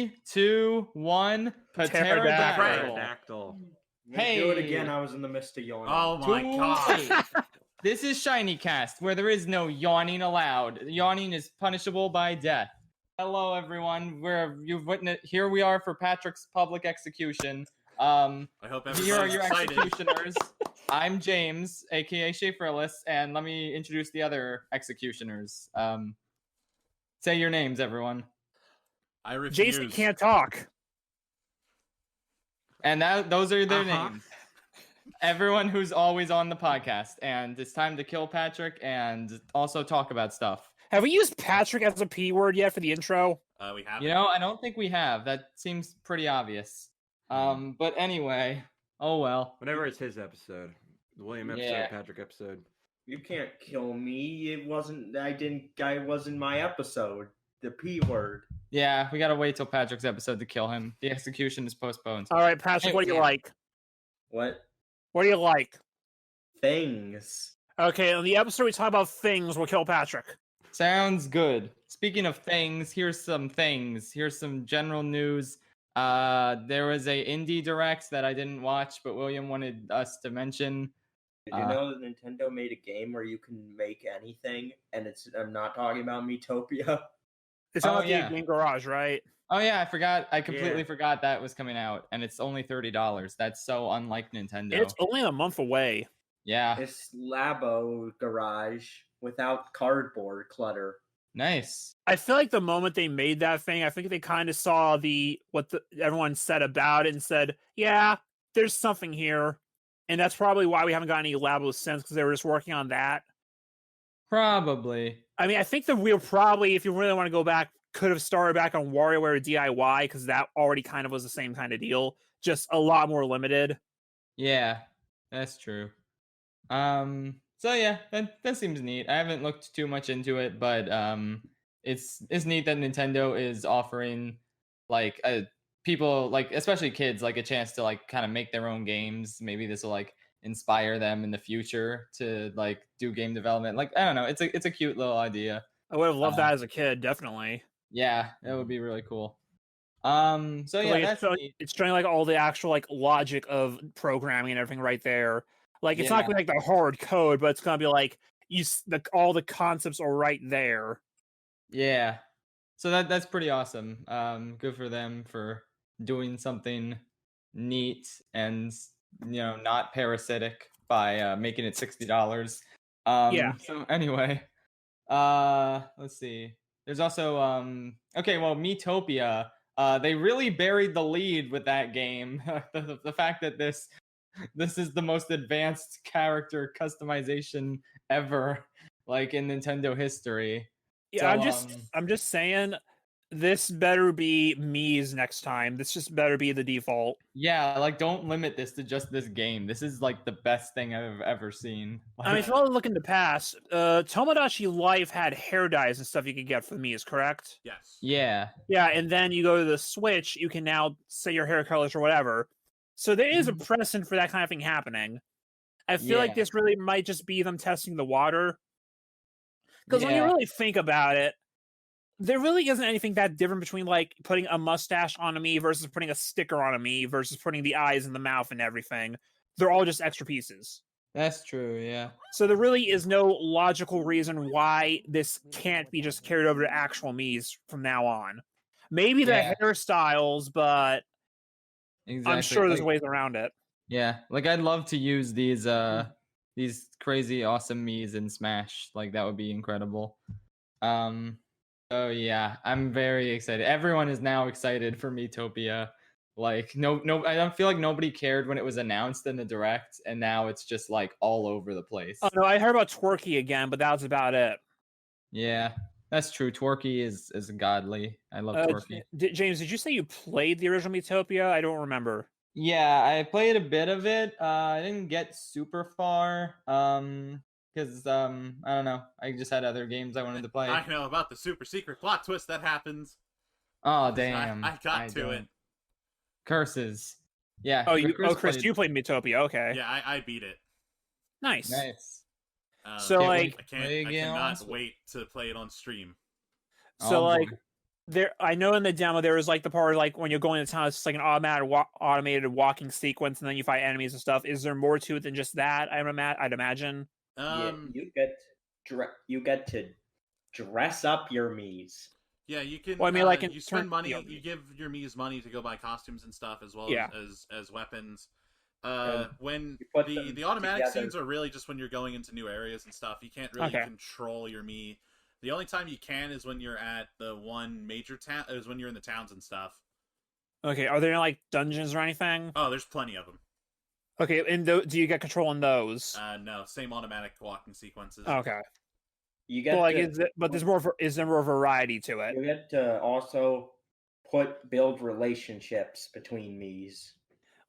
3, 2, 1. Pterodactyl. Hey. Do it again. I was in the midst of yawning. Oh my god. This is ShinyCast, where there is no yawning allowed. Yawning is punishable by death. Hello, everyone. Here we are for Patrick's public execution. I hope everybody's Here are your excited. executioners. I'm James, aka Schaeferless, and let me introduce the other executioners. Say your names, everyone. I refuse. Jason can't talk. And those are their names. Everyone who's always on the podcast, and it's time to kill Patrick and also talk about stuff. Have we used Patrick as a P word yet for the intro? We have. You know, I don't think we have. That seems pretty obvious. But anyway, oh well. Whenever it's his episode, the William episode, Yeah. Patrick episode. You can't kill me. It wasn't my episode. The P word. Yeah, we gotta wait till Patrick's episode to kill him. The execution is postponed. All right, Patrick, what do you like? What? What do you like? Things. Okay, on the episode we talk about things, we'll kill Patrick. Sounds good. Speaking of things, here's some things. Here's some general news. There was a indie direct that I didn't watch, but William wanted us to mention. Did you know that Nintendo made a game where you can make anything? And I'm not talking about Miitopia. It's not yeah. the Game Garage, right? Oh yeah, I forgot. I completely forgot that was coming out, and it's only $30. That's so unlike Nintendo. It's only a month away. Yeah, It's Labo Garage without cardboard clutter. nice. I feel like the moment they made that thing, I think they kind of saw everyone said about it and said, yeah, there's something here. And that's probably why we haven't got any Labos since, because they were just working on that. Probably. I mean, I think that we'll probably, if you really want to go back, could have started back on WarioWare DIY, because that already kind of was the same kind of deal, just a lot more limited. Yeah, that's true. So yeah, that seems neat. I haven't looked too much into it, but it's neat that Nintendo is offering like people, like especially kids, like a chance to like kind of make their own games. Maybe this will like inspire them in the future to like do game development. Like I don't know, it's a cute little idea. I would have loved that as a kid, definitely. Yeah, that would be really cool. So yeah, like, that's neat. it's showing like all the actual like logic of programming and everything right there. Like it's not gonna be like the hard code, but it's gonna be like all the concepts are right there. Yeah. So that's pretty awesome. Good for them for doing something neat and not parasitic by making it $60. Yeah. So anyway, let's see. There's also Miitopia. They really buried the lead with that game. the fact that this is the most advanced character customization ever, like in Nintendo history. Yeah, So, I'm just saying, this better be Mii's next time. This just better be the default. Yeah, like don't limit this to just this game. This is like the best thing I've ever seen. I mean, if you want to look in the past, Tomodachi Life had hair dyes and stuff you could get for the Mii's, correct? Yes. Yeah. Yeah, and then you go to the Switch, you can now say your hair colors or whatever. So there is a precedent for that kind of thing happening. I feel like this really might just be them testing the water. Because when you really think about it, there really isn't anything that different between like putting a mustache on a Mii versus putting a sticker on a Mii versus putting the eyes and the mouth and everything. They're all just extra pieces. That's true, yeah. So there really is no logical reason why this can't be just carried over to actual Mii's from now on. Maybe the hairstyles, but Exactly. I'm sure there's ways around it. Yeah, like I'd love to use these crazy awesome Mii's in Smash. Like that would be incredible. So yeah, I'm very excited. Everyone is now excited for Miitopia. Like no, I don't feel like nobody cared when it was announced in the direct, and now it's just like all over the place. Oh no, I heard about Twerky again, but that was about it. Yeah, that's true. Twerky is godly. I love Twerky. James, did you say you played the original Miitopia? I don't remember. Yeah, I played a bit of it. I didn't get super far. Because I don't know. I just had other games I wanted to play. I know about the super secret plot twist that happens. Oh damn! I got to it. Curses. Yeah. Chris, you played Miitopia. Okay. Yeah, I beat it. Nice. So I cannot wait to play it on stream. So I know in the demo there was like the part like when you're going to town, it's just like an automated walking sequence, and then you fight enemies and stuff. Is there more to it than just that? I'd imagine. Yeah, you get to dress up your Miis. Yeah, you can. Well, I mean, like, in you spend turn- money. yeah. You give your Mii's money to go buy costumes and stuff, as well Yeah. as weapons. And When you put them the automatic together. scenes are really just when you're going into new areas and stuff. You can't really Okay. control your Mii. The only time you can is when you're at the one major town. Is when you're in the towns and stuff. Okay, are there like dungeons or anything? Oh, there's plenty of them. Okay, and do you get control in those? No, same automatic walking sequences. Okay, You get well, like, to, but is there more variety to it? you get to also build relationships between Miis.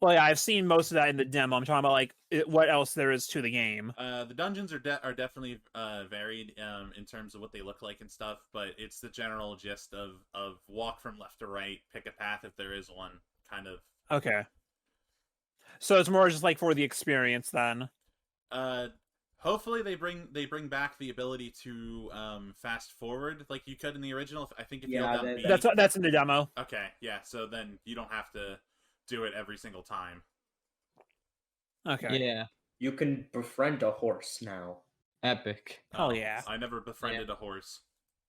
Well, yeah, I've seen most of that in the demo. I'm talking about like what else there is to the game. The dungeons are definitely varied in terms of what they look like and stuff, but it's the general gist of walk from left to right, pick a path if there is one, kind of. Okay, so it's more just like for the experience then. Hopefully they bring back the ability to fast forward like you could in the original. I think if you Yeah, hold down B. That's in the demo. Okay, yeah. So then you don't have to do it every single time. Okay. Yeah, You can befriend a horse now. epic. Oh, yeah. I never befriended a horse.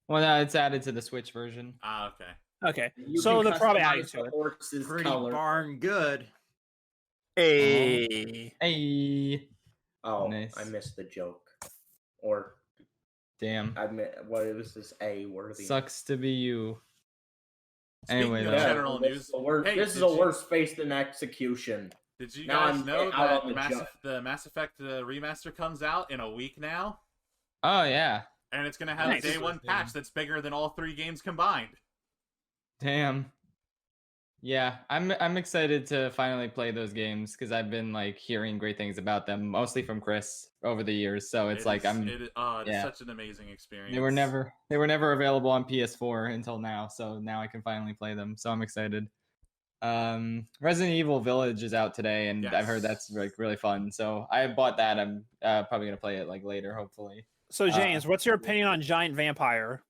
Well, now it's added to the Switch version. Ah, okay. Okay. You So can they're probably adding customize to the it. horse's Pretty color. darn good. Hey. Hey, Oh, Nice. I missed the joke. Or damn. what was this A worthy? Sucks to be you. Speaking Anyway, of though. general this news, is the worst, hey, this is did the you- worst face in execution. Did you Now guys I'm know out that on the the Mass Effect remaster comes out in a week now? Oh yeah, And it's going to have Nice. a day one patch that's bigger than all 3 games combined. damn. Yeah, I'm excited to finally play those games because I've been like hearing great things about them, mostly from Chris over the years. So it's like It is yeah. such an amazing experience. they were never available on PS4 until now, so now I can finally play them. So I'm excited. Resident Evil Village is out today, and I've heard Yes. that's like really fun. So I bought that. I'm probably gonna play it like later, hopefully. So James, what's your opinion on Giant Vampire?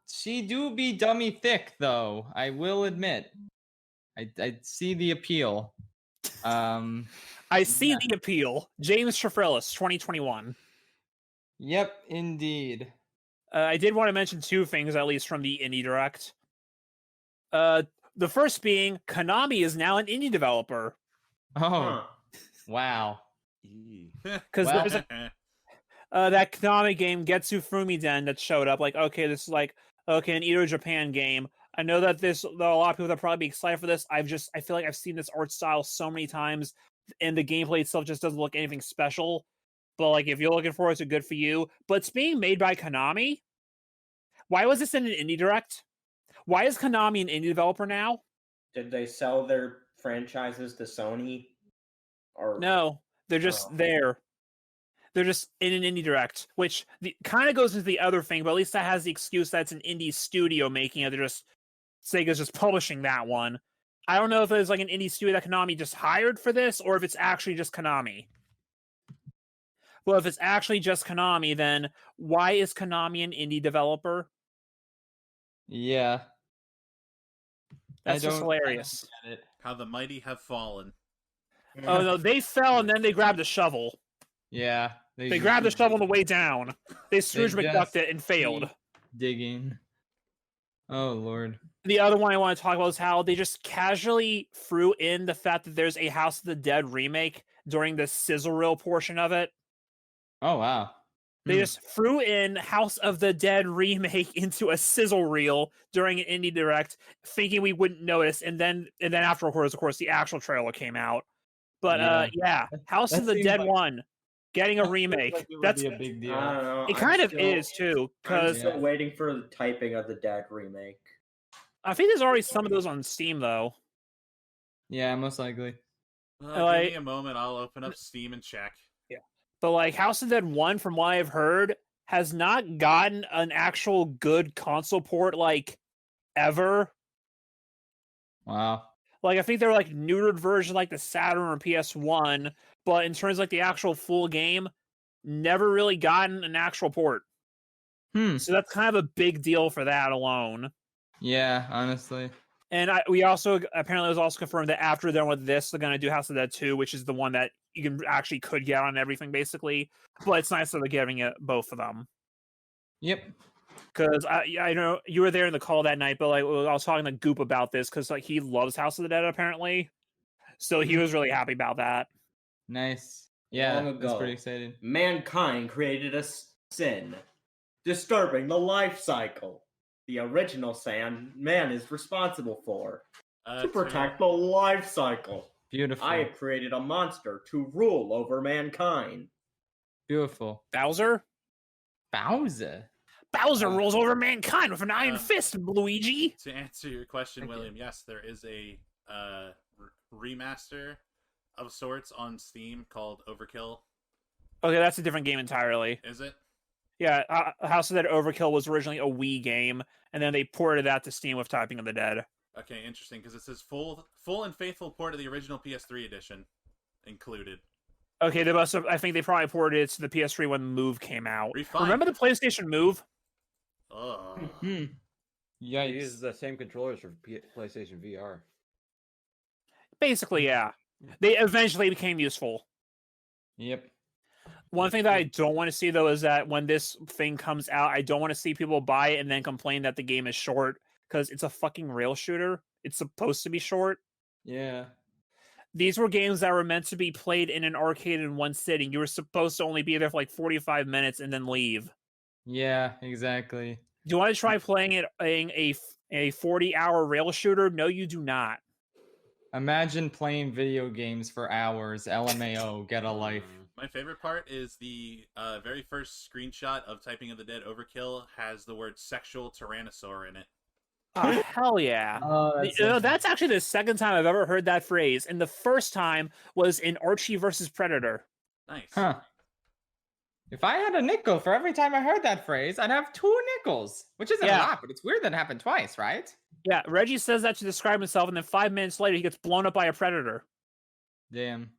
She do be dummy thick though. I will admit. I see the appeal. I see the appeal. James Trefrillis, 2021. Yep, indeed. I did want to mention 2 things, at least from the Indie Direct. The first being, Konami is now an indie developer. Oh, Huh. wow. Because Wow. there's that Konami game, Getsu Fumiden, that showed up. Like, okay, this is like, okay, an Edo Japan game. I know that there are a lot of people that probably be excited for this. I feel like I've seen this art style so many times, and the gameplay itself just doesn't look anything special. But like, if you're looking for it, it's good for you. But it's being made by Konami. Why was this in an Indie Direct? Why is Konami an indie developer now? Did they sell their franchises to Sony? Or No, they're just Oh. there. They're just in an indie direct, which kind of goes into the other thing, but at least that has the excuse that it's an indie studio making it. They're just Sega's just publishing that one. I don't know if it's like an indie studio that Konami just hired for this, or if it's actually just Konami. Well, if it's actually just Konami, then why is Konami an indie developer? Yeah. That's just I don't hilarious. get it. How the mighty have fallen. Oh no, they fell and then they grabbed a shovel. Yeah. They grabbed the shovel on the way down. They Scrooge McDucked just it and failed. keep digging. Oh lord. The other one I want to talk about is how they just casually threw in the fact that there's a House of the Dead remake during the sizzle reel portion of it. Oh wow. They just threw in House of the Dead remake into a sizzle reel during an indie direct, thinking we wouldn't notice, and then afterwards, of course, the actual trailer came out. But yeah, House that of the seems Dead like- 1 getting a That seems remake. like it would That's be a big deal. I don't know. it. Kind of is too, I'm because still waiting for the typing of the Dead remake. I think there's already some of those on Steam though. Yeah, most likely. Like- Give me a moment. I'll open up Steam and check. But like House of the Dead 1, from what I've heard, has not gotten an actual good console port like ever. Wow. Like I think they're like neutered version like the Saturn or PS1, but in terms of like the actual full game, never really gotten an actual port. Hmm. So that's kind of a big deal for that alone. Yeah, honestly. And we also apparently it was also confirmed that after they're done with this, they're gonna do House of the Dead 2, which is the one that you can actually could get on everything basically. But it's nice that they're giving it both of them. Yep. Because I know you were there in the call that night, but like I was talking to Goop about this because like he loves House of the Dead apparently, so he was really happy about that. Nice. Yeah, Long that's ago, pretty exciting. mankind created a sin, disturbing the life cycle. The original sin man is responsible for to protect the life cycle. Beautiful. I have created a monster to rule over mankind. Beautiful. Bowser rules over mankind with an iron fist, Luigi. To answer your question, William, yes, there is a remaster of sorts on Steam called Overkill. Okay, that's a different game entirely. Is it? Yeah, House of the Dead Overkill was originally a Wii game, and then they ported that to Steam with Typing of the Dead. Okay, interesting, because it says full and faithful port of the original PS3 edition included. Okay, they must have. I think they probably ported it to the PS3 when Move came out. Refined. Remember the PlayStation Move? Ugh. They Yikes. use the same controllers for PlayStation VR. Basically, yeah. They eventually became useful. Yep. One thing that I don't want to see, though, is that when this thing comes out, I don't want to see people buy it and then complain that the game is short, because it's a fucking rail shooter. It's supposed to be short. Yeah. These were games that were meant to be played in an arcade in one sitting. You were supposed to only be there for like 45 minutes and then leave. Yeah, exactly. Do you want to try playing it in a 40-hour rail shooter? No, you do not. Imagine playing video games for hours. LMAO, get a life. My favorite part is the very first screenshot of Typing of the Dead Overkill has the word sexual tyrannosaur in it. Oh, hell yeah. That's actually the second time I've ever heard that phrase. And the first time was in Archie versus Predator. Nice. Huh. If I had a nickel for every time I heard that phrase, I'd have 2 nickels, which isn't a lot, but it's weird that it happened twice, right? Yeah, Reggie says that to describe himself, and then 5 minutes later, he gets blown up by a predator. Damn.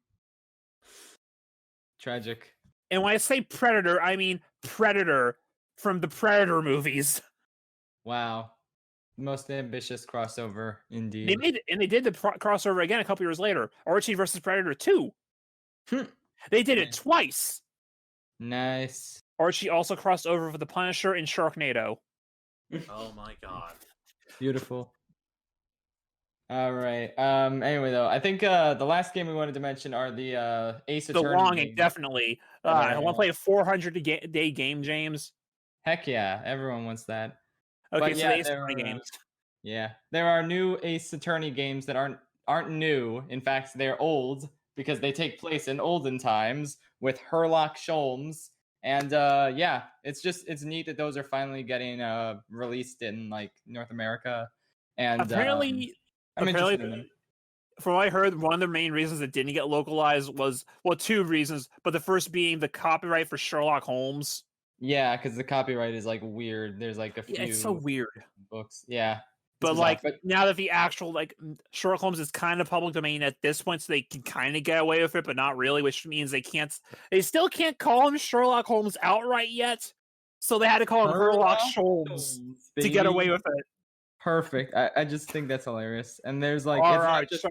Tragic. And when I say predator, I mean Predator from the Predator movies. Wow. Most ambitious crossover, indeed. They did the crossover again a couple years later. Archie versus Predator 2. They did it twice. Nice. Archie also crossed over with the Punisher in Sharknado. Oh my god. Beautiful. All right. Anyway, though, I think the last game we wanted to mention are the Ace Attorney. The longing, games. definitely. I want to play a 400-day game, James. Heck yeah, everyone wants that. Okay, But so yeah, the Ace there Attorney are, games. Yeah, there are new Ace Attorney games that aren't new. In fact, they're old because they take place in olden times with Sherlock Holmes. And yeah, it's neat that those are finally getting released in like North America. And apparently, I'm interested in them. From what I heard, one of the main reasons it didn't get localized was, well, 2 reasons, but the first being the copyright for Sherlock Holmes. Yeah, because the copyright is like weird. There's like a few. Yeah, it's so weird. Books. Yeah. But like now that the actual like Sherlock Holmes is kind of public domain at this point, so they can kind of get away with it, but not really, which means they still can't call him Sherlock Holmes outright yet. So they had to call him Sherlock Holmes to get away with it. Perfect. I just think that's hilarious. And there's like it's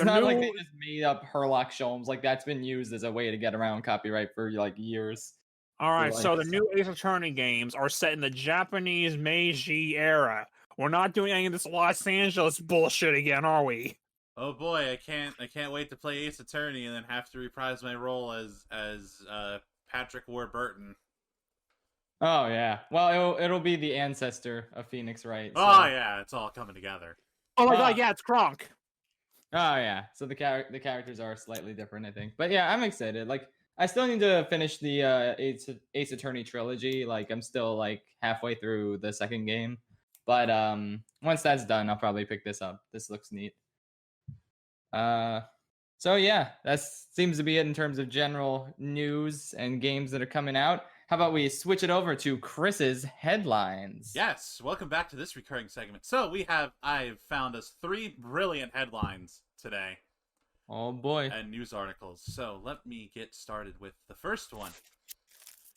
not like they just made up Sherlock Holmes. Like that's been used as a way to get around copyright for like years. All right, so the new Ace Attorney games are set in the Japanese Meiji era. We're not doing any of this Los Angeles bullshit again, are we? Oh boy, I can't wait to play Ace Attorney and then have to reprise my role as Patrick Warburton. Oh yeah. Well, it'll be the ancestor of Phoenix, Wright? So. Oh yeah, it's all coming together. Oh my god, yeah, it's Kronk. Oh yeah. So the characters are slightly different, I think. But yeah, I'm excited. Like I still need to finish the Ace Attorney trilogy. Like I'm still like halfway through the second game. But once that's done, I'll probably pick this up. This looks neat. So yeah, that seems to be it in terms of general news and games that are coming out. How about we switch it over to Chris's headlines? Yes, welcome back to this recurring segment. So I've found us 3 brilliant headlines today. Oh boy. And news articles. So let me get started with the first one.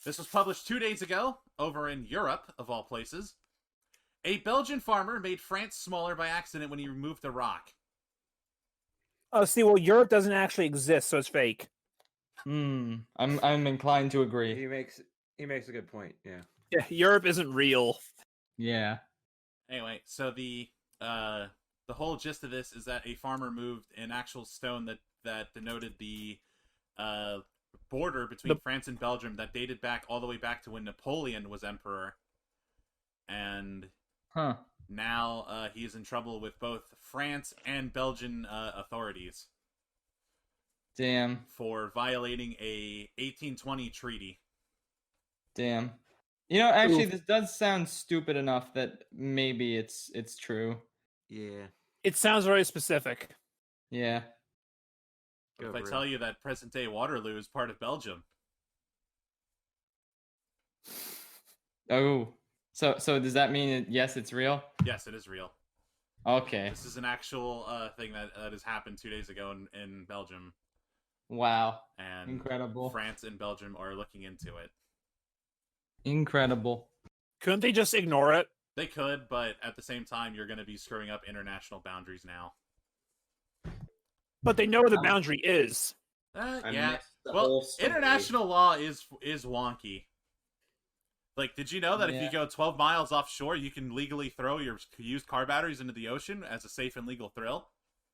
This was published 2 days ago over in Europe, of all places. A Belgian farmer made France smaller by accident when he removed a rock. Oh, see, well, Europe doesn't actually exist, so it's fake. I'm inclined to agree. He makes a good point. Yeah. Yeah, Europe isn't real. Yeah. Anyway, so the whole gist of this is that a farmer moved an actual stone that denoted the border between France and Belgium that dated back all the way back to when Napoleon was emperor. And now he is in trouble with both France and Belgian authorities. Damn. For violating a 1820 treaty. Damn. You know, actually, this does sound stupid enough that maybe it's true. Yeah. It sounds very specific. Yeah. If I tell you that present-day Waterloo is part of Belgium. Oh. So does that mean yes, it's real? Yes, it is real. Okay. This is an actual thing that has happened 2 days ago in Belgium. Wow. And incredible. France and Belgium are looking into it. Incredible. Couldn't they just ignore it? They could, but at the same time, you're going to be screwing up international boundaries now. But they know where the boundary is. Yeah. Well, international law is wonky. Like, did you know that if you go 12 miles offshore, you can legally throw your used car batteries into the ocean as a safe and legal thrill?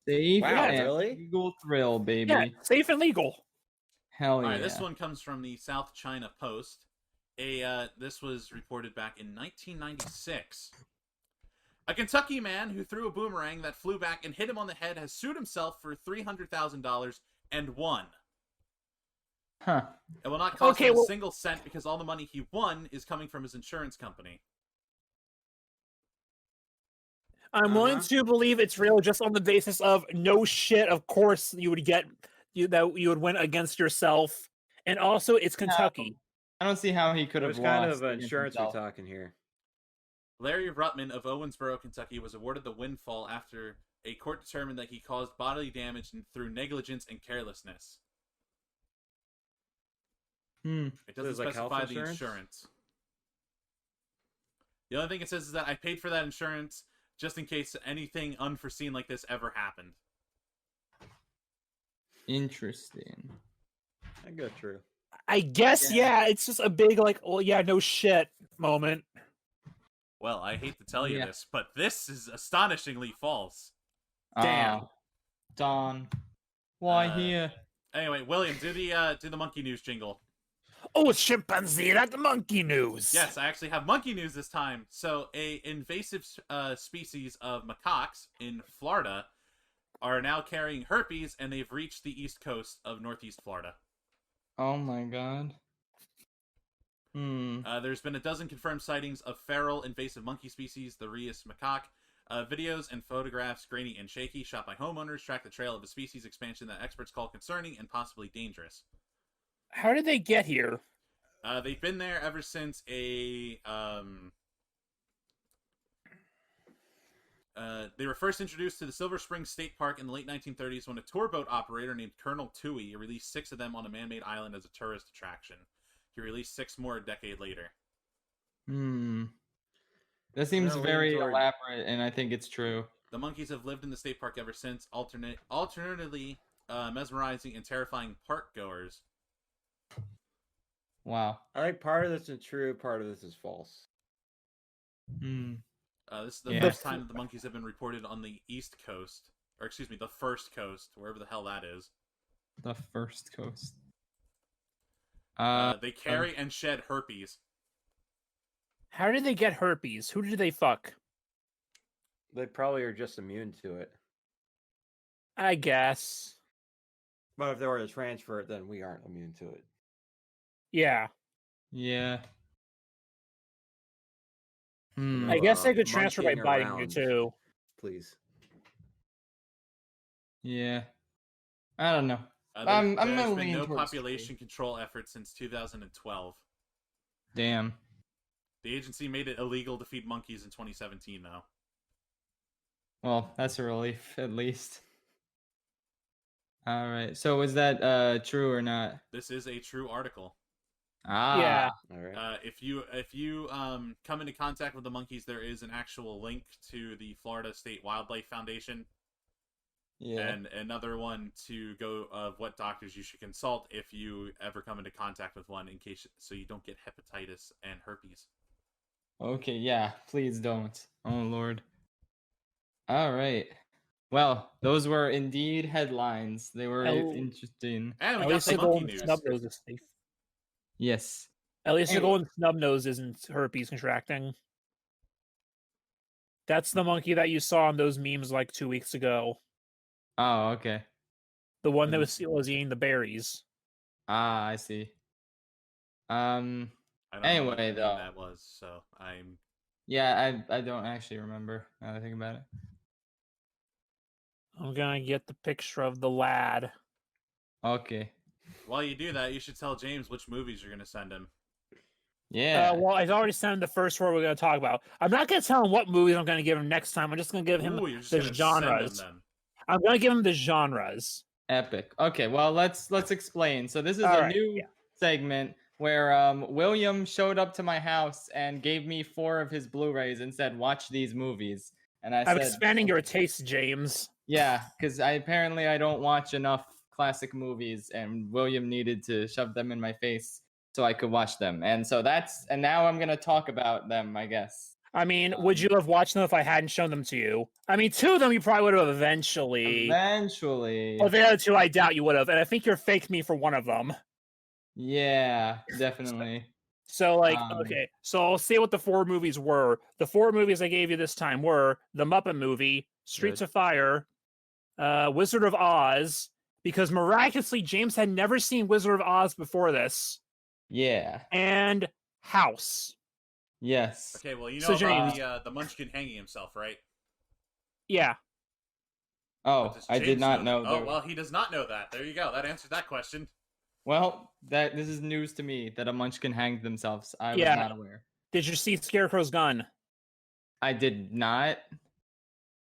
Safe and really? legal thrill, baby. Yeah, safe and legal. Hell yeah. All right, this one comes from the South China Post. This was reported back in 1996. A Kentucky man who threw a boomerang that flew back and hit him on the head has sued himself for $300,000 and won. Huh. It will not cost him a single cent because all the money he won is coming from his insurance company. I'm willing to believe it's real just on the basis of no shit. Of course, you would win against yourself, and also it's Kentucky. I don't see how he could have lost. What kind of insurance we're talking here? Larry Rutman of Owensboro, Kentucky, was awarded the windfall after a court determined that he caused bodily damage through negligence and carelessness. It doesn't specify the insurance. The only thing it says is that I paid for that insurance just in case anything unforeseen like this ever happened. Interesting. I go true. I guess, yeah, it's just a big, like, well, yeah, no shit moment. Well, I hate to tell you this, but this is astonishingly false. Damn. Don. Why here? Anyway, William, do the monkey news jingle. Oh, it's chimpanzee, not the monkey news. Yes, I actually have monkey news this time. So, a invasive species of macaques in Florida are now carrying herpes, and they've reached the east coast of northeast Florida. Oh my god. There's been a dozen confirmed sightings of feral invasive monkey species, the Rheus macaque. Videos and photographs, grainy and shaky, shot by homeowners, track the trail of a species expansion that experts call concerning and possibly dangerous. How did they get here? They've been there ever since they were first introduced to the Silver Springs State Park in the late 1930s when a tour boat operator named Colonel Toohey released 6 of them on a man-made island as a tourist attraction. He released 6 more a decade later. That seems very elaborate, and I think it's true. The monkeys have lived in the state park ever since, alternately mesmerizing and terrifying park goers. Wow. I think part of this is true, part of this is false. This is the first time that the monkeys have been reported on the East Coast. Or, excuse me, the First Coast, wherever the hell that is. The First Coast. They carry and shed herpes. How did they get herpes? Who did they fuck? They probably are just immune to it. I guess. But if they were to transfer it, then we aren't immune to it. Yeah. Yeah. I guess they could transfer by biting you too. Please. Yeah. I don't know. There's been no population control efforts since 2012. Damn. The agency made it illegal to feed monkeys in 2017, though. Well, that's a relief, at least. All right. So is that true or not? This is a true article. Ah. All right. If you come into contact with the monkeys, there is an actual link to the Florida State Wildlife Foundation. Yeah. And another one to go of what doctors you should consult if you ever come into contact with one, in case so you don't get hepatitis and herpes. Okay, yeah, please don't. Oh Lord. All right. Well, those were indeed headlines. They were interesting. And we At got least some the monkey golden news. snub nose is safe. Yes. At least the Anyway. golden snub nose isn't herpes contracting. That's the monkey that you saw on those memes like 2 weeks ago. Oh, okay. The one that was eating the berries. Ah, I see. I don't know Anyway, what meme though. that was, so I'm. Yeah, I don't actually remember now that I think about it. I'm gonna get the picture of the lad. Okay. While you do that, you should tell James which movies you're going to send him. Yeah. Well, I've already sent him the first one we're going to talk about. I'm not going to tell him what movies I'm going to give him next time. I'm just going to give him Ooh, you're just the gonna genres. Send him them. I'm going to give him the genres. Epic. Okay, well let's explain. So this is All a right, new yeah. segment where William showed up to my house and gave me 4 of his Blu-rays and said, "Watch these movies." And I I'm said, expanding your taste, James. yeah, because I don't watch enough classic movies, and William needed to shove them in my face so I could watch them. And so and now I'm gonna talk about them, I guess. I mean, would you have watched them if I hadn't shown them to you? I mean, 2 of them you probably would have eventually. Eventually. Well, the other 2 I doubt you would have, and I think you're faked me for one of them. Yeah, definitely. So, okay, so I'll say what the 4 movies were. The 4 movies I gave you this time were The Muppet Movie, Streets of Fire, Wizard of Oz, because miraculously James had never seen Wizard of Oz before this. Yeah. And House. Yes. Okay, well, you know So, about James- the Munchkin hanging himself, right? Yeah. Oh, Does I did James not know know. that? Oh, well, he does not know that. There you go. That answers that question. Well, this is news to me that a Munchkin hanged themselves. I was Yeah. not aware. Did you see Scarecrow's gun? I did not.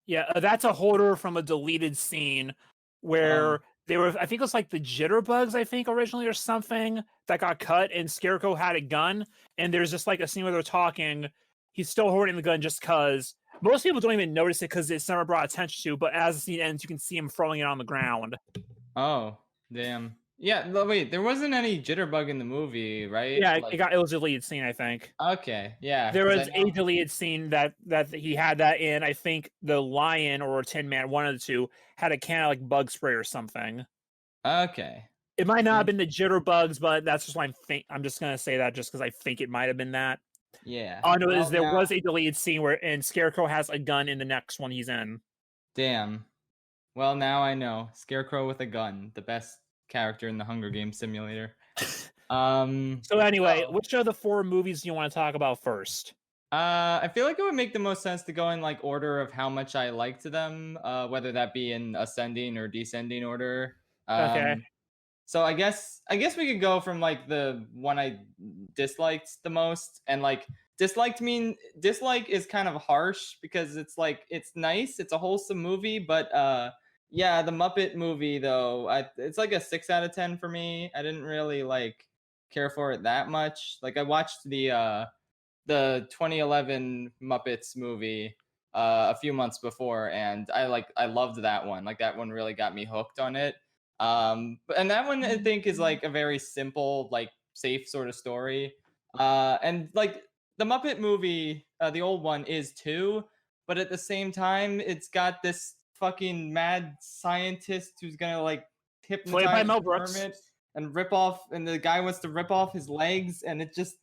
Yeah, that's a holder from a deleted scene where they were, I think it was like the Jitterbugs, I think, originally or something that got cut, and Scarecrow had a gun, and there's just like a scene where they're talking. He's still holding the gun just because. Most people don't even notice it because it's never brought attention to, but as the scene ends, you can see him throwing it on the ground. Oh, damn. Yeah, wait, there wasn't any Jitterbug in the movie, right? Yeah, Like, it was a deleted scene, I think. okay, yeah. There 'cause was I know- a deleted scene that he had that in. I think the Lion or Tin Man, one of the two, had a can of like bug spray or something. Okay. It might not have been the Jitterbugs, but that's just why I'm just gonna say that just because I think it might have been that. Yeah. Oh no, Well, there now- was a deleted scene and Scarecrow has a gun in the next one he's in. Damn. Well, now I know. Scarecrow with a gun, the best character in the Hunger Games simulator. So anyway, which of the 4 movies do you want to talk about first? I feel like it would make the most sense to go in like order of how much I liked them, whether that be in ascending or descending order. Okay. So I guess we could go from like the one I disliked the most, and like dislike is kind of harsh because it's like it's nice, it's a wholesome movie, but yeah, the Muppet movie though, it's like a 6 out of 10 for me. I didn't really like care for it that much. Like I watched the 2011 Muppets movie a few months before, and I loved that one. Like that one really got me hooked on it. And that one I think is like a very simple, like safe sort of story. And like the Muppet movie, the old one is too, but at the same time, it's got this fucking mad scientist who's gonna like hypnotize Played by Mel Brooks. Kermit and rip off, and the guy wants to rip off his legs, and it just,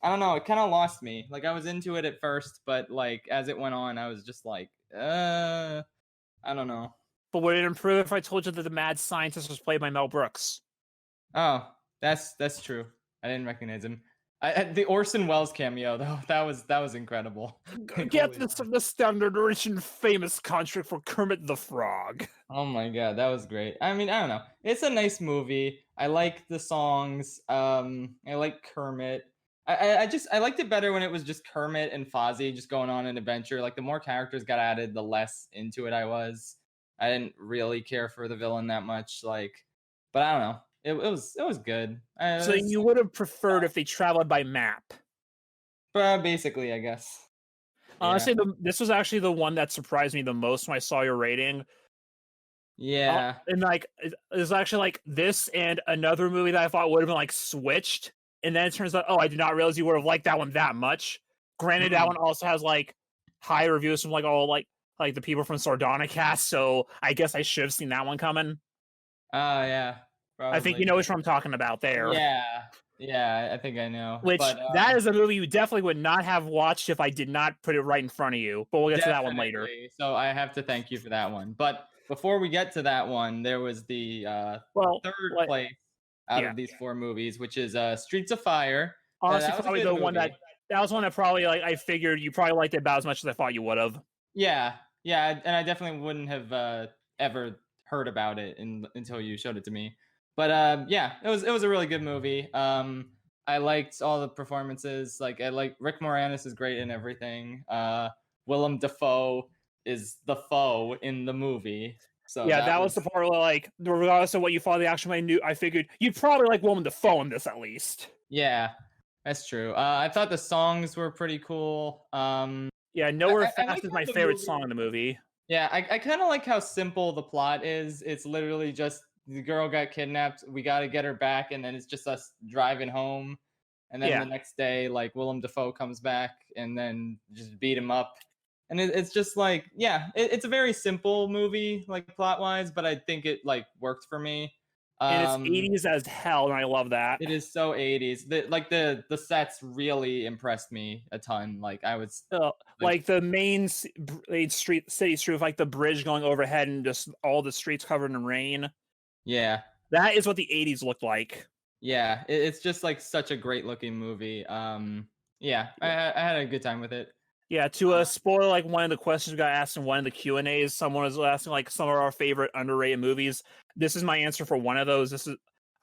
I don't know, it kind of lost me. Like I was into it at first, but like as it went on, I was just like, I don't know. But would it improve if I told you that the mad scientist was played by Mel Brooks? Oh, that's true. I didn't recognize him. The Orson Welles cameo though, that was incredible. Get the standard rich and famous contract for Kermit the Frog. Oh my god, that was great. I mean, I don't know. It's a nice movie. I like the songs. I like Kermit. I liked it better when it was just Kermit and Fozzie just going on an adventure. Like the more characters got added, the less into it I was. I didn't really care for the villain that much. Like, but I don't know. it was good. So you would have preferred if they traveled by map. Basically, I guess. Honestly, this was actually the one that surprised me the most when I saw your rating. Yeah. And like, it's actually like this and another movie that I thought would have been like switched. And then it turns out, I did not realize you would have liked that one that much. Granted, that one also has like high reviews from like all like the people from ShinyCast. So I guess I should have seen that one coming. Oh yeah. Probably. I think you know which one I'm talking about there. Yeah, I think I know. Which that is a movie you definitely would not have watched if I did not put it right in front of you. But we'll get to that one later. So I have to thank you for that one. But before we get to that one, there was the third place out of these 4 movies, which is Streets of Fire. Honestly, probably the one that was one that probably like I figured you probably liked it about as much as I thought you would have. Yeah, and I definitely wouldn't have ever heard about it until you showed it to me. But it was a really good movie. I liked all the performances. Like Rick Moranis is great in everything. Willem Dafoe is the foe in the movie. So that was the part where, like, regardless of what you thought of the action, I figured you'd probably like Willem Dafoe in this at least. Yeah, that's true. I thought the songs were pretty cool. Nowhere Fast is my favorite song in the movie. Yeah, I kind of like how simple the plot is. It's literally just the girl got kidnapped. We got to get her back, and then it's just us driving home. And then the next day, like, Willem Dafoe comes back and then just beat him up. And it's just like, it's a very simple movie, like plot wise, but I think it like worked for me. And it's 80s as hell, and I love that. It is so 80s. The sets really impressed me a ton. Like I was like the main city street with like the bridge going overhead and just all the streets covered in rain. Yeah, that is what the 80s looked like. Yeah, it's just like such a great looking movie. I had a good time with it. Yeah, to spoil like one of the questions we got asked in one of the Q&As, someone was asking like some of our favorite underrated movies. This is my answer for one of those.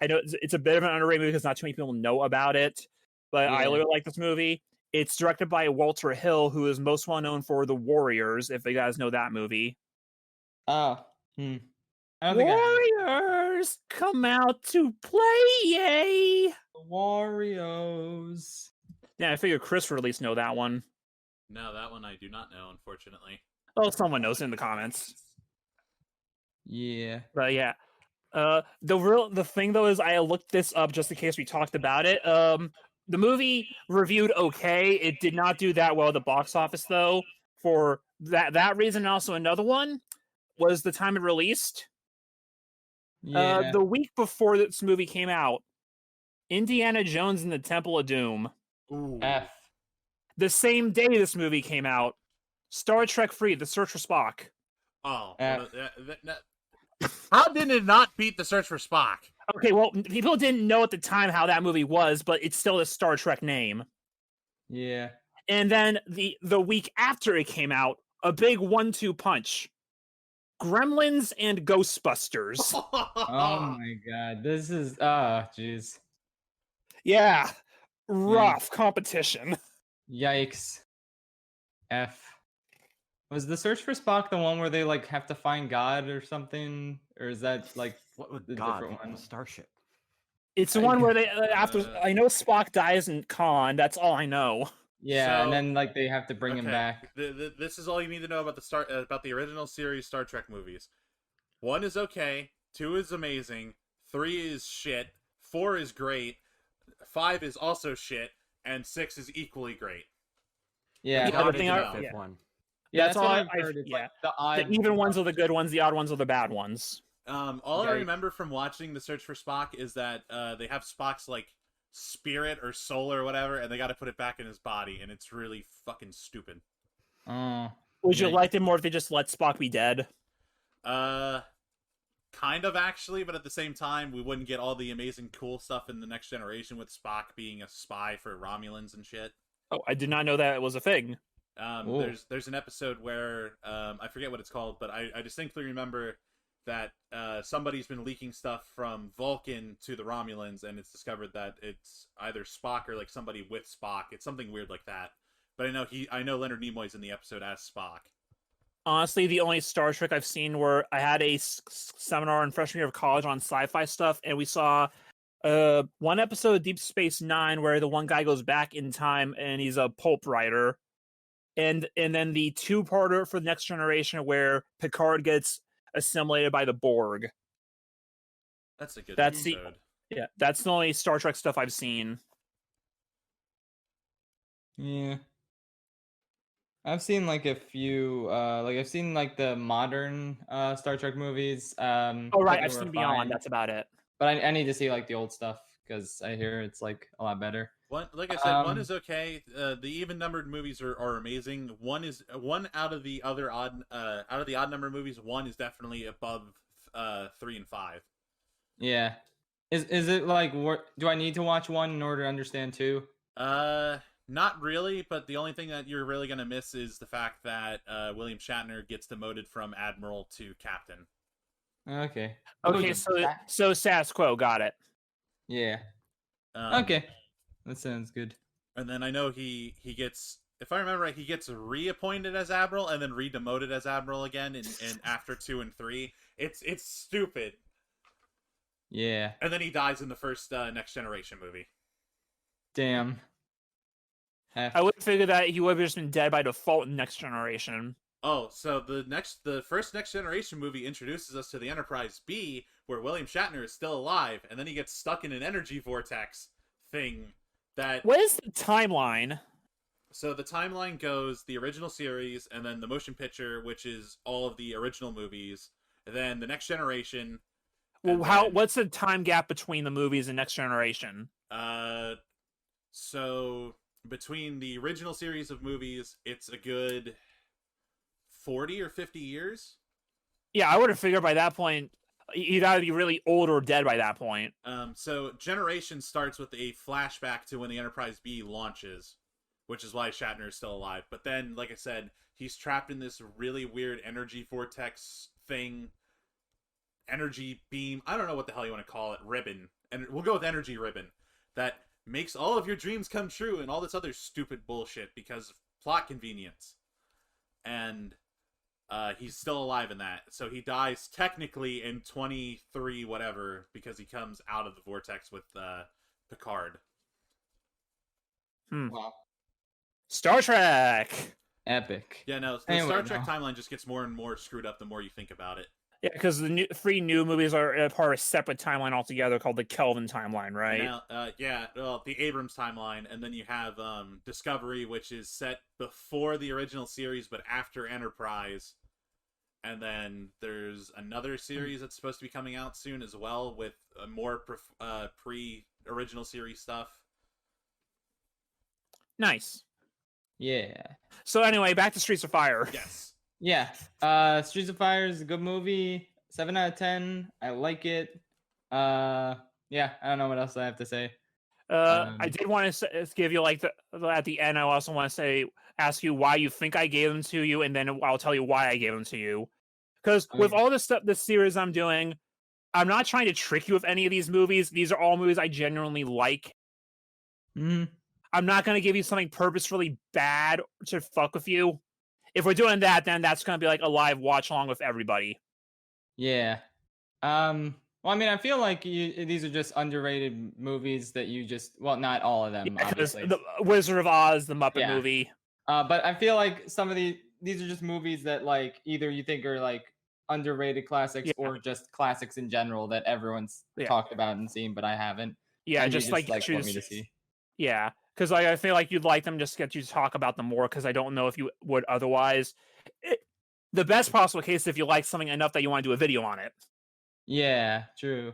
I know it's a bit of an underrated movie because not too many people know about it, but I really like this movie. It's directed by Walter Hill, who is most well known for The Warriors, if you guys know that movie. I don't Warriors come out to play, yay! The Warriors. Yeah, I figured Chris would at least know that one. No, that one I do not know, unfortunately. Oh, someone knows in the comments. Yeah. But yeah. The thing though is I looked this up just in case we talked about it. The movie reviewed okay. It did not do that well at the box office though. For that reason, and also another one was the time it released. Yeah. The week before this movie came out, Indiana Jones and the Temple of Doom. Ooh. F. The same day this movie came out, Star Trek 3: The Search for Spock. Oh. How did it not beat The Search for Spock? Okay, well, people didn't know at the time how that movie was, but it's still a Star Trek name. Yeah. And then the week after it came out, a big 1-2 punch. Gremlins and Ghostbusters. Oh my god. This is jeez. Yeah. Rough competition. Yikes. F. Was The Search for Spock the one where they like have to find God or something? Or is that like what would the God different one? Starship. It's the one where they after I know Spock dies in Khan, that's all I know. Yeah, So, and then like they have to bring him back. This is all you need to know about about the original series Star Trek movies. 1 is okay, 2 is amazing, 3 is shit, 4 is great, 5 is also shit, and 6 is equally great. Yeah, one. Yeah, that's all I've heard. It's like the even ones are the good ones, the odd ones are the bad ones. All I remember from watching The Search for Spock is that they have Spock's like spirit or soul or whatever, and they got to put it back in his body, and it's really fucking stupid. Would you like it more if they just let Spock be dead? Kind of actually, but at the same time, we wouldn't get all the amazing cool stuff in the Next Generation with Spock being a spy for Romulans and shit. Oh, I did not know that it was a thing. There's an episode where I forget what it's called, but I distinctly remember that somebody's been leaking stuff from Vulcan to the Romulans, and it's discovered that it's either Spock or like somebody with Spock. It's something weird like that. But I know Leonard Nimoy's in the episode as Spock. Honestly, the only Star Trek I've seen where I had a seminar in freshman year of college on sci-fi stuff, and we saw one episode of Deep Space Nine where the one guy goes back in time and he's a pulp writer, and then the two-parter for the Next Generation where Picard gets assimilated by the Borg. That's a good That's episode. That's the only Star Trek stuff I've seen. Yeah. I've seen like a few I've seen like the modern Star Trek movies. Oh but right, they I've were seen Beyond. fine. That's about it. But I need to see like the old stuff because I hear it's like a lot better. One, like I said, one is okay. The even numbered movies are amazing. One out of the odd number movies. One is definitely above 3 and 5. Yeah. Is it like do I need to watch one in order to understand two? Not really, but the only thing that you're really gonna miss is the fact that William Shatner gets demoted from admiral to captain. Okay. Okay, so status quo, got it. Yeah. Okay. That sounds good. And then I know he gets, if I remember right, he gets reappointed as admiral and then re-demoted as admiral again in after 2 and 3. It's stupid. Yeah. And then he dies in the first Next Generation movie. Damn. I would figure that he would have just been dead by default in Next Generation. Oh, so the first Next Generation movie introduces us to the Enterprise B, where William Shatner is still alive, and then he gets stuck in an energy vortex thing that... What is the timeline? So the timeline goes the original series, and then the motion picture, which is all of the original movies, and then the Next Generation... Well, what's the time gap between the movies and Next Generation? So between the original series of movies, it's a good 40 or 50 years. Yeah, I would have figured by that point you'd either be really old or dead by that point. So Generation starts with a flashback to when the Enterprise B launches, which is why Shatner is still alive. But then, like I said, he's trapped in this really weird energy vortex thing. Energy beam, I don't know what the hell you want to call it, ribbon, and we'll go with energy ribbon, that makes all of your dreams come true and all this other stupid bullshit because of plot convenience. And he's still alive in that, so he dies technically in 23 whatever because he comes out of the vortex with Picard. Wow. Star Trek! Epic. Yeah, no, the Star Trek timeline just gets more and more screwed up the more you think about it. Yeah, because the three new movies are part of a separate timeline altogether called the Kelvin timeline, right? Now, the Abrams timeline, and then you have Discovery, which is set before the original series but after Enterprise, and then there's another series that's supposed to be coming out soon as well with more pre-original series stuff. Nice. Yeah. So anyway, back to Streets of Fire. Yes. Yeah. Streets of Fire is a good movie. 7 out of 10. I like it. Yeah, I don't know what else I have to say. I did want to give you at the end. I also want to ask you why you think I gave them to you, and then I'll tell you why I gave them to you. Because with all this series I'm doing, I'm not trying to trick you with any of these movies. These are all movies I genuinely like. Mm-hmm. I'm not going to give you something purposefully bad to fuck with you. If we're doing that, then that's going to be like a live watch along with everybody. Yeah. Well, I mean, I feel like these are just underrated movies that you just... Well, not all of them, obviously. The Wizard of Oz, the Muppet movie. But I feel like some of these are just movies that, like, either you think are, like, underrated classics or just classics in general that everyone's talked about and seen, but I haven't. Yeah, and just want me to see. Yeah, because I feel like you'd like them just to get you to talk about them more, because I don't know if you would otherwise. The best possible case if you like something enough that you want to do a video on it. Yeah, true.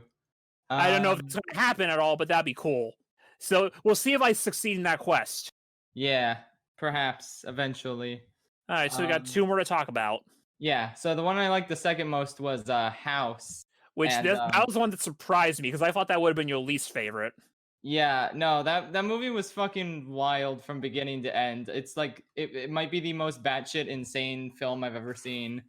I don't know if it's going to happen at all, but that'd be cool. So we'll see if I succeed in that quest. Yeah, perhaps eventually. All right, so we got two more to talk about. Yeah, so the one I liked the second most was House. Which that was the one that surprised me, because I thought that would have been your least favorite. Yeah, no, that movie was fucking wild from beginning to end. It's like, it might be the most batshit insane film I've ever seen.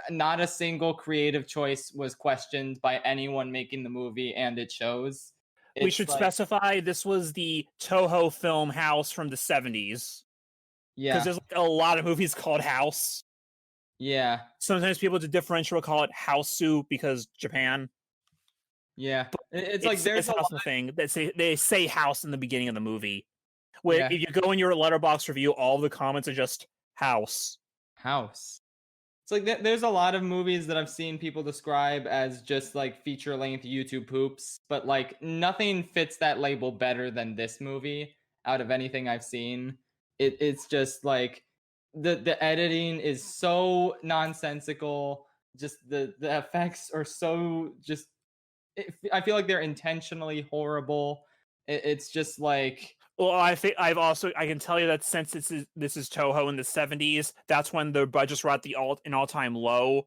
Not a single creative choice was questioned by anyone making the movie, and it shows. We should specify this was the Toho film House from the 70s. Yeah. Because there's a lot of movies called House. Yeah. Sometimes people to differentiate will call it house soup because Japan. Yeah. It's like there's a lot of thing that they say house in the beginning of the movie. Where Yeah. if you go in your letterbox review, all the comments are just house. House. It's like there's a lot of movies that I've seen people describe as just like feature-length YouTube poops, but like nothing fits that label better than this movie out of anything I've seen. It's just like the editing is so nonsensical. Just the effects are so just. I feel like they're intentionally horrible. It's just like. Well, I think I can tell you that since this is Toho in the 70s, that's when the budgets were at an all-time low.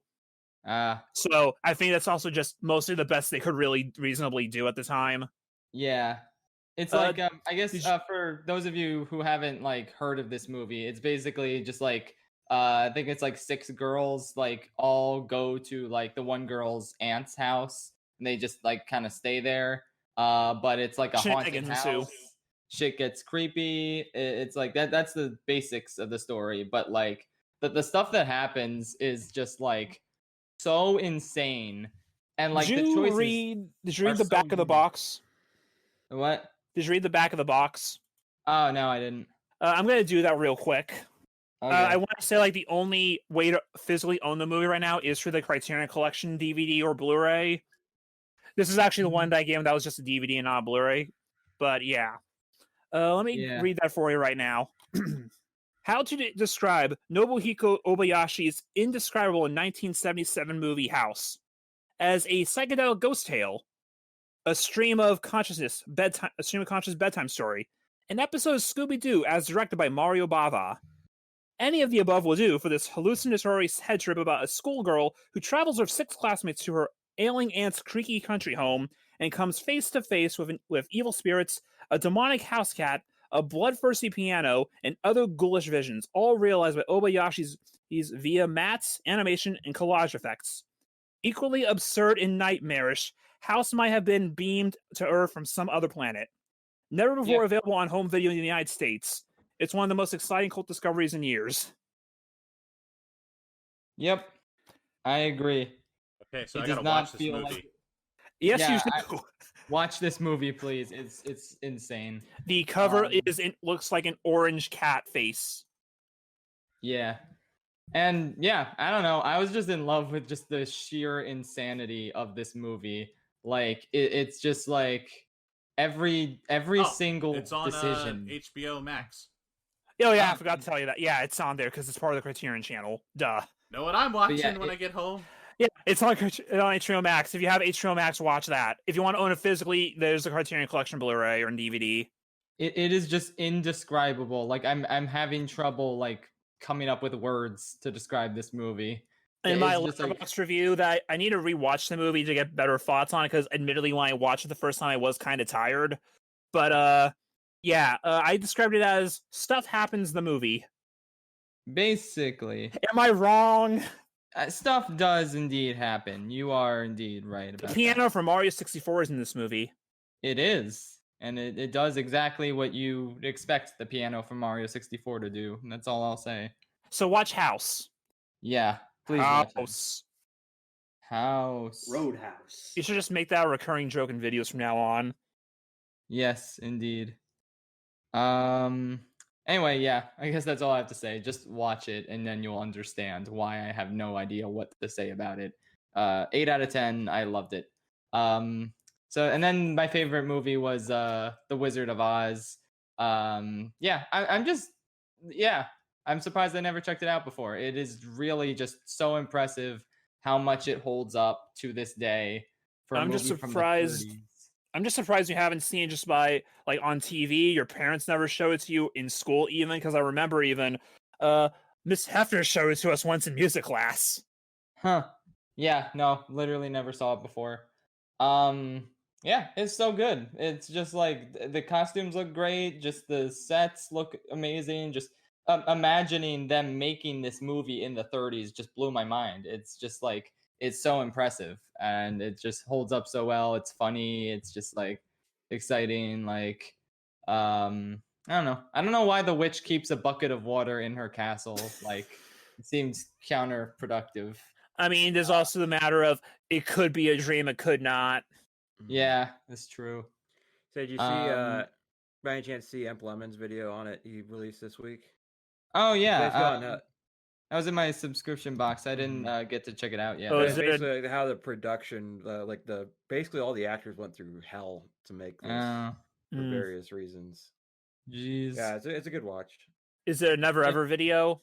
So I think that's also just mostly the best they could really reasonably do at the time. Yeah. It's like I guess for those of you who haven't like heard of this movie, it's basically just like I think it's like 6 girls like all go to like the one girl's aunt's house and they just like kind of stay there. But it's like a haunted house. Shit gets creepy. It's like that's the basics of the story, but like the stuff that happens is just like so insane. And like did you read the back of the box? What? Did you read the back of the box? Oh no, I didn't. I'm gonna do that real quick. Okay. I want to say like the only way to physically own the movie right now is through the Criterion Collection DVD or Blu-ray. This is actually the one that I gave that was just a DVD and not a Blu-ray. But yeah. Let me read that for you right now. How to describe Nobuhiko Obayashi's indescribable 1977 movie House. As a psychedelic ghost tale, a stream of conscious bedtime story, an episode of Scooby-Doo as directed by Mario Bava. Any of the above will do for this hallucinatory head trip about a schoolgirl who travels with 6 classmates to her ailing aunt's creaky country home and comes face to face with evil spirits, a demonic house cat, a bloodthirsty piano, and other ghoulish visions, all realized by Obayashi's via mattes, animation, and collage effects. Equally absurd and nightmarish, House might have been beamed to Earth from some other planet. Never before available on home video in the United States. It's one of the most exciting cult discoveries in years. Yep, I agree. Okay, so I gotta watch this movie. Yes, you do. Watch this movie, please. It's insane. The cover looks like an orange cat face. Yeah. And yeah, I don't know. I was just in love with just the sheer insanity of this movie. Like it's just like every single it's on, decision. HBO Max. Oh yeah, I forgot to tell you that. Yeah, it's on there because it's part of the Criterion channel. Duh. Know what I'm watching when I get home? Yeah, it's on HBO Max. If you have HBO Max, watch that. If you want to own it physically, there's the Criterion Collection Blu-ray or DVD. It is just indescribable. Like I'm having trouble like coming up with words to describe this movie. In my Letterboxd review, that I need to rewatch the movie to get better thoughts on it because admittedly, when I watched it the first time, I was kind of tired. But I described it as stuff happens in the movie. Basically. Am I wrong? Stuff does indeed happen. You are indeed right about the piano from Mario 64 is in this movie. It is. And it does exactly what you expect the piano from Mario 64 to do. And that's all I'll say. So watch House. Yeah. Please House. House. Roadhouse. You should just make that a recurring joke in videos from now on. Yes, indeed. Anyway, yeah, I guess that's all I have to say. Just watch it, and then you'll understand why I have no idea what to say about it. 8 out of 10. I loved it. And then my favorite movie was The Wizard of Oz. I'm surprised I never checked it out before. It is really just so impressive how much it holds up to this day. I'm just surprised you haven't seen it just by like on TV. Your parents never showed it to you in school, even because I remember even Miss Hefner showed it to us once in music class. Huh? Yeah, no, literally never saw it before. Yeah, it's so good. It's just like the costumes look great. Just the sets look amazing. Just imagining them making this movie in the 30s just blew my mind. It's just like. It's so impressive and it just holds up so well. It's funny. It's just like exciting. Like, I don't know. I don't know why the witch keeps a bucket of water in her castle. Like seems counterproductive. I mean, there's also the matter of it could be a dream, it could not. Yeah, that's true. So did you see, by any chance, see Emp Lemon's video on it he released this week? Oh yeah, Basically on that was in my subscription box. I didn't get to check it out yet. Oh, But is it's it basically like how the production, basically all the actors went through hell to make this for various reasons. Jeez. Yeah, it's a good watch. Is it a never ever video?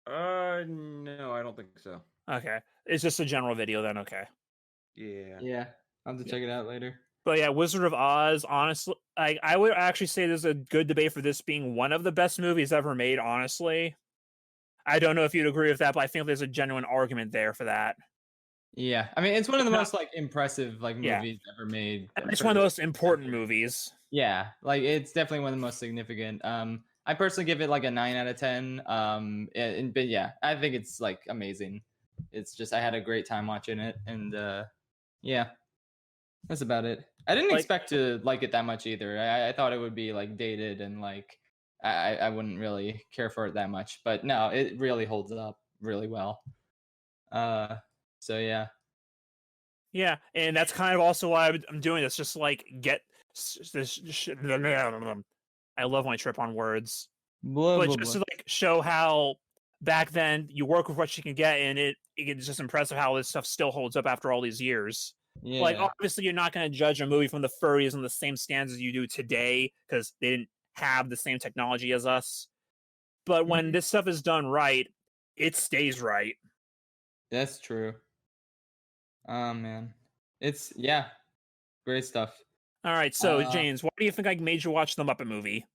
No, I don't think so. Okay, it's just a general video then. Okay. Yeah, I'll have to check it out later. But yeah, Wizard of Oz, honestly, I would actually say there's a good debate for this being one of the best movies ever made, honestly. I don't know if you'd agree with that, but I think there's a genuine argument there for that. Yeah, I mean, it's one of the most impressive movies ever made. It's one of the most important movies. Yeah, it's definitely one of the most significant. I personally give it a 9 out of 10. But yeah, I think it's amazing. It's just I had a great time watching it, and yeah, that's about it. I didn't expect to like it that much either. I thought it would be dated and I wouldn't really care for it that much. But no, it really holds up really well. So yeah. Yeah, and that's kind of also why I'm doing this. Just get this. I love when I trip on words. Just to show how back then you work with what you can get, and it's just impressive how this stuff still holds up after all these years. Yeah. Obviously, you're not going to judge a movie from the 30s on the same standards you do today because they didn't have the same technology as us. But when this stuff is done right, it stays right. That's true. Oh man, it's great stuff. All right, so James, why do you think I made you watch the Muppet movie?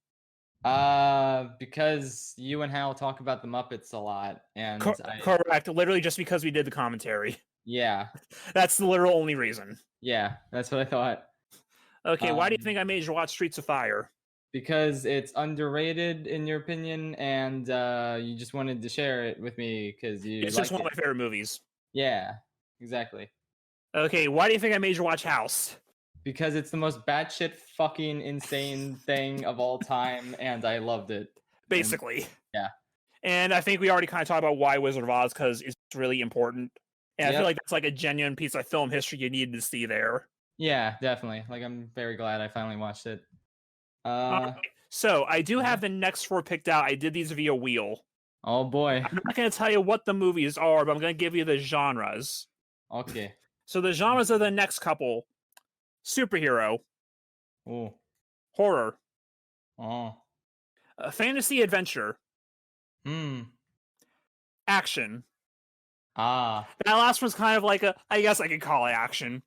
Because you and Hal talk about the Muppets a lot, and correct. Literally, just because we did the commentary. Yeah, that's the literal only reason. Yeah, that's what I thought. Okay, why do you think I made you watch Streets of Fire? Because it's underrated in your opinion, and you just wanted to share it with me because it's just one of my favorite movies. Yeah, exactly. Okay, why do you think I made you watch House? Because it's the most batshit fucking insane thing of all time, and I loved it. Basically. Yeah. And I think we already kind of talked about why Wizard of Oz, because it's really important. And I feel like that's a genuine piece of film history you needed to see there. Yeah, definitely. I'm very glad I finally watched it. So, I do have the next 4 picked out. I did these via wheel. Oh boy. I'm not going to tell you what the movies are, but I'm going to give you the genres. Okay. So the genres of the next couple: superhero, horror, fantasy adventure, action. That last one's kind of I guess I could call it action.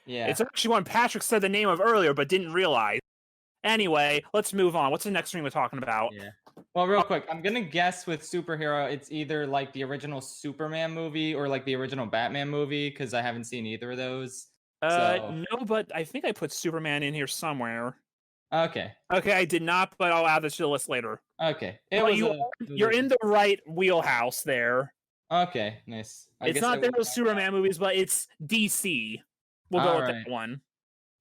Yeah. It's actually one Patrick said the name of earlier, but didn't realize. Anyway, let's move on. What's the next thing we're talking about? Yeah. Well, real quick, I'm gonna guess with superhero, it's either the original Superman movie or the original Batman movie, because I haven't seen either of those. No, but I think I put Superman in here somewhere. Okay. Okay, I did not, but I'll add this to the list later. Okay. You're in the right wheelhouse there. Okay, nice. It's not those Superman movies, but it's DC. We'll go with that one.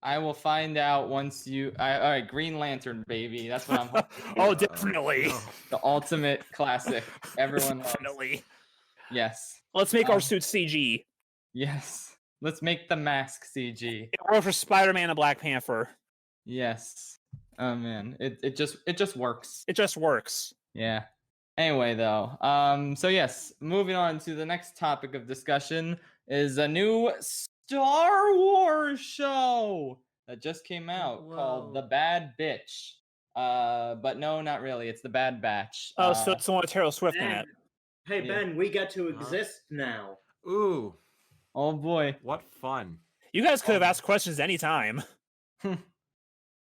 I will find out once you. All right, Green Lantern, baby. That's what I'm hoping. Oh, definitely. The ultimate classic. Everyone definitely. Loves. Yes. Let's make our suits CG. Yes. Let's make the mask CG. It worked for Spider-Man and Black Panther. Yes. Oh man, it just works. It just works. Yeah. Anyway, though, so yes, moving on to the next topic of discussion is a new Star Wars show that just came out called The Bad Bitch. But no, not really. It's The Bad Batch. Oh, so it's the one with Taylor Swift in it. Hey, Ben, we get to exist now. Ooh. Oh, boy. What fun. You guys could have asked questions anytime.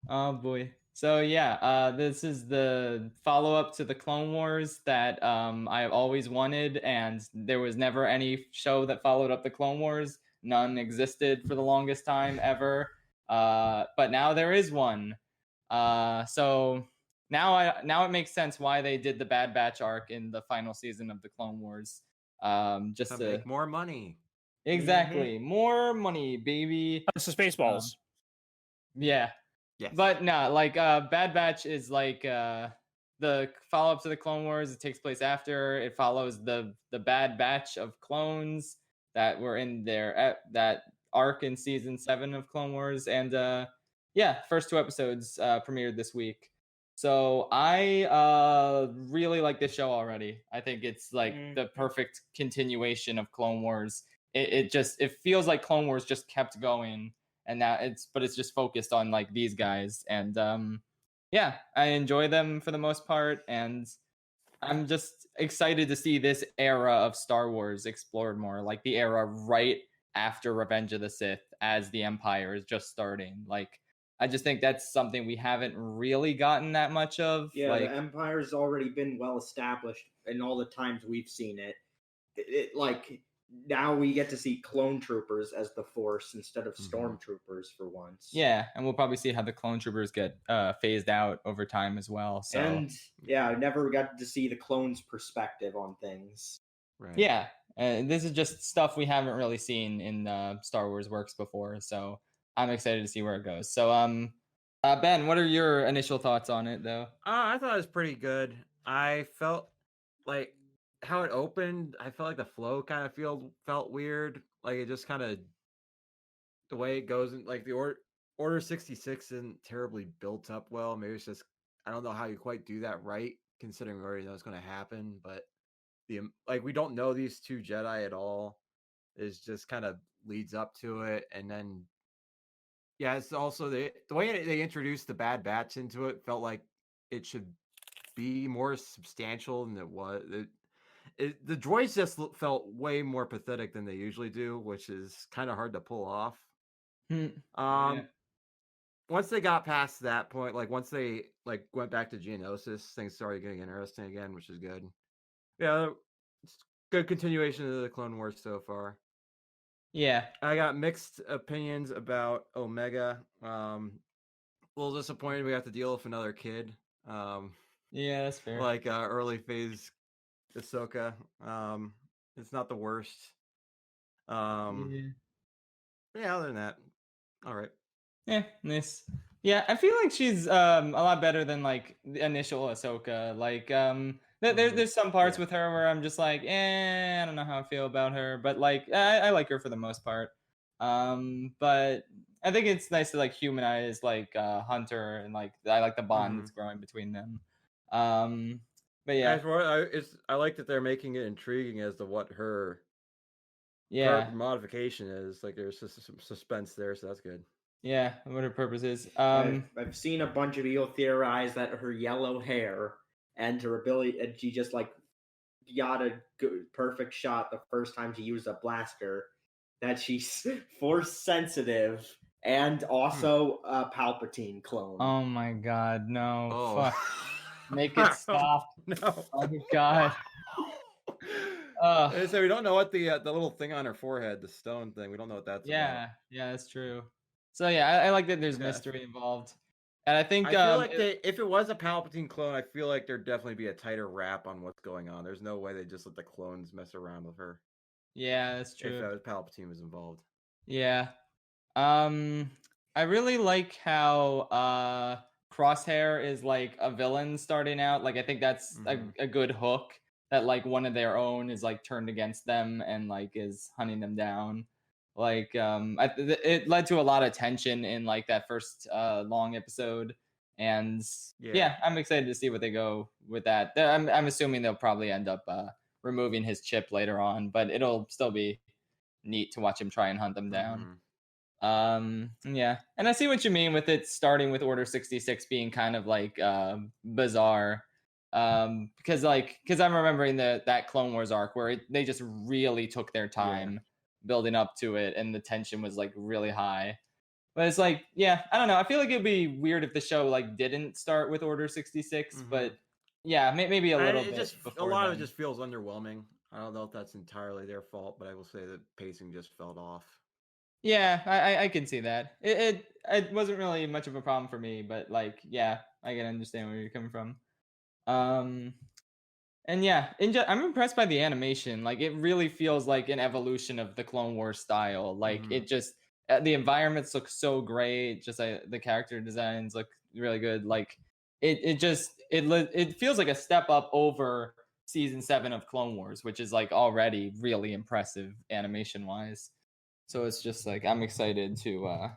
Oh, boy. So, yeah, this is the follow-up to the Clone Wars that I've always wanted, and there was never any show that followed up the Clone Wars. None existed for the longest time ever. But now there is one. So now it makes sense why they did the Bad Batch arc in the final season of the Clone Wars. Just to make more money. Exactly. More money, baby. It's the Spaceballs. Yeah. Yes. But no, Bad Batch is the follow-up to the Clone Wars. It takes place after. It follows the Bad Batch of clones that were in there that arc in season 7 of Clone Wars. And first 2 episodes premiered this week. So I really like this show already. I think it's like the perfect continuation of Clone Wars. It feels like Clone Wars just kept going, and now it's just focused on like these guys. And I enjoy them for the most part, and I'm just excited to see this era of Star Wars explored more, like the era right after Revenge of the Sith, as the Empire is just starting. Like, I just think that's something we haven't really gotten that much of. Yeah, like, the Empire's already been well established in all the times we've seen it. Like, now we get to see clone troopers as the Force instead of stormtroopers for once. Yeah, and we'll probably see how the clone troopers get phased out over time as well. So, and I never got to see the clones' perspective on things. Right. Yeah, this is just stuff we haven't really seen in Star Wars works before. So I'm excited to see where it goes. So, Ben, what are your initial thoughts on it, though? I thought it was pretty good. I felt like how it opened. I felt like the flow kind of felt weird. Like it just kind of the way it goes, and like the Order 66 isn't terribly built up well. Maybe it's just I don't know how you quite do that right, considering we already know it's going to happen. But we don't know these 2 Jedi at all. It just kind of leads up to it, and then. Yeah, it's also the way they introduced the Bad Batch into it felt like it should be more substantial than it was. The droids just felt way more pathetic than they usually do, which is kind of hard to pull off. Once they got past that point, like once they went back to Geonosis, things started getting interesting again, which is good. Yeah, it's good continuation of the Clone Wars so far. Yeah, I got mixed opinions about Omega. A little disappointed we have to deal with another kid. Yeah, that's fair. Like early phase Ahsoka. It's not the worst. Yeah, other than that, all right. Yeah, nice. Yeah, I feel like she's a lot better than like the initial Ahsoka. Like there's some parts with her where I'm just like, I don't know how I feel about her, but like I like her for the most part. But I think it's nice to like humanize like Hunter, and like I like the bond that's growing between them. But yeah, I like that they're making it intriguing as to what her modification is. Like there's some suspense there, so that's good. Yeah, what her purpose is. I've seen a bunch of people theorize that her yellow hair and her ability, and she just like got a good, perfect shot the first time she used a blaster, that she's Force sensitive and also a Palpatine clone. Oh my God, no! Oh. Fuck. Make it stop! No! Oh God! So we don't know what the little thing on her forehead, the stone thing. We don't know what that's about. Yeah, that's true. So yeah, I like that there's mystery involved, and I think I feel like if it was a Palpatine clone, I feel like there'd definitely be a tighter wrap on what's going on. There's no way they just let the clones mess around with her. Yeah, that's true. If Palpatine was involved. Yeah, I really like how Crosshair is like a villain starting out. Like I think that's a good hook, that like one of their own is like turned against them and like is hunting them down. Like it led to a lot of tension in like that first long episode, and I'm excited to see what they go with that. I'm assuming they'll probably end up removing his chip later on, but it'll still be neat to watch him try and hunt them down. Yeah, and I see what you mean with it starting with Order 66 being kind of like bizarre, because I'm remembering that Clone Wars arc where they just really took their time building up to it, and the tension was like really high. But it's like, I don't know, I feel like it'd be weird if the show like didn't start with Order 66, but maybe a little bit. A lot of it just feels underwhelming. I don't know if that's entirely their fault, but I will say that pacing just fell off. Yeah, I can see that. It wasn't really much of a problem for me, but like, I can understand where you're coming from. And I'm impressed by the animation. Like, it really feels like an evolution of the Clone Wars style. Like, it just the environments look so great. Just the character designs look really good. Like, it feels like a step up over season 7 of Clone Wars, which is like already really impressive animation wise. So it's just like I'm excited to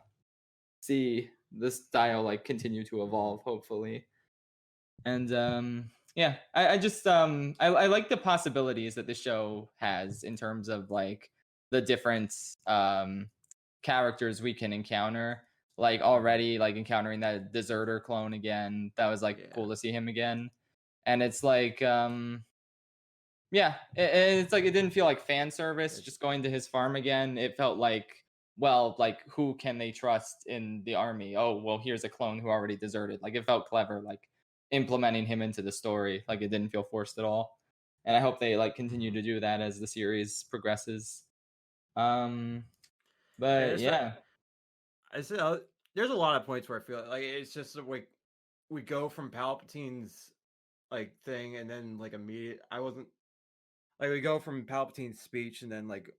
see the style like continue to evolve, hopefully. And yeah, I just I like the possibilities that the show has in terms of like the different characters we can encounter. Like already like encountering that deserter clone again. That was like cool to see him again. And it's like yeah, it's like it didn't feel like fan service just going to his farm again. It felt like, well, like who can they trust in the army? Oh, well, here's a clone who already deserted. Like it felt clever, like implementing him into the story. Like it didn't feel forced at all. And I hope they like continue to do that as the series progresses. But yeah. I said there's a lot of points where I feel like it's just like we go from Palpatine's like thing and then like I wasn't like we go from Palpatine's speech and then like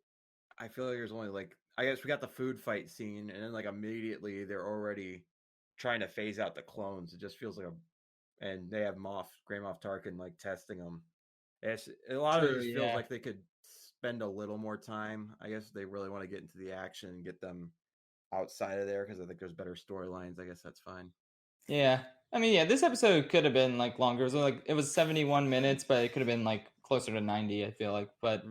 I feel like there's only like I guess we got the food fight scene and then like immediately they're already trying to phase out the clones. It just feels like and they have Grand Moff Tarkin like testing them. A lot of it just feels like they could spend a little more time. I guess if they really want to get into the action and get them outside of there because I think there's better storylines. I guess that's fine. Yeah. I mean, yeah, this episode could have been like longer. It was 71 minutes, but it could have been like closer to 90, I feel like. But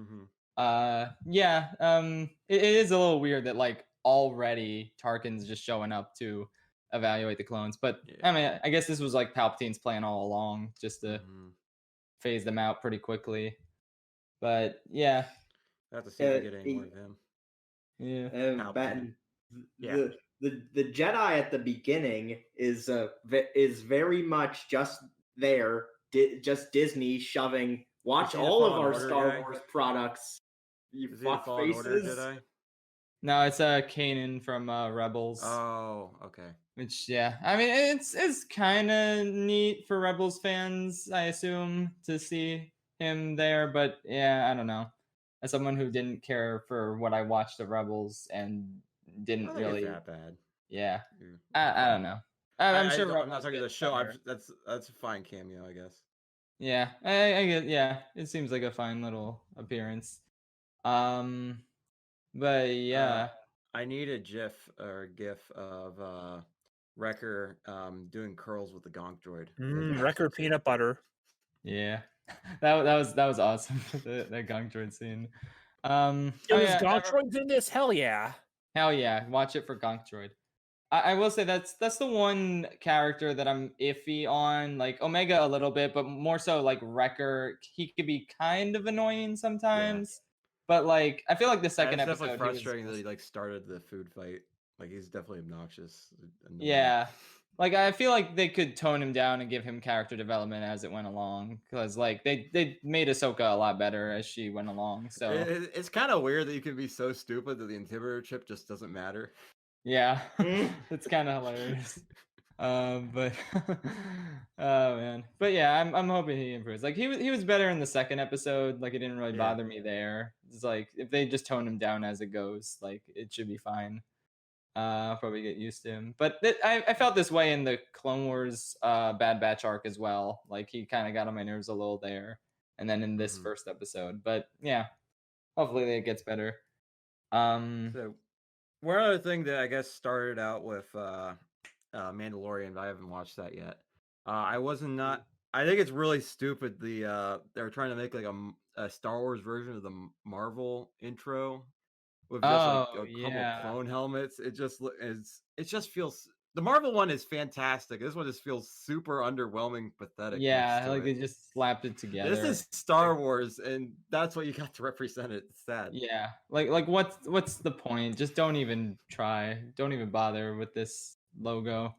yeah, it is a little weird that like already Tarkin's just showing up to evaluate the clones. But I mean, I guess this was like Palpatine's plan all along, just to phase them out pretty quickly. But yeah, I have to see if we get any more of him. Yeah. The Jedi at the beginning is very much just there, just Disney shoving. Watch all of our Star Wars products. You fuck faces. No, it's Kanan from Rebels. Oh, okay. Which yeah, I mean it's kind of neat for Rebels fans, I assume, to see him there. But yeah, I don't know. As someone who didn't care for what I watched of Rebels and didn't really that bad. Yeah, I don't know. I'm sure. I'm not talking the show. That's a fine cameo, I guess. Yeah, I get. Yeah, it seems like a fine little appearance. But yeah, I need a GIF of Wrecker doing curls with the Gonk droid. Wrecker peanut butter. Yeah, that was awesome. that Gonk droid scene. Gonk droids in this. Hell yeah. Hell yeah! Watch it for Gonk droid. I will say that's the one character that I'm iffy on. Like Omega a little bit, but more so like Wrecker. He could be kind of annoying sometimes. But like I feel like the second episode, definitely frustrating that he like started the food fight. Like he's definitely obnoxious. Annoying. Yeah, like I feel like they could tone him down and give him character development as it went along, because like they made Ahsoka a lot better as she went along. So it's kind of weird that you can be so stupid that the inhibitor chip just doesn't matter. Yeah, it's kind of hilarious. But oh man, but yeah, I'm hoping he improves. Like he was better in the second episode. Like it didn't really bother me there. It's like if they just tone him down as it goes, like it should be fine. I'll probably get used to him. But I felt this way in the Clone Wars Bad Batch arc as well. Like he kind of got on my nerves a little there, and then in this first episode. But yeah, hopefully it gets better. So one other thing that I guess started out with Mandalorian, but I haven't watched that yet. I think it's really stupid. They're trying to make like a Star Wars version of the Marvel intro with just like a couple clone helmets. It just feels. The Marvel one is fantastic. This one just feels super underwhelming, pathetic. Yeah, like they just slapped it together. This is Star Wars, and that's what you got to represent it. It's sad. Yeah, like what's the point? Just don't even try. Don't even bother with this logo.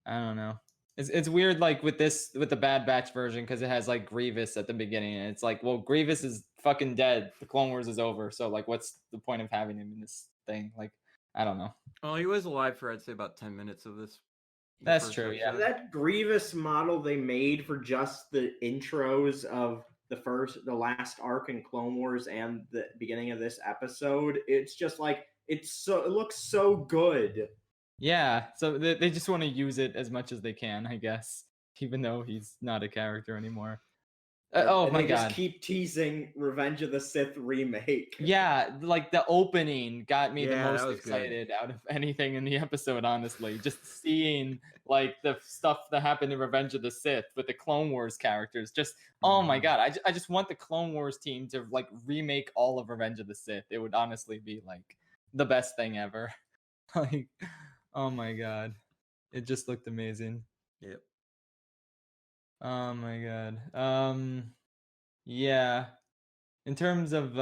I don't know. It's weird, like with the Bad Batch version, because it has like Grievous at the beginning, and it's like, well, Grievous is fucking dead. The Clone Wars is over. So like, what's the point of having him in this thing? Like, I don't know. Well, he was alive for I'd say about 10 minutes of this. That's true. Yeah, that Grievous model they made for just the intros of the last arc in Clone Wars and the beginning of this episode. It's just like it looks so good. Yeah, so they just want to use it as much as they can, I guess. even though he's not a character anymore. And Oh my they god. just keep teasing Revenge of the Sith remake. Yeah, like the opening got me the Yeah, that most was good. excited out of anything in the episode, honestly. Just seeing like the stuff that happened in Revenge of the Sith with the Clone Wars characters. Just oh my god, I just want the Clone Wars team to like remake all of Revenge of the Sith. It would honestly be like the best thing ever. Like oh my god. It just looked amazing. Yep. Oh my god. Yeah. In terms of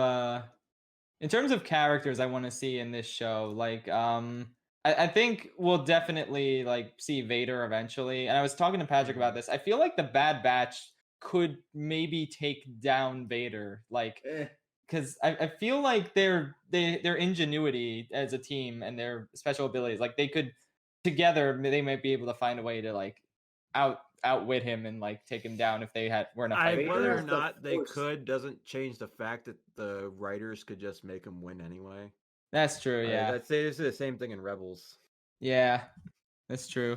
characters I want to see in this show, like I think we'll definitely like see Vader eventually. And I was talking to Patrick about this. I feel like the Bad Batch could maybe take down Vader, like because I feel like their ingenuity as a team and their special abilities, like they could together, they might be able to find a way to like outwit him and like take him down if they were in a fight. Whether or has the not they Force. could doesn't change the fact that the writers could just make him win anyway. That's true, yeah. I'd say this is the same thing in Rebels. Yeah, that's true.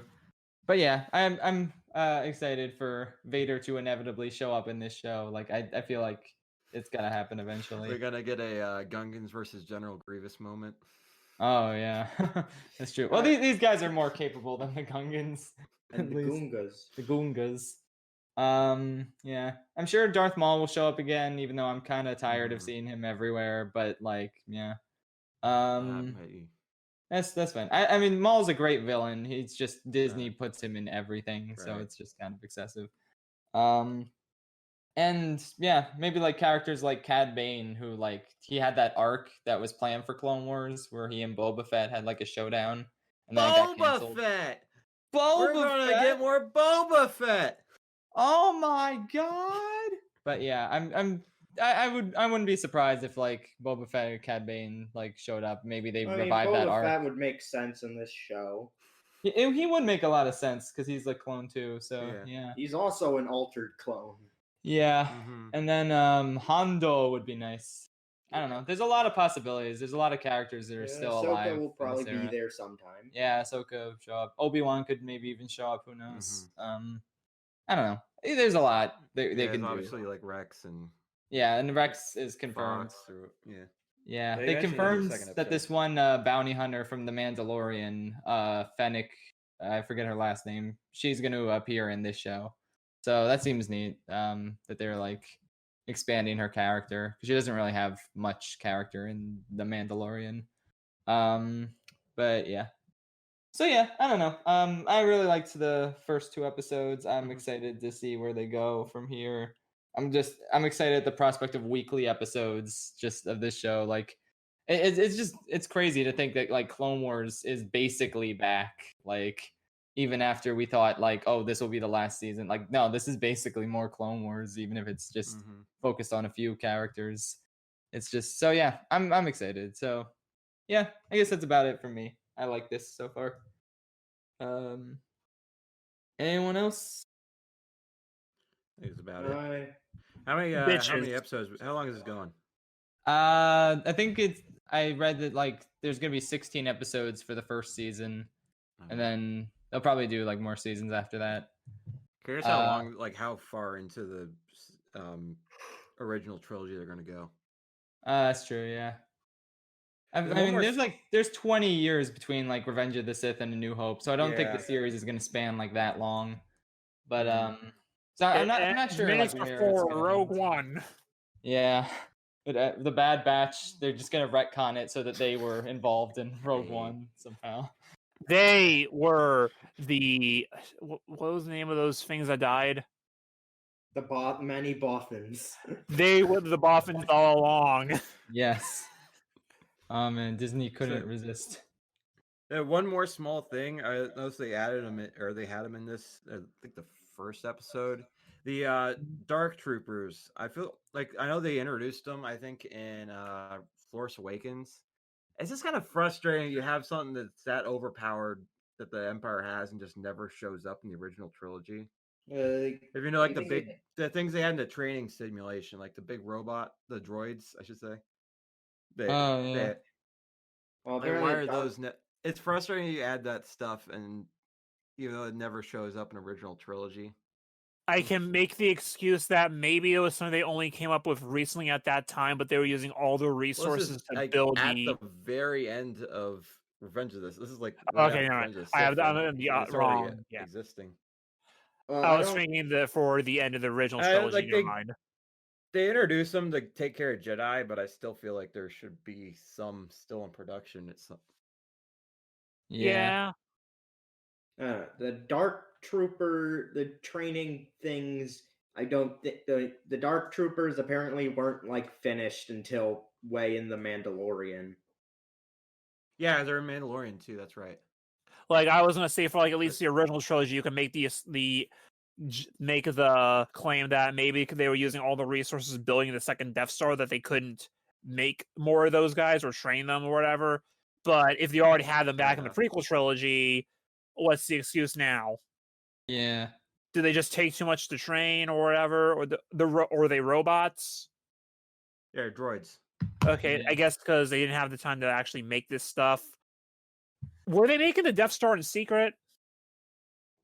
But yeah, I'm excited for Vader to inevitably show up in this show. Like I feel like it's gonna happen eventually. We're gonna get a Gungans versus General Grievous moment. Oh yeah, that's true. Well, these guys are more capable than the Gungans And the Goongas. The Goongas. Yeah, I'm sure Darth Maul will show up again, even though I'm kind of tired of seeing him everywhere. But like, yeah, that's fine. I mean, Maul's a great villain. He's just Disney puts him in everything, so it's just kind of excessive. And yeah, maybe like characters like Cad Bane, who like he had that arc that was planned for Clone Wars, where he and Boba Fett had like a showdown, and then it got canceled. We're gonna get more Boba Fett. Oh my god! But yeah, I wouldn't be surprised if like Boba Fett or Cad Bane like showed up. Maybe they revived that arc. Boba Fett would make sense in this show. He would make a lot of sense because he's a clone too. So yeah. He's also an altered clone. Yeah, and then Hondo would be nice. I don't know. There's a lot of possibilities. There's a lot of characters that are still alive. Ahsoka will probably be there sometime. Yeah, Ahsoka will show up. Obi-Wan could maybe even show up. Who knows? I don't know. There's a lot they can do. Obviously, like Rex and and Rex is confirmed. Yeah, they confirmed that this one bounty hunter from The Mandalorian, Fennec, I forget her last name. She's going to appear in this show. So that seems neat. That they're like expanding her character because she doesn't really have much character in The Mandalorian. But yeah. So yeah, I don't know. I really liked the first 2 episodes. I'm excited to see where they go from here. I'm excited at the prospect of weekly episodes just of this show. Like it's crazy to think that like Clone Wars is basically back. Like even after we thought like, oh, this will be the last season. Like no, this is basically more Clone Wars, even if it's just focused on a few characters. It's just so yeah, I'm excited. So yeah, I guess that's about it for me. I like this so far. Anyone else? I think it's about it. How many episodes? How long is this going? I think I read that like there's gonna be 16 episodes for the first season, and then they'll probably do like more seasons after that. Curious how long, like how far into the original trilogy they're gonna go. That's true. Yeah. I mean, there's 20 years between like Revenge of the Sith and A New Hope, so I don't think the series is going to span like that long. But so I'm not sure. Minutes before Rogue One. Yeah, but the Bad Batch, they're just going to retcon it so that they were involved in Rogue One somehow. They were what was the name of those things that died? Many Bothans. They were the Bothans all along. Yes. Oh man, Disney couldn't resist. One more small thing. I noticed they added him, or they had him in this. I think the first episode. The Dark Troopers. I feel like I know they introduced them. I think in Force Awakens. It's just kind of frustrating. You have something that's that overpowered that the Empire has and just never shows up in the original trilogy. If you know, like the things they had in the training simulation, like the big robot, the droids, I should say. Yeah. Well, why are those? It's frustrating you add that stuff, and even though it never shows up in original trilogy. I can make the excuse that maybe it was something they only came up with recently at that time, but they were using all the resources to like, build at the very end of Revenge of this. This is like Okay, after never mind. Revenge of I have Sith, I'm and the it's already wrong. Yeah, existing. Well, I I was don't. thinking that for the end of the original trilogy. like, Never mind. They introduced them to take care of Jedi, but I still feel like there should be some still in production. Yeah. The Dark Trooper, the training things. I don't think the Dark Troopers apparently weren't like finished until way in the Mandalorian. Yeah, they're in Mandalorian too. That's right. Like I was gonna say, for like at least the original trilogy, you can make make the claim that maybe they were using all the resources building the second Death Star that they couldn't make more of those guys or train them or whatever. But if you already had them back in the prequel trilogy, what's the excuse now? Yeah. Do they just take too much to train or whatever, or or are they robots? Yeah, droids. Okay, Yeah. I guess because they didn't have the time to actually make this stuff. Were they making the Death Star in secret?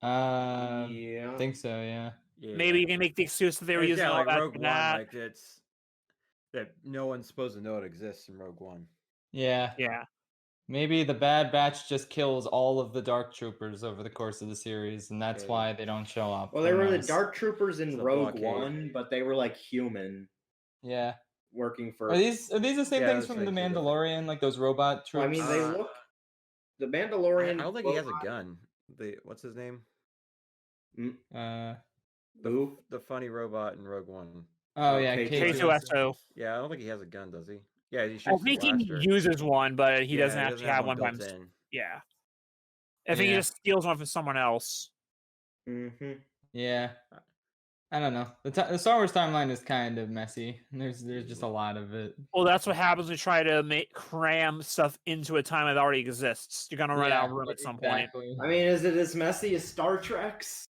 Yeah. I think so, yeah. Maybe you can make the excuse that they were using all like that Rogue for One, that. like it's that no one's supposed to know it exists in Rogue One. Yeah. Yeah. Maybe the Bad Batch just kills all of the Dark Troopers over the course of the series, and that's why they don't show up. Well, there were the Dark Troopers in Rogue One, but they were like human. Yeah. Working for. Are these the same things from the things are Mandalorian, like those robot troops? Well, I mean, they look. The Mandalorian. I don't think he has a gun. What's his name? The funny robot in Rogue One. Oh yeah, K2SO. Yeah, I don't think he has a gun, does he? Yeah, he I shoots think the blaster. he uses one, but he doesn't actually have one by built himself. in. Yeah. I think he just steals one from someone else. Mm-hmm. Yeah. I don't know. The Star Wars timeline is kind of messy. There's just a lot of it. Well, that's what happens when you try to cram stuff into a time that already exists. You're gonna run out of room at some point. I mean, is it as messy as Star Trek's?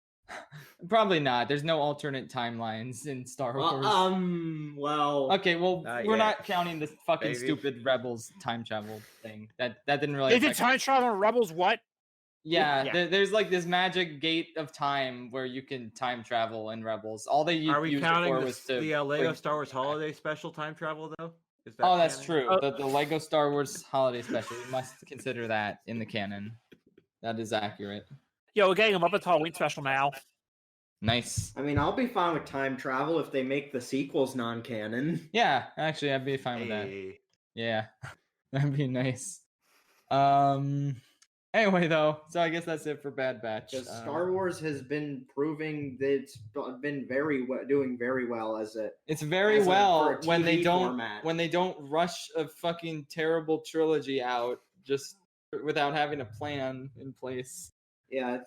Probably not. There's no alternate timelines in Star Wars. Well. Okay, well, we're not counting this fucking stupid Rebels time travel thing. That didn't really. They did time travel in Rebels. What? Yeah. There's like this magic gate of time where you can time travel in Rebels. All they used it for was to the Lego Star Wars Holiday Special time travel though. Is that that's true. The Lego Star Wars Holiday Special. We must consider that in the canon. That is accurate. Yo, we're getting them up at Halloween special now. Nice. I mean, I'll be fine with time travel if they make the sequels non-canon. Yeah, actually, I'd be fine with that. Yeah, that'd be nice. Anyway, though, so I guess that's it for Bad Batch. Star Wars has been proving that it's been doing very well as a. It's very well when they don't rush a fucking terrible trilogy out just without having a plan in place. Yeah,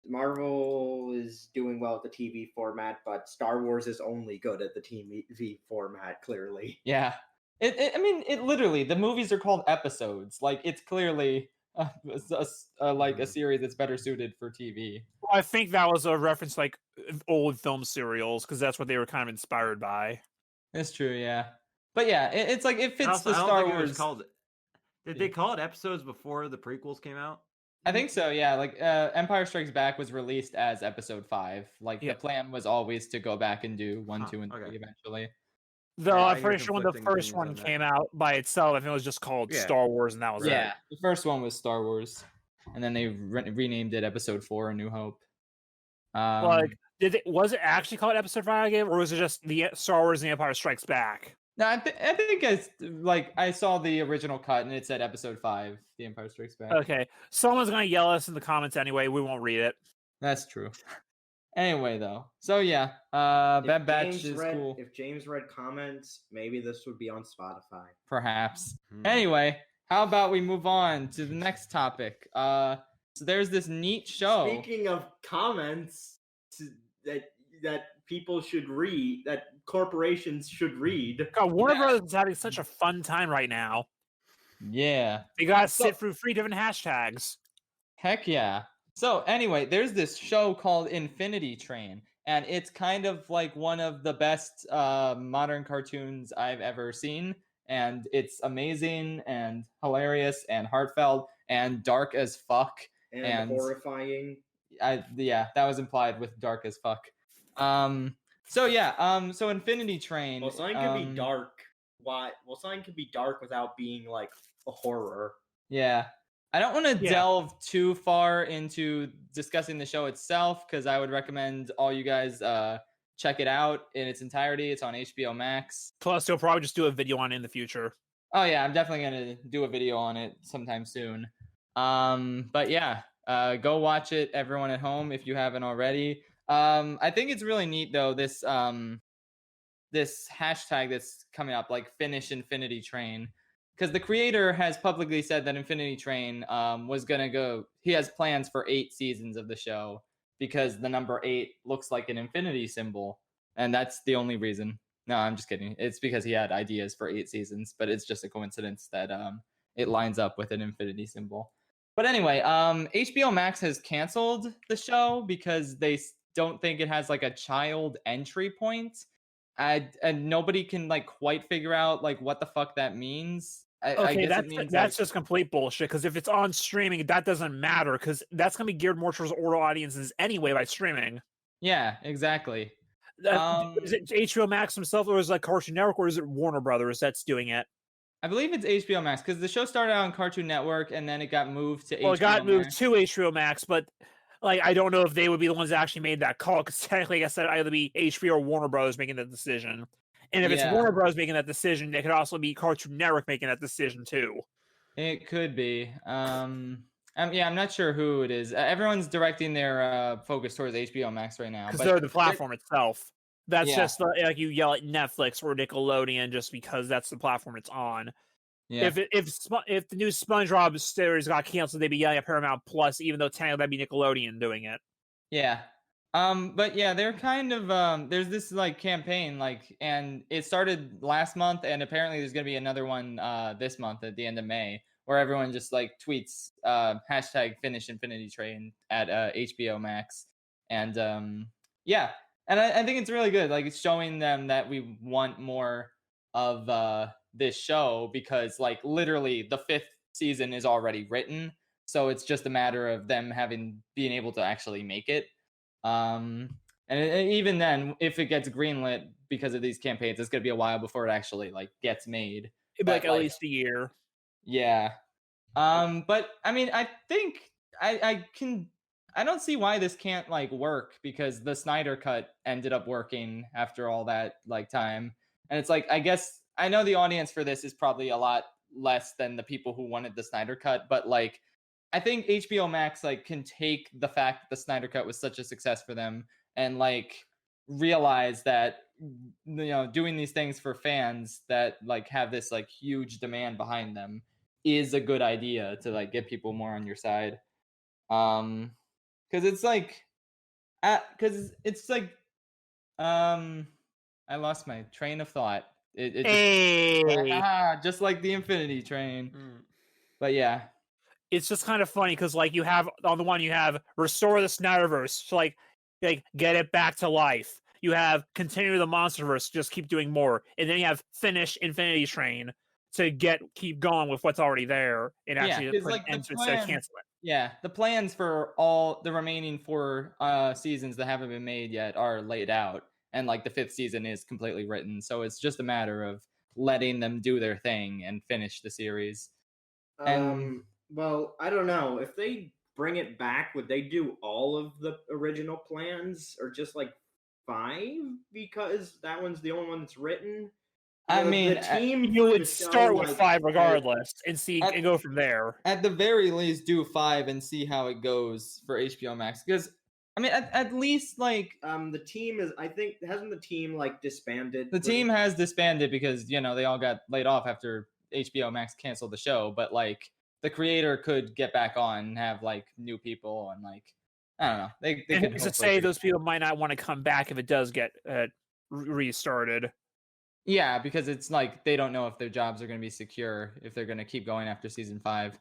Marvel is doing well at the TV format, but Star Wars is only good at the TV format. Clearly. Yeah, I mean, literally the movies are called episodes. Like it's clearly. Like a series that's better suited for TV. Well, I think that was a reference like old film serials because that's what they were kind of inspired by. That's true, yeah. But yeah, it's like it fits the Star Wars. Did they call it episodes before the prequels came out? I think so, yeah. Like Empire Strikes Back was released as episode 5. Like the plan was always to go back and do 1, 2, and 3 eventually. Though I'm pretty sure when the first one came out by itself, I think it was just called Star Wars, and that was it. The first one was Star Wars, and then they renamed it Episode 4: A New Hope. Was it actually called Episode 5 again, or was it just the Star Wars and the Empire Strikes Back? No, I think I saw the original cut, and it said Episode 5: The Empire Strikes Back. Okay, someone's gonna yell at us in the comments anyway. We won't read it. That's true. Anyway, though, so yeah, Bad Batch is cool. If James read comments, maybe this would be on Spotify. Perhaps. Anyway, how about we move on to the next topic? So there's this neat show. Speaking of comments that people should read, that corporations should read. God, Warner Brothers is having such a fun time right now. Yeah. They got to sit through 3 different hashtags. Heck yeah. So anyway, there's this show called InfinityTrain, and it's kind of like one of the best modern cartoons I've ever seen, and it's amazing and hilarious and heartfelt and dark as fuck and horrifying. That was implied with dark as fuck. So yeah, so Infinity Train. Well, something could be dark. Why? Well, something could be dark without being like a horror. Yeah. I don't want to Yeah. delve too far into discussing the show itself because I would recommend all you guys check it out in its entirety. It's on HBO Max. Plus, they'll probably just do a video on it in the future. Oh yeah, I'm definitely gonna do a video on it sometime soon. But yeah, go watch it, everyone at home, if you haven't already. I think it's really neat though, this this hashtag that's coming up, like FinishInfinityTrain, because the creator has publicly said that Infinity Train was gonna go. He has plans for 8 seasons of the show because the number 8 looks like an infinity symbol, and that's the only reason. No, I'm just kidding. It's because he had ideas for 8 seasons, but it's just a coincidence that it lines up with an infinity symbol. But anyway, HBO Max has canceled the show because they don't think it has like a child entry point. And nobody can like quite figure out like what the fuck that means. I guess that's it means that's just complete bullshit. Because if it's on streaming, that doesn't matter. Because that's gonna be geared more towards older audiences anyway by streaming. Yeah, exactly. Is it HBO Max himself, or is it like Cartoon Network, or is it Warner Brothers that's doing it? I believe it's HBO Max because the show started out on Cartoon Network and then it got moved to HBO Well, it got moved Max. to HBO Max, but like I don't know if they would be the ones that actually made that call. Because technically, like I said, either be HBO or Warner Brothers making that decision. And if it's Yeah. Warner Bros. Making that decision, it could also be Cartoon Network making that decision too. It could be. Yeah, I'm not sure who it is. Everyone's directing their focus towards HBO Max right now. Because But they're the platform itself. That's Yeah. just like you yell at Netflix or Nickelodeon just because that's the platform it's on. yeah, If the new SpongeBob series got canceled, they'd be yelling at Paramount Plus, even though technically that'd be Nickelodeon doing it. yeah. But yeah, they're kind of there's this like campaign and it started last month and apparently there's gonna be another one this month at the end of May where everyone just like tweets hashtag FinishInfinityTrain at HBO Max and yeah, and I think it's really good. Like it's showing them that we want more of this show because like literally the 5th season is already written, so it's just a matter of them being able to actually make it. And even then, if it gets greenlit because of these campaigns, it's gonna be a while before it actually like gets made. It'd be But, like at least a year. Yeah. But I mean, I think I don't see why this can't like work because the Snyder Cut ended up working after all that like time, and it's like I guess I know the audience for this is probably a lot less than the people who wanted the Snyder Cut, but like I think HBO Max like can take the fact that the Snyder Cut was such a success for them and like realize that doing these things for fans that like have this like huge demand behind them is a good idea to like get people more on your side. Because it's like I lost my train of thought. Just like the Infinity Train. But yeah. It's just kind of funny because like you have on the one you have restore the Snyderverse, so like get it back to life. You have continue the Monsterverse, just keep doing more, and then you have finish Infinity Train to keep going with what's already there and actually put like an end to instead of cancel it. Yeah, the plans for all the remaining 4 seasons that haven't been made yet are laid out, and like the 5th season is completely written, so it's just a matter of letting them do their thing and finish the series. Well, I don't know. If they bring it back, would they do all of the original plans or just like 5? Because that one's the only one that's written. I mean, the team you would start with 5 regardless and and go from there. At the very least, do 5 and see how it goes for HBO Max. Because I mean, at least like the team is. I think hasn't the team like disbanded? The team has disbanded because they all got laid off after HBO Max canceled the show. But like the creator could get back on and have like new people and like I don't know. They could to say those people might not want to come back if it does get restarted. Yeah, because it's like they don't know if their jobs are going to be secure if they're going to keep going after season 5.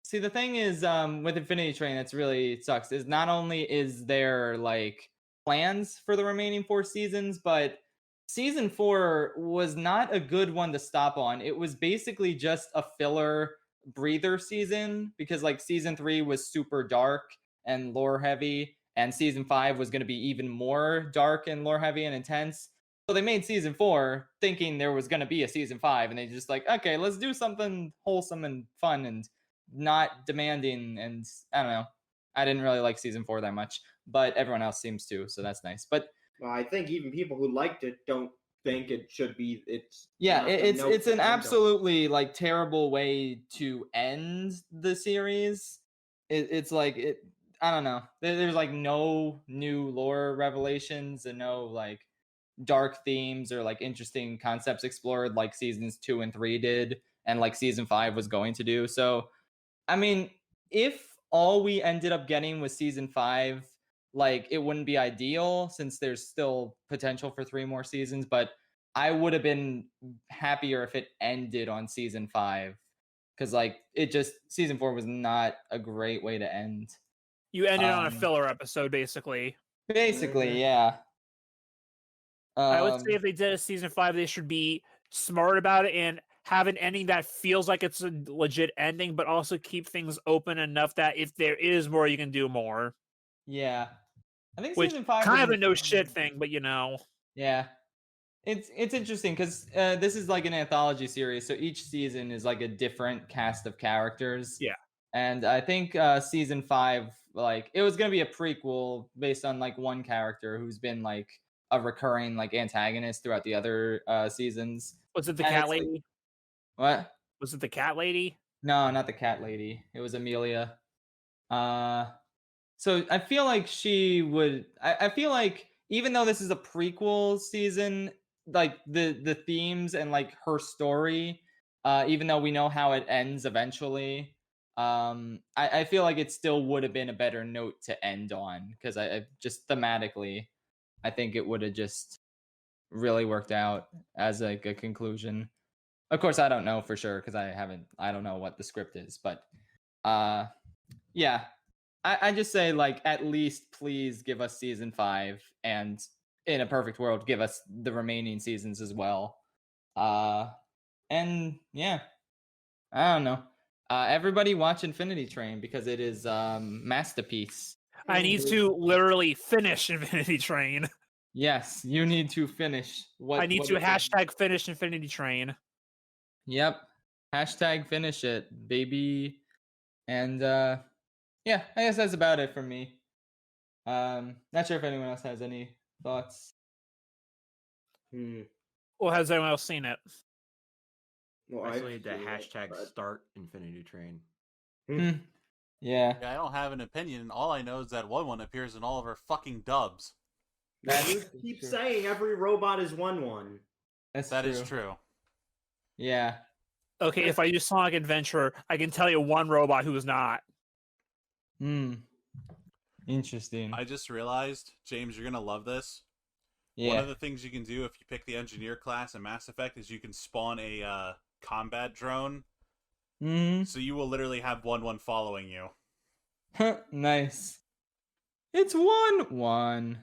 See, the thing is with Infinity Train that's really sucks is not only is there like plans for the remaining 4 seasons, but season 4 was not a good one to stop on. It was basically just a filler breather season because like season 3 was super dark and lore heavy, and season 5 was going to be even more dark and lore heavy and intense. So they made season 4 thinking there was going to be a season 5, and they just like, okay, let's do something wholesome and fun and not demanding. And I don't know. I didn't really like season 4 that much, but everyone else seems to, so that's nice. But I think even people who liked it don't think it should be. It's it's an absolutely like terrible way to end the series. It's like it. I don't know. There's like no new lore revelations and no like dark themes or like interesting concepts explored like seasons 2 and 3 did, and like season 5 was going to do. So, I mean, if all we ended up getting was season 5, like it wouldn't be ideal since there's still potential for 3 more seasons, but I would have been happier if it ended on season 5, because like it just season 4 was not a great way to end. You ended on a filler episode, basically. Basically, yeah. I would say if they did a season 5, they should be smart about it and have an ending that feels like it's a legit ending, but also keep things open enough that if there is more, you can do more. Yeah, I think season 5 kind of a no shit thing, but yeah, it's interesting because this is like an anthology series, so each season is like a different cast of characters. Yeah, and I think season 5, like it was gonna be a prequel based on like one character who's been like a recurring like antagonist throughout the other seasons. Was it the cat lady? Like, what? Was it the cat lady? No, not the cat lady. It was Amelia. So I feel like she would. I feel like even though this is a prequel season, like the themes and like her story, even though we know how it ends eventually, I feel like it still would have been a better note to end on, because I just thematically, I think it would have just really worked out as like a conclusion. Of course, I don't know for sure because I don't know what the script is, but yeah, I just say like at least please give us season 5, and in a perfect world give us the remaining seasons as well. And yeah, I don't know. Everybody watch Infinity Train because it is masterpiece. I need to literally finish Infinity Train. Yes, you need to finish. I need to hashtag finish Infinity Train. Yep. Hashtag finish it, baby. And yeah, I guess that's about it for me. Not sure if anyone else has any thoughts. Well, has anyone else seen it? Well, I need to hashtag start Infinity Train. Yeah. I don't have an opinion. All I know is that 1-1 appears in all of our fucking dubs. That you keep saying every robot is 1-1. That is true. Yeah. Okay, if I use Sonic Adventure, I can tell you one robot who is not. Interesting. I just realized, James, you're gonna love this. Yeah. One of the things you can do if you pick the engineer class in Mass Effect is you can spawn a combat drone. So you will literally have 1-1 following you. Nice. It's 1-1.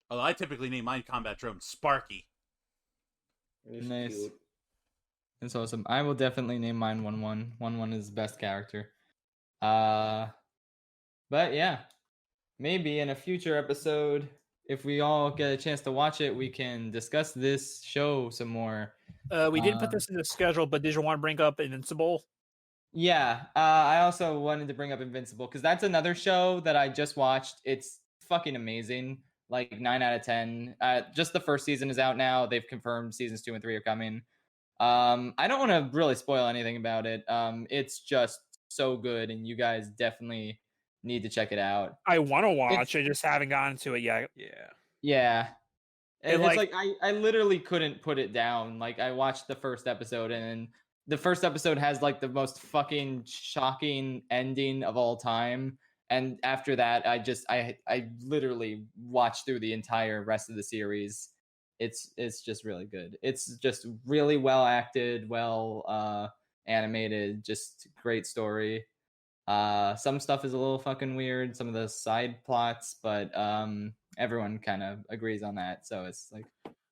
Although I typically name my combat drone Sparky. Nice. Cute. That's awesome. I will definitely name mine 1-1. 1-1 is the best character. But yeah, maybe in a future episode, if we all get a chance to watch it, we can discuss this show some more. We didn't put this in the schedule, but did you want to bring up Invincible? Yeah, I also wanted to bring up Invincible because that's another show that I just watched. It's fucking amazing. Like 9 out of 10. Just the first season is out now. They've confirmed seasons 2 and 3 are coming. I don't want to really spoil anything about it. It's just so good, and you guys definitely need to check it out. I want to watch. I just haven't gotten to it yet. Yeah. And it's like I literally couldn't put it down. Like I watched the first episode, and the first episode has like the most fucking shocking ending of all time. And after that, I literally watched through the entire rest of the series. It's just really good. It's just really well acted, well animated, just great story. Some stuff is a little fucking weird, some of the side plots, but everyone kind of agrees on that. So it's like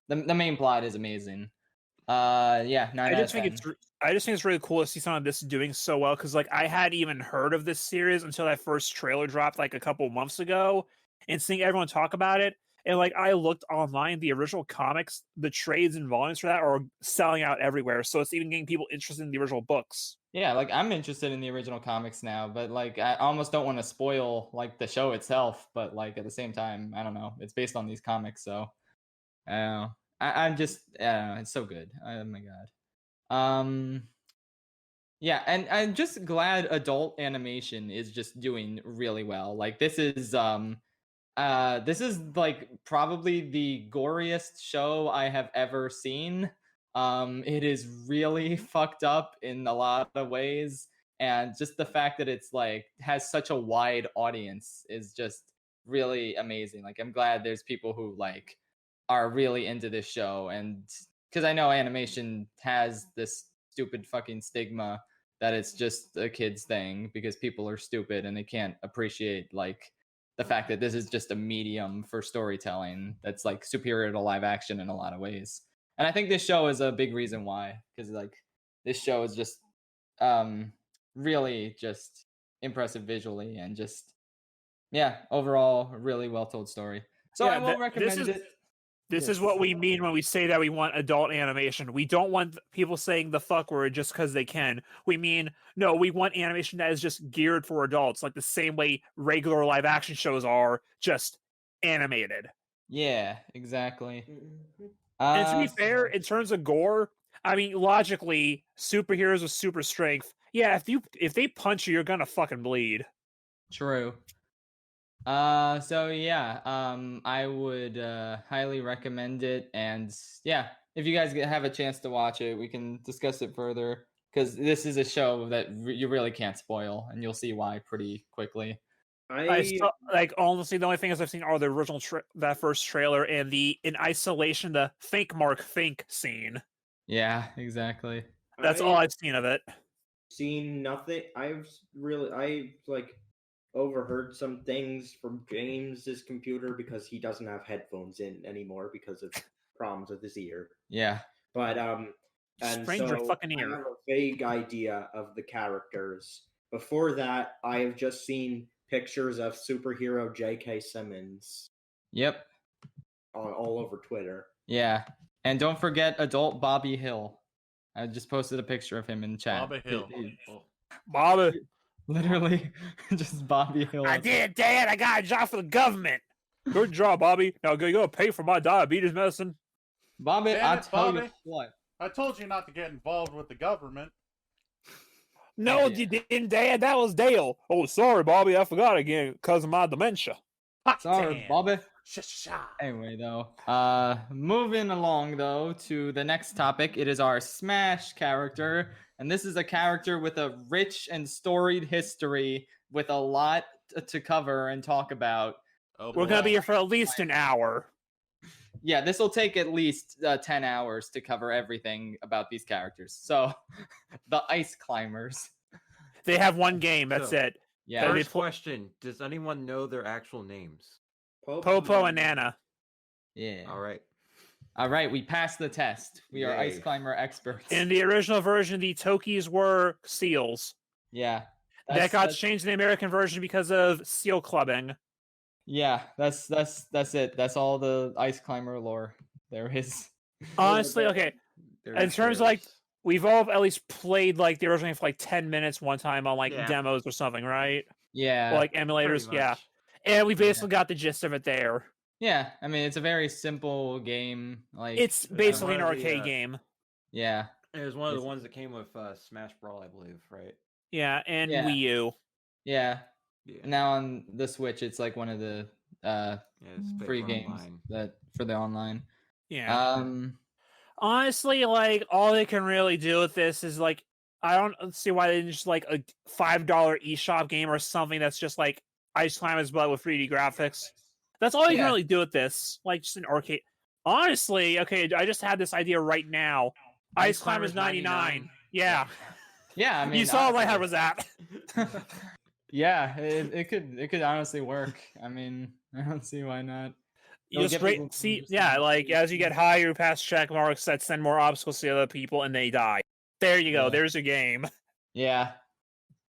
the main plot is amazing. Yeah, 9 I out of just think 10. it's really cool to see something like this doing so well because like I hadn't even heard of this series until that first trailer dropped like a couple months ago, and seeing everyone talk about it. And like I looked online, the original comics, the trades and volumes for that are selling out everywhere. So it's even getting people interested in the original books. Yeah, like I'm interested in the original comics now, but like I almost don't want to spoil like the show itself, but like at the same time, I don't know. It's based on these comics, so I don't know. I'm just I don't know, it's so good. Oh my god. Yeah, and I'm just glad adult animation is just doing really well. Like this is like probably the goriest show I have ever seen. It is really fucked up in a lot of ways, and just the fact that it's like has such a wide audience is just really amazing. Like I'm glad there's people who like are really into this show, and because I know animation has this stupid fucking stigma that it's just a kid's thing because people are stupid and they can't appreciate like the fact that this is just a medium for storytelling that's like superior to live action in a lot of ways. And I think this show is a big reason why, because like this show is just really just impressive visually and just overall a really well told story. So Yeah, I will recommend it. This is what we mean when we say that we want adult animation. We don't want people saying the fuck word just because they can. We mean, no, we want animation that is just geared for adults, like the same way regular live action shows are, just animated. Yeah, exactly. And to be fair, in terms of gore, I mean, logically, superheroes with super strength, yeah, if they punch you, you're gonna fucking bleed. True. So yeah, I would highly recommend it, and yeah, if you guys have a chance to watch it, we can discuss it further because this is a show that you really can't spoil, and you'll see why pretty quickly. I still, like, honestly, the only things I've seen are the original that first trailer and the in isolation the Think scene. Yeah, exactly. That's all I've seen of it. Seen nothing. I like overheard some things from James's computer because he doesn't have headphones in anymore because of problems with his ear. Yeah. But and Stranger so fucking I ear. have a vague idea of the characters. Before that, I have just seen pictures of superhero J.K. Simmons. Yep. All over Twitter. Yeah, and don't forget adult Bobby Hill. I just posted a picture of him in chat. Bobby Hill. Bobby. Literally, just Bobby Hill. I did, Dad. I got a job for the government. Good job, Bobby. Now you gonna pay for my diabetes medicine. Bobby, Damn it, tell Bobby. you what. I told you not to get involved with the government. No, you didn't, Dad. That was Dale. Oh, sorry, Bobby. I forgot again because of my dementia. Sorry, Damn. Bobby. Sha-sha-sha. Anyway, though, moving along though to the next topic, it is our Smash character, and this is a character with a rich and storied history with a lot to cover and talk about. Oh, We're gonna be here for at least an hour. Yeah, this will take at least 10 hours to cover everything about these characters. So, the Ice Climbers. They have one game. That's it. Yeah. First question: does anyone know their actual names? Popo and Nana. Yeah. All right. We passed the test. We are Ice Climber experts. In the original version, the Tokis were seals. Yeah. That got changed in the American version because of seal clubbing. Yeah, that's it. That's all the Ice Climber lore there is. Honestly, okay. In terms of, like, we've all at least played like the original for like 10 minutes one time on like demos or something, right? Yeah. Or, like emulators, yeah. And we basically got the gist of it there. Yeah, I mean it's a very simple game. Like it's basically an arcade game. Yeah. It was one of the ones that came with Smash Brawl, I believe, right? Yeah, and Wii U. Yeah. Now on the Switch, it's like one of the free games that for the online. Yeah. Honestly, like all they can really do with this is like I don't see why they didn't just like a $5 eShop game or something that's just like Ice Climbers but with 3D graphics. That's all you can really do with this. Like just an arcade. Honestly, okay, I just had this idea right now. Ice Climbers 99. Yeah. Yeah, I mean you saw where I was at. Yeah, it could honestly work. I mean, I don't see why not. You just like as you get higher past check marks that send more obstacles to other people and they die. There you go. There's your game. Yeah.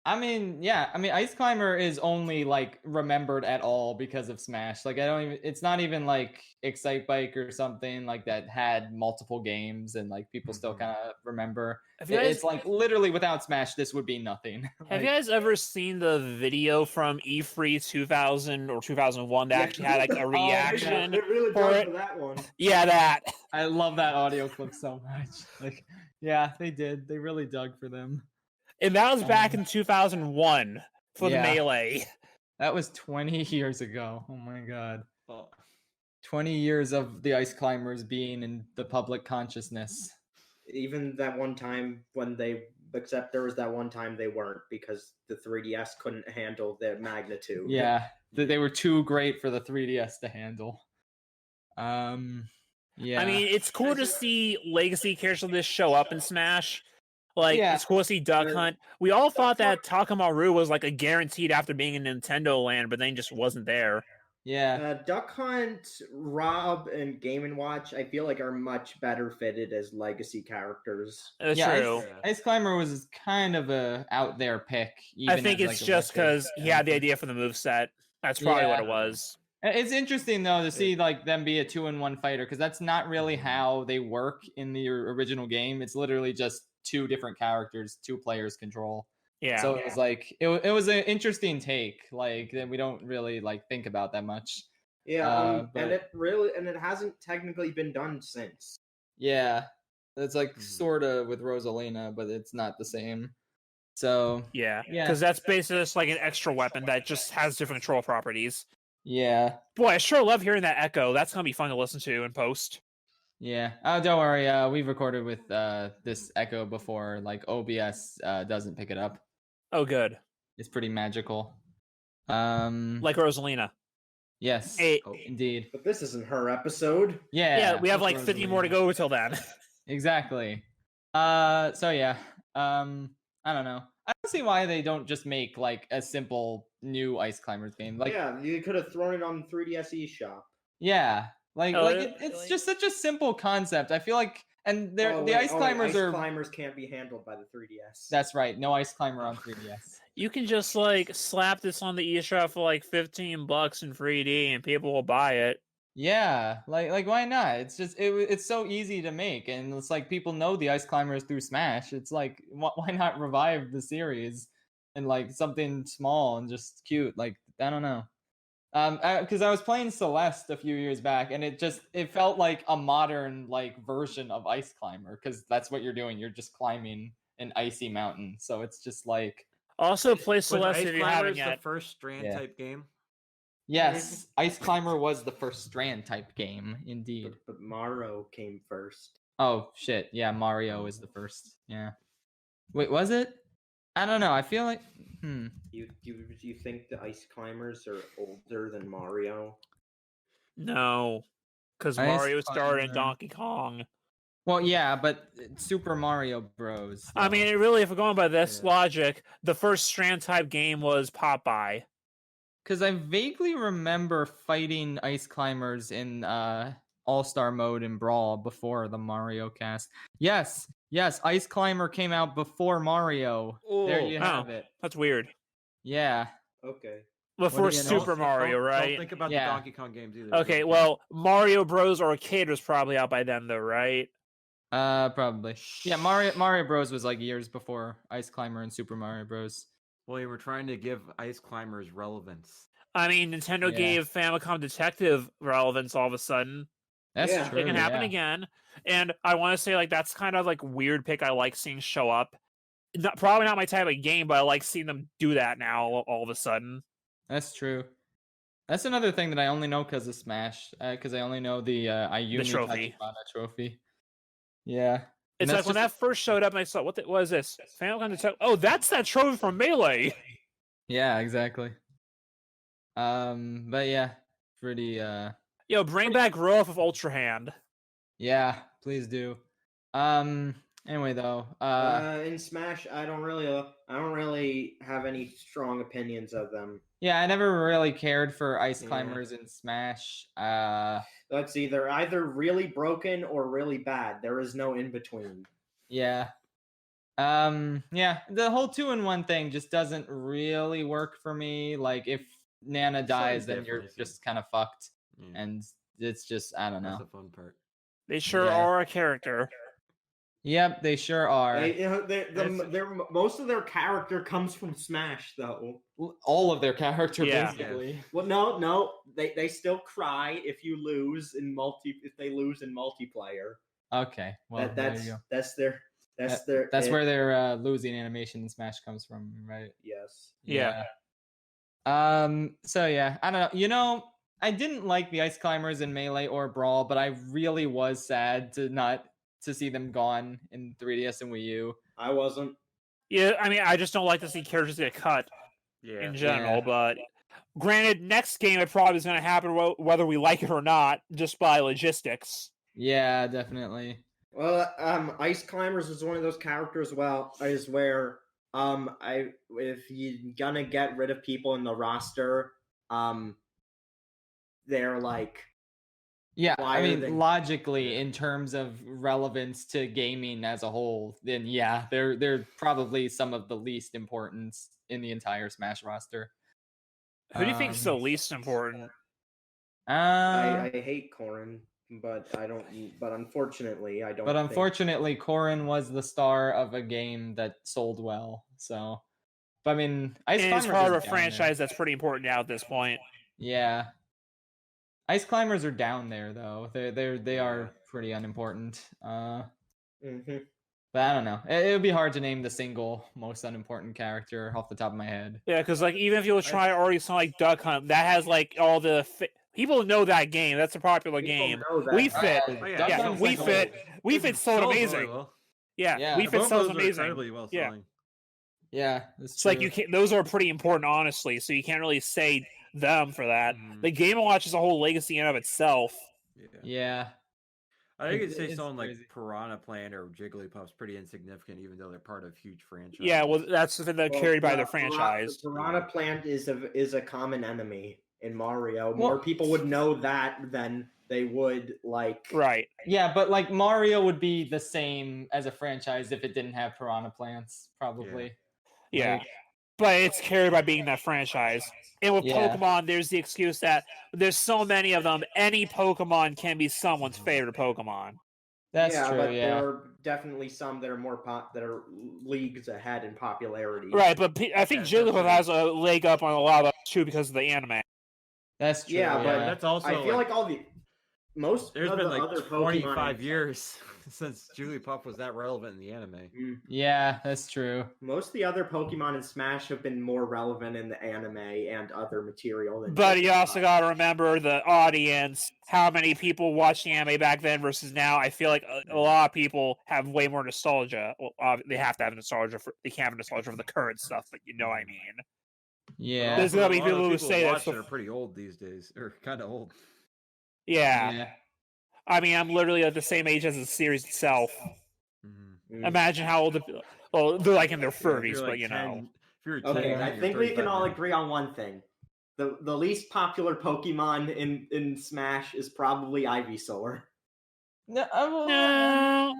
I mean, Ice Climber is only like remembered at all because of Smash. Like it's not even like Excite Bike or something like that had multiple games and like people still kind of remember. It's like literally without Smash, this would be nothing. Have you guys ever seen the video from E3 2000 or 2001 that actually had like a reaction? It really for does it? for that one. Yeah, that. I love that audio clip so much. Like, yeah, they did. They really dug for them. And that was back in 2001 for the Melee. That was 20 years ago. Oh my god. 20 years of the Ice Climbers being in the public consciousness. Even that one time except there was that one time they weren't because the 3DS couldn't handle the magnitude. Yeah, they were too great for the 3DS to handle. Yeah. I mean, it's cool to see legacy characters like this show up in Smash. Like, it's cool to see Duck Hunt. We all thought that Takamaru was like a guaranteed after being in Nintendo Land, but then just wasn't there. Yeah. Duck Hunt, Rob, and Game & Watch, I feel like are much better fitted as legacy characters. That's true. Ice Climber was kind of a out there pick. I think it's just because he had the idea for the moveset. That's probably what it was. It's interesting though to see like them be a 2-in-1 fighter because that's not really how they work in the original game. It's literally just two different characters, two players control. Yeah. So it was like it was an interesting take, like that we don't really like think about that much. Yeah, and it hasn't technically been done since. Yeah, it's like sort of with Rosalina, but it's not the same. So yeah, because that's basically just like an extra weapon that just has different control properties. Yeah. Boy, I sure love hearing that echo. That's gonna be fun to listen to in post. Yeah. Oh, don't worry. We've recorded with this echo before. Like OBS doesn't pick it up. Oh, good. It's pretty magical. Like Rosalina. Yes. Indeed. But this isn't her episode. Yeah, we have like 50 more to go till then. Exactly. So yeah. I don't know. I don't see why they don't just make like a simple new Ice Climbers game. Like, yeah, you could have thrown it on 3DS eShop. Yeah, it's just such a simple concept. I feel like, and Ice Climbers can't be handled by the 3DS. That's right. No Ice Climber on 3DS. You can just like slap this on the eShop for like $15 in 3D, and people will buy it. Yeah, like why not? It's just it's so easy to make, and it's like people know the Ice Climbers through Smash. It's like why not revive the series and like something small and just cute? Like I don't know. Because I was playing Celeste a few years back, and it felt like a modern like version of Ice Climber because that's what you're doing. You're just climbing an icy mountain, so it's just like. Also, play Celeste if you haven't yet. The first Strand type game. Yes, Ice Climber was the first Strand type game, indeed. But Mario came first. Oh shit! Yeah, Mario is the first. Yeah. Wait, was it? I don't know. I feel like. You think the Ice Climbers are older than Mario? No, because Mario started in Donkey Kong. Well, yeah, but Super Mario Bros. Though. I mean, really, if we're going by this logic, the first Strand type game was Popeye. Because I vaguely remember fighting Ice Climbers in All-Star mode in Brawl before the Mario cast. Yes, Ice Climber came out before Mario. Ooh, there you have it. That's weird. Yeah. Okay. Before Super Mario, right? Don't think about the Donkey Kong games either. Okay, well, Mario Bros. Arcade was probably out by then, though, right? Probably. Yeah, Mario Bros. Was like years before Ice Climber and Super Mario Bros. Well, we're trying to give Ice Climbers relevance. I mean, Nintendo gave Famicom Detective relevance all of a sudden. That's true. It can happen again. And I want to say, like, that's kind of like weird pick I like seeing show up. Probably not my type of game, but I like seeing them do that now all of a sudden. That's true. That's another thing that I only know because of Smash. Because I only know the Ayumi trophy. Trophy. Yeah. It's like when that first showed up and I saw, what is this? Famicom Detective? Oh, that's that trophy from Melee! Yeah, exactly. But yeah, pretty Yo, bring back Row of Ultra Hand. Yeah, please do. And Anyway, though, In Smash, I don't really have any strong opinions of them. yeah, I never really cared for ice Yeah. climbers in Smash. That's either really broken or really bad. There is no in between. Yeah. Yeah, the whole 2-in-1 thing just doesn't really work for me. Like, if Nana dies, then you're different, I see. just kind of fucked. Yeah. And it's just, I don't That's know. the fun part. They sure Yeah. are a character. Yep, they sure are. Most of their character comes from Smash, though. All of their character, Yeah. basically. Well, no, they still cry if you lose in if they lose in multiplayer. Okay, well, there you go. That's where their losing animation in Smash comes from, right? Yes. Yeah. So yeah, I don't know. You know, I didn't like the ice climbers in Melee or Brawl, but I really was sad to see them gone in 3DS and Wii U. I wasn't. Yeah, I mean, I just don't like to see characters get cut Yeah. in general. Yeah. But granted, next game it probably is going to happen whether we like it or not, just by logistics. Yeah, definitely. Well, Ice Climbers is one of those characters. Is where if you're gonna get rid of people in the roster, they're like. Yeah, Why I are mean, they- logically, in terms of relevance to gaming as a whole, then yeah, they're probably some of the least importance in the entire Smash roster. Who do you think is the least important? I hate Corrin, but I don't. But unfortunately, I don't. But unfortunately, Corrin was the star of a game that sold well. So, but I mean, Ice And it's Climbers part is of a down there. franchise that's pretty important now at this point. Yeah, Ice Climbers are down there though. They are pretty unimportant. Mhm. But I don't know. It would be hard to name the single most unimportant character off the top of my head. Yeah, because like even if you try already something like Duck Hunt, that has like all the people know that game. That's a popular game. We Fit, Duck yeah, Hunt's We like Fit, We Fit sold Sells really amazing. well. Yeah, The We Fit Both sells those are amazing. incredibly well Yeah. selling. Yeah, It's like you can't; those are pretty important, honestly. So you can't really say them for that. Mhm. The Game & Watch is a whole legacy in of itself. Yeah. I think It- you'd say it's someone like crazy. Piranha Plant or Jigglypuff's pretty insignificant, even though they're part of huge franchises. Yeah, well, that's the thing that carried by the Piranha- franchise. Piranha Plant is a common enemy in Mario. More people would know that than they would like. Right. Yeah, but like Mario would be the same as a franchise if it didn't have Piranha Plants, probably. Yeah. Like, But it's carried by being that franchise. And with Yeah. Pokemon, there's the excuse that there's so many of them, any Pokemon can be someone's favorite Pokemon. that's yeah, true, but yeah. there are definitely some that are that are leagues ahead in popularity. Right, but I think Yeah, Jigglypuff definitely. has a leg up on a lot of them too because of the anime. That's true. Yeah, but That's also I feel like all the most there's of been the like other 25 Pokemon years since Jigglypuff was that relevant in the anime. Yeah, that's true. Most of the other Pokemon in Smash have been more relevant in the anime and other material than. But you Jigglypuff. also got to remember the audience, how many people watched the anime back then versus now. I feel like a lot of people have way more nostalgia. Well, they have to have nostalgia they can't have nostalgia for the current stuff, but you know what I mean. Yeah. There's gonna be A lot of people who people say who that's watch it are pretty old these days, or kind of old. Yeah. I mean, I'm literally at the same age as the series itself. Mhm. Mm. Imagine how old well, they're like in their Yeah, if 30s, you're, but like, you 10 know. If you're 10, Okay, then I you're think we can 35 all now. agree on one thing. The least popular Pokemon in Smash is probably Ivysaur. No,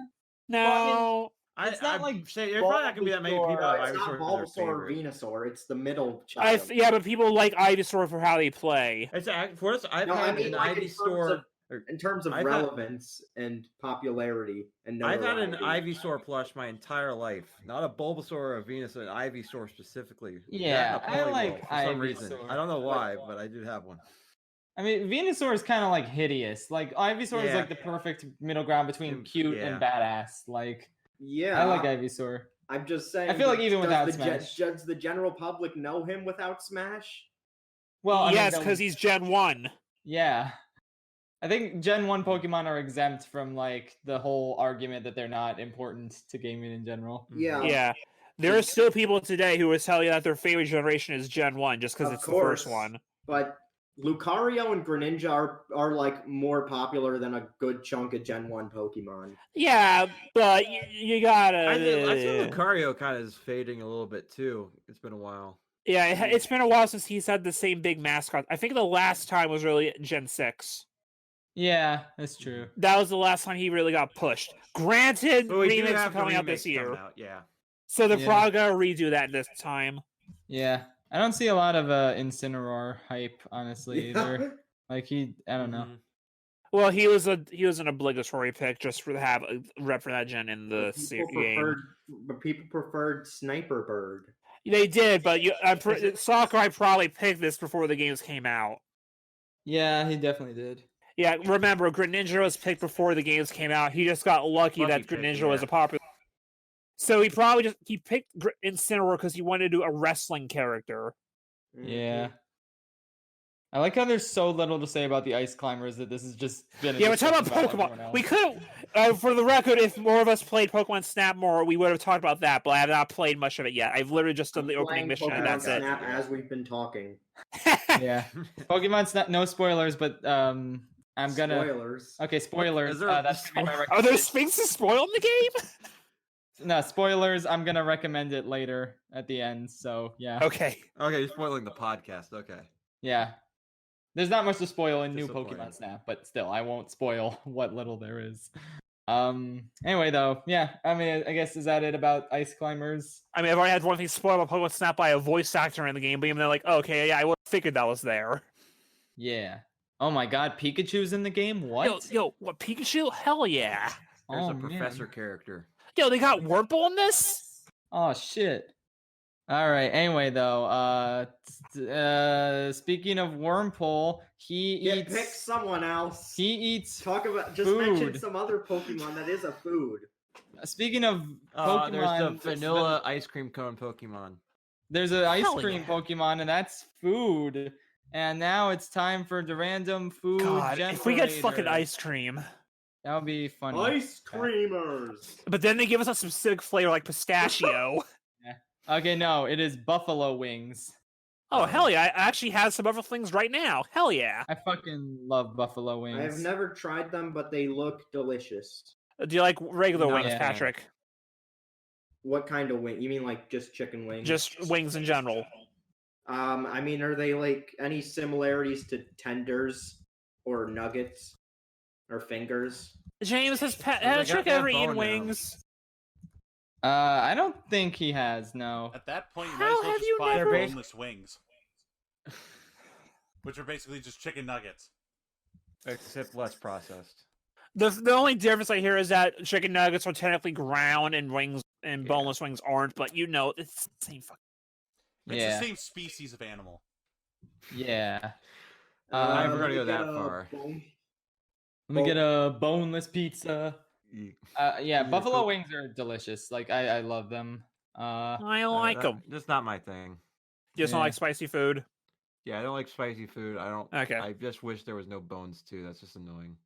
No. It's not I'd like say there probably not gonna be that many people Bulbasaur- that have It's not Ivysaur as their Bulbasaur or favorite. Venusaur. It's the middle child. Yeah, but people like Ivysaur for how they play. It's for us. I've No, I had mean, an like, Ivysaur. in terms of I've had- relevance and popularity and I've had an notoriety. Ivysaur plush my entire life. Not a Bulbasaur or a Venus, an Ivysaur specifically. That Yeah, and a I Poliwhirl like for some reason. Ivysaur. I don't know why, but I do have one. I mean, Venusaur is kind of like hideous. Like Ivysaur is Yeah. like the perfect middle ground between cute and badass. Like Yeah, I like Ivysaur. I'm just saying. I feel like even does without the Smash. does the general public know him without Smash? Well, I mean, Yes, they'll- because he's Gen 1. yeah. I think Gen 1 Pokemon are exempt from like the whole argument that they're not important to gaming in general. Yeah. Yeah. There are still people today who will tell you that their favorite generation is Gen 1 just because Of it's the first course. one. But Lucario and Greninja are like more popular than a good chunk of Gen 1 Pokemon. Yeah, but you gotta. I think Lucario kind of is fading a little bit too. It's been a while. Yeah, it's been a while since he's had the same big mascot. I think the last time was really Gen 6. Yeah, that's true. That was the last time he really got pushed. Granted, But we do remakes are have the coming out this remakes coming year. out, yeah. So they're Yeah. probably gonna redo that this time. Yeah, I don't see a lot of Incineroar hype, honestly, either. Like I don't know. Mhm. Well, he was an obligatory pick just for to have a rep for that gen in the game. But people preferred Sniper Bird. They did, but Sakurai probably picked this before the games came out. Yeah, he definitely did. Yeah, remember, Greninja was picked before the games came out. He just got lucky that Greninja was a popular. So he picked Incineroar because he wanted to do a wrestling character. Yeah. I like how there's so little to say about the Ice Climbers that this has just been. Yeah, we're talking about Pokemon. We could, for the record, if more of us played Pokemon Snap more, we would have talked about that. But I have not played much of it yet. I've literally just done the opening mission, Pokemon and that's Snap as we've been talking. Yeah, Pokemon Snap. No spoilers, but I'm gonna. Spoilers. Okay, spoilers. That's gonna be my Are there Sphinxes spoiled in the game? No, spoilers. I'm gonna recommend it later at the end. So yeah. Okay. Okay, you're spoiling the podcast. Okay. Yeah. There's not much to spoil in new Disappointing. Pokemon Snap, but still, I won't spoil what little there is. Anyway, though, yeah. I mean, I guess is that it about Ice Climbers? I mean, I've already had one thing spoiled about Pokemon Snap by a voice actor in the game, but even they're like, oh, okay, yeah, I would have figured that was there. Yeah. Oh my God, Pikachu's in the game. What? Yo, what Pikachu? Hell yeah! There's a man. professor character. Yo, they got Wurmple in this? Oh shit. All right. Anyway, though, speaking of Wurmple, Pick someone else. He eats. Mention some other Pokemon that is a food. Speaking of Pokemon, there's the vanilla ice cream cone Pokemon. There's an ice cream Pokemon, and that's food. And now it's time for the random food. God, if we get generator. fucking ice cream, that would be funny. Ice creamers. But then they give us a specific flavor like pistachio. Okay, no, it is buffalo wings. Oh, hell yeah. I actually have some other things right now. Hell yeah. I fucking love buffalo wings. I've never tried them, but they look delicious. Do you like regular No, wings, yeah. Patrick? What kind of wing? You mean like just chicken wings? Just wings in general. I mean, are they like any similarities to tenders or nuggets or fingers? James has got Patrick that ever bone eaten now. wings? I don't think he has. No. At that point, you How might as well have just you buy never- boneless wings, which are basically just chicken nuggets. Except less processed. The only difference I hear is that chicken nuggets are technically ground and wings and boneless wings aren't, but you know, it's the same fucking. It's Yeah. the same species of animal. Yeah. I'm never let gonna me go get that a far. Let me get a boneless pizza. Yeah, Yeah, buffalo cool. wings are delicious. Like I love them. I like them. Just not my thing. You just don't Yeah. like spicy food? Yeah, I don't like spicy food. I don't. Okay. I just wish there was no bones too. That's just annoying.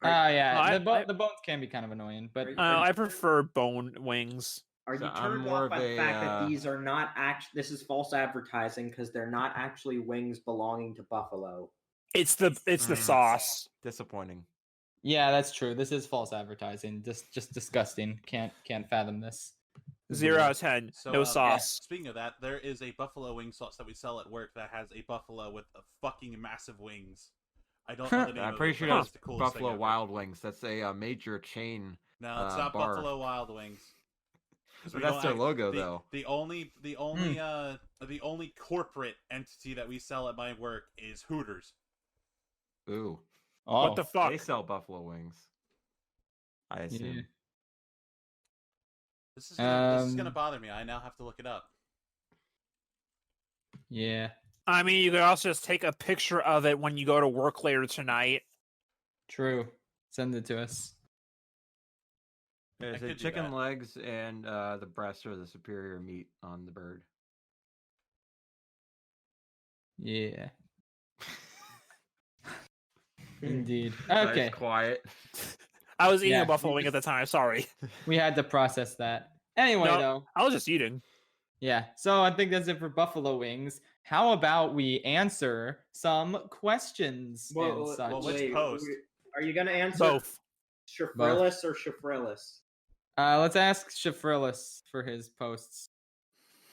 Yeah. I- The bones can be kind of annoying, but I prefer bone wings. Are you So I'm turned more off of by the a, fact that these are not actually? This is false advertising because they're not actually wings belonging to buffalo. It's the sauce. Disappointing. yeah, that's true. This is false advertising. Just disgusting. Can't fathom this. 0 out of 10. So, No sauce. Speaking of that, there is a buffalo wing sauce that we sell at work that has a buffalo with a fucking massive wings. I don't know the name I'm of pretty it, sure but that's it's the coolest thing Buffalo ever. Wild Wings. That's a major chain. No, it's not bar. Buffalo Wild Wings. 'Cause But we that's don't their act- logo, though. The only corporate entity that we sell at my work is Hooters. Ooh, Oh, What the fuck? they sell buffalo wings. I assume. yeah. This is gonna Um, bother me. I now have to look it up. Yeah. I mean, you could also just take a picture of it when you go to work later tonight. True. Send it to us. There's could a do chicken that. legs and the breast are the superior meat on the bird. Yeah. Indeed. Nice, Okay. quiet. I was eating Yeah, a buffalo wing at the time. Sorry. We had to process that. Anyway, No. though. I was just eating. Yeah, so I think that's it for Buffalo Wings. How about we answer some questions and such? Well, which post? Are you gonna answer Both. Shafrillis or Shafrillis? Let's ask Shafrillis for his posts.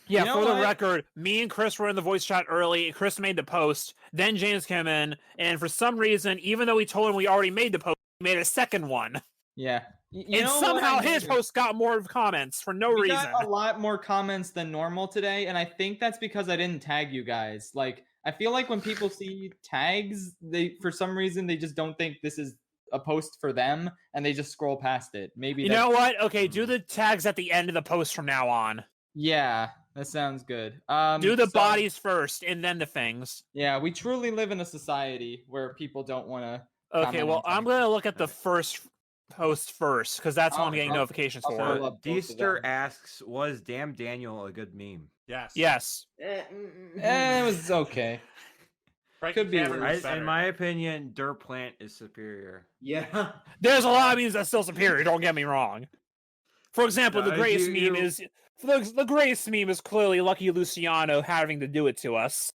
Yeah, You know for the what? record, me and Chris were in the voice chat early. Chris made the post, then James came in, and for some reason, even though we told him we already made the post, he made a second one. Yeah. And somehow his post got more comments for no we reason. got a lot more comments than normal today, and I think that's because I didn't tag you guys. Like, I feel like when people see tags, they for some reason they just don't think this is a post for them, and they just scroll past it. Maybe You know what? Okay, do the tags at the end of the post from now on. Yeah, that sounds good. Do the bodies first, and then the things. Yeah, we truly live in a society where people don't want to. Okay, well, I'm gonna look at the first post first, because that's what I'm getting notifications for. Deester asks, was Damn Daniel a good meme? Yes. Yes. It was okay. Could be worse. In my opinion, Durplant is superior. Yeah. There's a lot of memes that's still superior, don't get me wrong. For example, the greatest meme is... The greatest meme is clearly Lucky Luciano having to do it to us.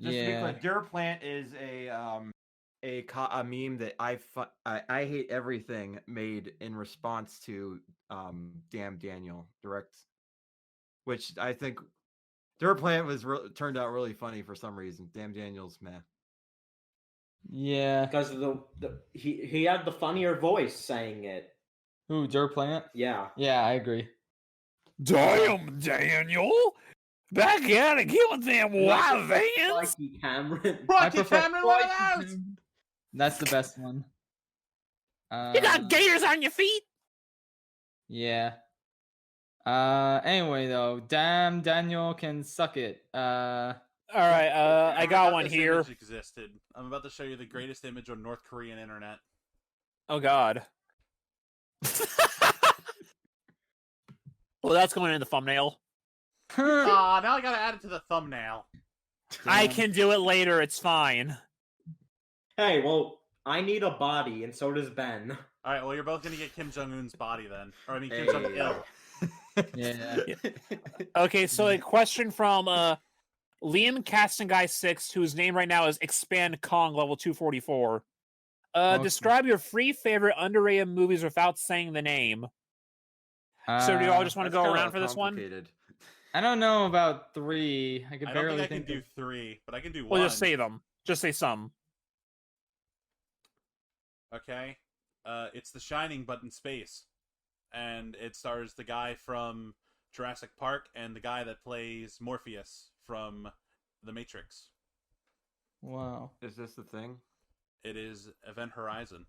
Just to be clear, Durplant is a meme that I hate everything made in response to Damn Daniel direct, which I think Durplant was turned out really funny for some reason. Damn Daniel's meh. Yeah, because of he had the funnier voice saying it. Who, Durplant? Yeah. Yeah, I agree. Damn, Daniel! Back at it, get with them wild vans! Rocky Cameron. Rocky Cameron, let it out! That's the best one. You got gators on your feet? Yeah. Anyway, though, damn Daniel can suck it. All right, I got one here. Image existed. I'm about to show you the greatest image on North Korean internet. Oh God. Well, that's going in the thumbnail. Now I gotta add it to the thumbnail. I can do it later. It's fine. Hey, well, I need a body, and so does Ben. All right, well, you're both gonna get Kim Jong Un's body then, or I mean Kim Jong Il. Yeah. Okay, so a question from Liam Casting Guy 6, whose name right now is Expand Kong Level 244. Describe your 3 favorite underrated movies without saying the name. So do you all just want to go around for this one? I don't know about 3. I don't think I can do 3, but I can do 1. Well, just say them. Just say some. Okay. It's The Shining, but in space. And it stars the guy from Jurassic Park and the guy that plays Morpheus from The Matrix. Wow. Is this the thing? It is Event Horizon.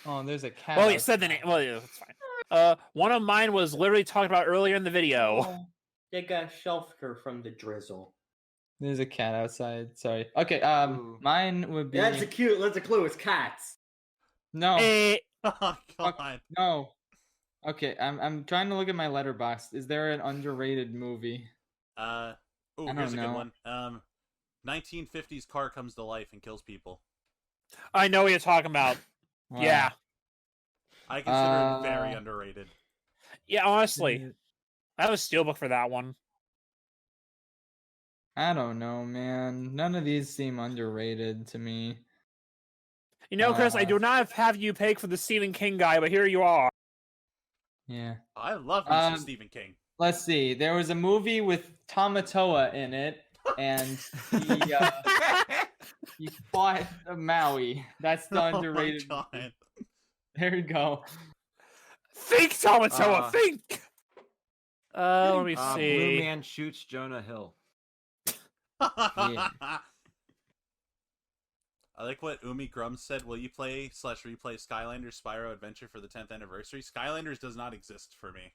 Oh, there's a cat. Well, you said the name. Well, yeah, that's fine. One of mine was literally talked about earlier in the video. They got shelter from the drizzle. There's a cat outside. Sorry. Okay. Mine would be. That's a clue. It's cats. No. Oh God. No. Okay. I'm trying to look at my letterbox. Is there an underrated movie? Here's a good one. 1950s car comes to life and kills people. I know what you're talking about. Wow. Yeah. I consider it very underrated. Yeah, honestly. I have a steelbook for that one. I don't know, man. None of these seem underrated to me. You know, Chris, I do not have you pegged for the Stephen King guy, but here you are. Yeah. I love me some Stephen King. Let's see. There was a movie with Tamatoa in it, and he fought Maui. That's the underrated. Oh my God. There you go. Think, Tamatoa, think! Let me see. Blue Man shoots Jonah Hill. Yeah. I like what Umi Grums said. Will you play/replay Skylanders Spyro Adventure for the 10th anniversary? Skylanders does not exist for me.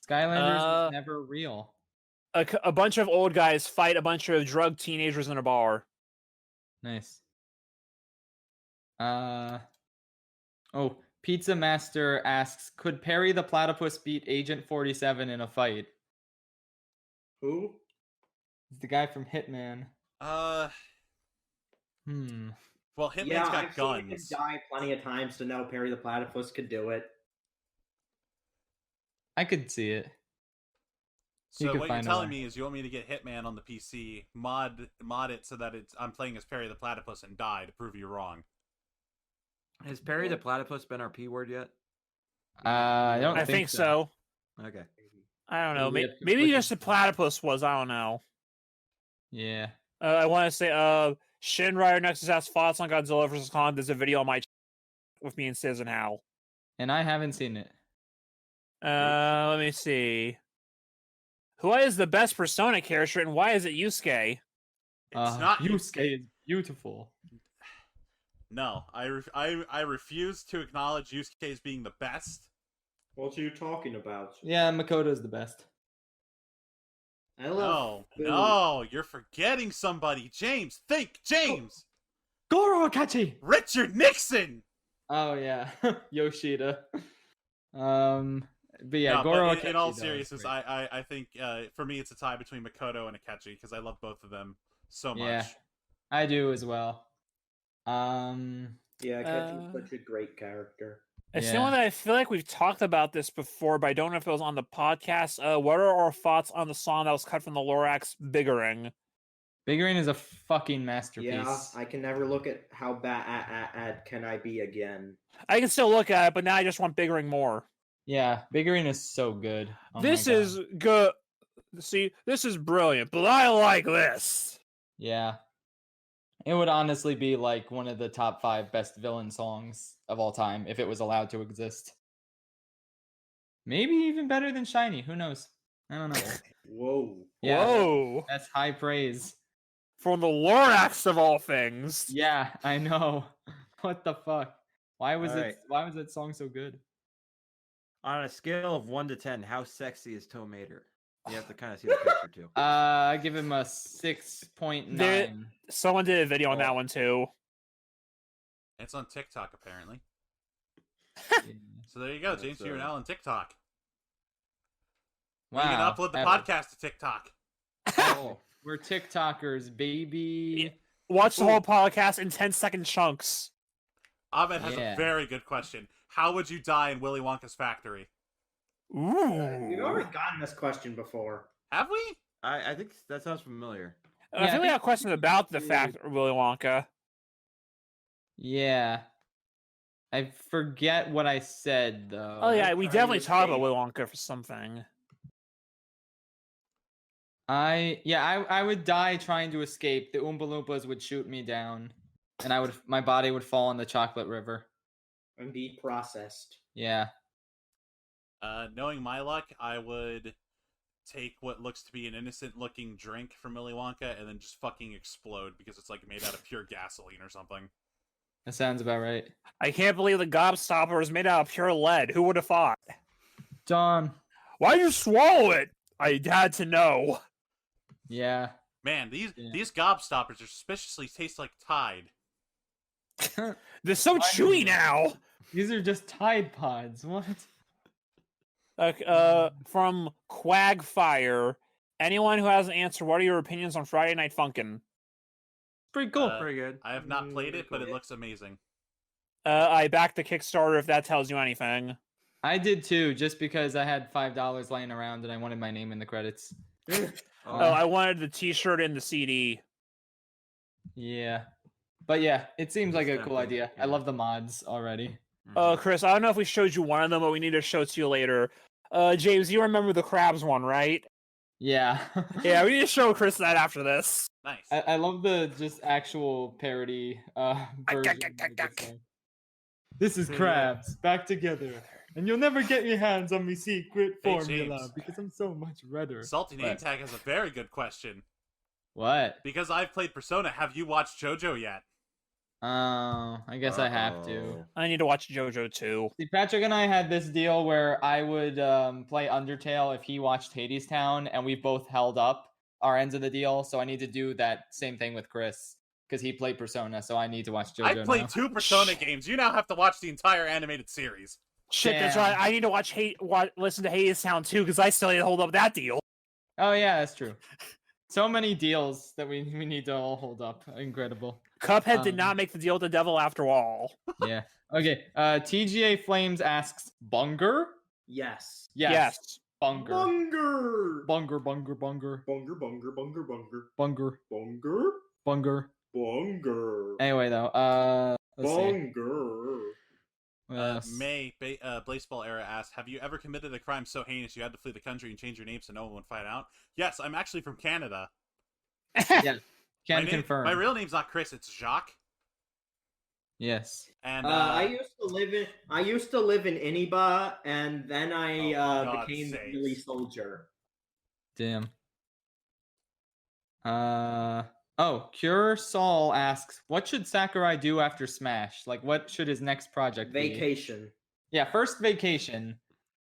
Skylanders is never real. A bunch of old guys fight a bunch of drug teenagers in a bar. Nice. Pizza Master asks, could Perry the Platypus beat Agent 47 in a fight? Who? It's the guy from Hitman. Well, Hitman's got I've guns. Seen him die plenty of times to know Perry the Platypus could do it. I could see it. So could what you're find a telling way. me is you want me to get Hitman on the PC, mod it so that I'm playing as Perry the Platypus and die to prove you wrong. Has Perry the Platypus been our P word yet? I don't I think so. Okay. I don't know. We have to Maybe look just the into that. platypus was. I don't know. Yeah. I want to say, Shin Rider Nexus has thoughts on Godzilla vs. Kong. There's a video on my channel with me and Sis and Hal. And I haven't seen it. Let me see. Who is the best Persona character, and why is it Yusuke? It's not Yusuke is beautiful. No, I refuse to acknowledge Yusuke as being the best. What are you talking about? Yeah, Makoto's the best. I love No, you're forgetting somebody. James, think, James. Goro Akachi! Richard Nixon. Oh yeah, Yoshida. But yeah, No, Goro but Akachi. in all though, is seriousness, great. I think for me it's a tie between Makoto and Akechi because I love both of them so much. Yeah, I do as well. Yeah, Ketchy's such a great character. It's Yeah. someone that I feel like we've talked about this before, but I don't know if it was on the podcast. What are our thoughts on the song that was cut from the Lorax, Biggering? Biggering is a fucking masterpiece. Yeah, I can never look at how bad can I be again. I can still look at it, but now I just want Biggering more. Yeah, Biggering is so good. Oh This my God. is good. See, this is brilliant, but I like this. Yeah. It would honestly be like one of the top 5 best villain songs of all time if it was allowed to exist. Maybe even better than Shiny. Who knows? I don't know. Whoa. Yeah, Whoa. that's high praise. From the Lorax of all things. Yeah, I know. What the fuck? Why was All right. Why was that song so good? On a scale of 1 to 10, how sexy is Tomater? You have to kind of see the picture too. I give him a 6.9. Someone did a video on that one too. It's on TikTok apparently. Yeah. So there you go, That's, James. You're now on TikTok. Wow. You can upload the Ever. podcast to TikTok. Oh, We're TikTokers, baby. Watch the whole podcast in 10-second chunks. Ahmed has Yeah. a very good question. How would you die in Willy Wonka's factory? We've Ooh. already gotten this question before. Have we? I think that sounds familiar. I think we have questions about the fact of Willy Wonka. Yeah. I forget what I said though. Oh yeah, we trying to definitely talked about escape. Willy Wonka for something. I would die trying to escape. The Oompa Loompas would shoot me down, and my body would fall in the chocolate river. And be processed. Yeah. Knowing my luck, I would take what looks to be an innocent-looking drink from Willy Wonka and then just fucking explode because it's like made out of pure gasoline or something. That sounds about right. I can't believe the gobstopper is made out of pure lead. Who would have thought? John. Why'd you swallow it? I had to know. Yeah. Man, these Yeah. these gobstoppers are suspiciously taste like Tide. They're so Why chewy did- now. These are just Tide Pods. What? From Quagfire. Anyone who has an answer, what are your opinions on Friday Night Funkin'? Pretty cool. Uh, Pretty good. I have not played it, but it cool. looks amazing. I backed the Kickstarter if that tells you anything. I did too, just because I had $5 laying around and I wanted my name in the credits. Oh, I wanted the T-shirt and the CD. Yeah. But yeah, it seems like a cool Definitely, idea. yeah. I love the mods already. Chris, I don't know if we showed you one of them, but we need to show it to you later. James, you remember the crabs one, right? Yeah. Yeah, we need to show Chris that after this. Nice. I love the just actual parody version. of the song. This is crabs back together, and you'll never get your hands on me secret Hey, formula James. because I'm so much redder. Salty Name What? Tag has a very good question. What? Because I've played Persona, have you watched JoJo yet? Oh, I guess I have to. Uh-oh. I need to watch JoJo too. See, Patrick and I had this deal where I would play Undertale if he watched Hades Town, and we both held up our ends of the deal. So I need to do that same thing with Chris because he played Persona, so I need to watch JoJo I played now. 2 Persona games. You now have to watch the entire animated series. Shit, that's Damn. right. I need to listen to Hades Town too, because I still need to hold up that deal. Oh yeah, that's true. So many deals that we need to all hold up. Incredible. Cuphead did Um, not make the deal with the devil after all. Yeah. Okay. TGA Flames asks Bunger. Yes. Yes. Bunger. Bunger. Bunger. Bunger. Bunger. Bunger. Bunger. Bunger. Bunger. Bunger. Bunger. Bunger. Bunger. Anyway, though, let's see. Bunger. What else? Blaseball Era asked, have you ever committed a crime so heinous you had to flee the country and change your name so no one would find out? Yes, I'm actually from Canada. Yeah, can confirm. My real name's not Chris, it's Jacques. Yes. And I used to live in Iniba, and then I became a Billy Soldier. Damn. Oh, Cure Saul asks, what should Sakurai do after Smash? Like, what should his next project be? Vacation. Yeah, first vacation.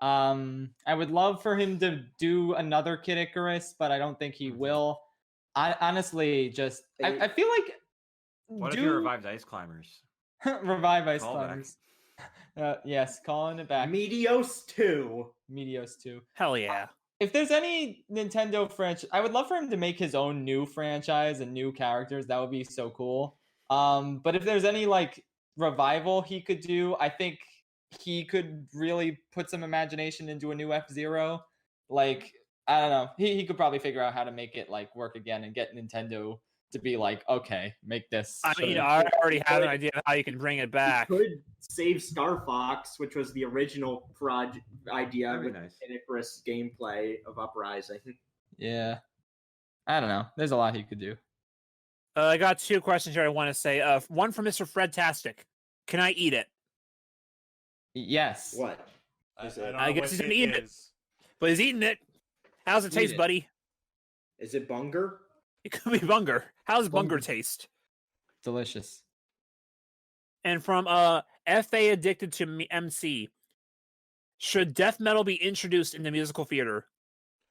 I would love for him to do another Kid Icarus, but I don't think he will. I honestly just I feel like what if he revives Ice Climbers? Revive Ice Call Climbers. Yes, calling it back. Meteos 2. Meteos 2. Hell yeah. If there's any Nintendo franchise, I would love for him to make his own new franchise and new characters. That would be so cool. But if there's any like revival he could do, I think he could really put some imagination into a new F-Zero. Like, I don't know. He could probably figure out how to make it like work again and get Nintendo to be like, okay, make this. I mean, I already have an idea of how you can bring it back. You could save Star Fox, which was the original idea with Icarus gameplay of Uprising. Yeah. I don't know. There's a lot he could do. I got 2 questions here I want to say. One from Mr. Fredtastic. Can I eat it? Yes. What? I guess he's eating it. But he's eating it. How's it taste, buddy? Is it Bunger? It could be Bunger. How's Bunger taste? Delicious. And from FA Addicted to MC. Should death metal be introduced in the musical theater?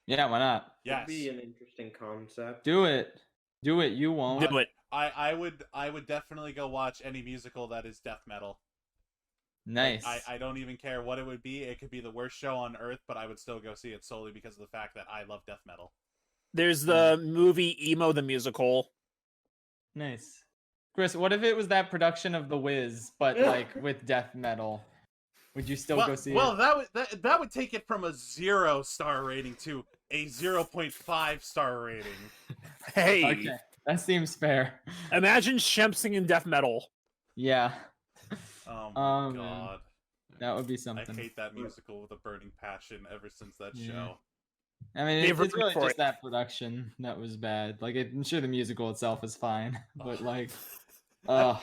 Yeah, why not? Yes. That'd be an interesting concept. Do it. Do it. You won't. Do it. I would definitely go watch any musical that is death metal. Nice. Like, I don't even care what it would be. It could be the worst show on earth, but I would still go see it solely because of the fact that I love death metal. There's the movie Emo the Musical. Nice. Chris, what if it was that production of The Wiz, but like with death metal? Would you still go see it? Well, that would take it from a 0-star rating to a 0.5 star rating. Hey. Okay, that seems fair. Imagine Shemp singing death metal. Yeah. Oh my god. That would be something. I hate that musical with a burning passion ever since that show. I mean, it's really just that production that was bad. Like, I'm sure the musical itself is fine, but like, how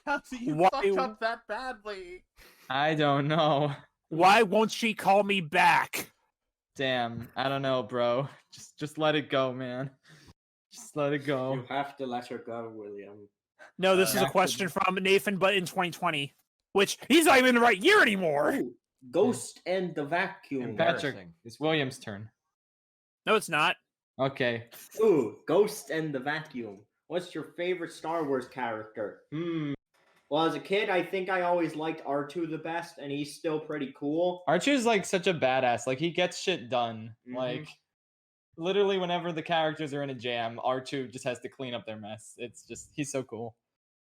do you fuck up that badly? I don't know. Why won't she call me back? Damn, I don't know, bro. Just let it go, man. Just let it go. You have to let her go, William. No, this is a question from Nathan, but in 2020, which he's not even in the right year anymore. Ooh, Ghost and the Vacuum. Patrick, it's William's turn. No, it's not. Okay. Ooh, Ghost and the Vacuum. What's your favorite Star Wars character? Well, as a kid, I think I always liked R2 the best, and he's still pretty cool. R2's like such a badass. Like, he gets shit done. Mhm. Like, literally whenever the characters are in a jam, R2 just has to clean up their mess. It's just, he's so cool.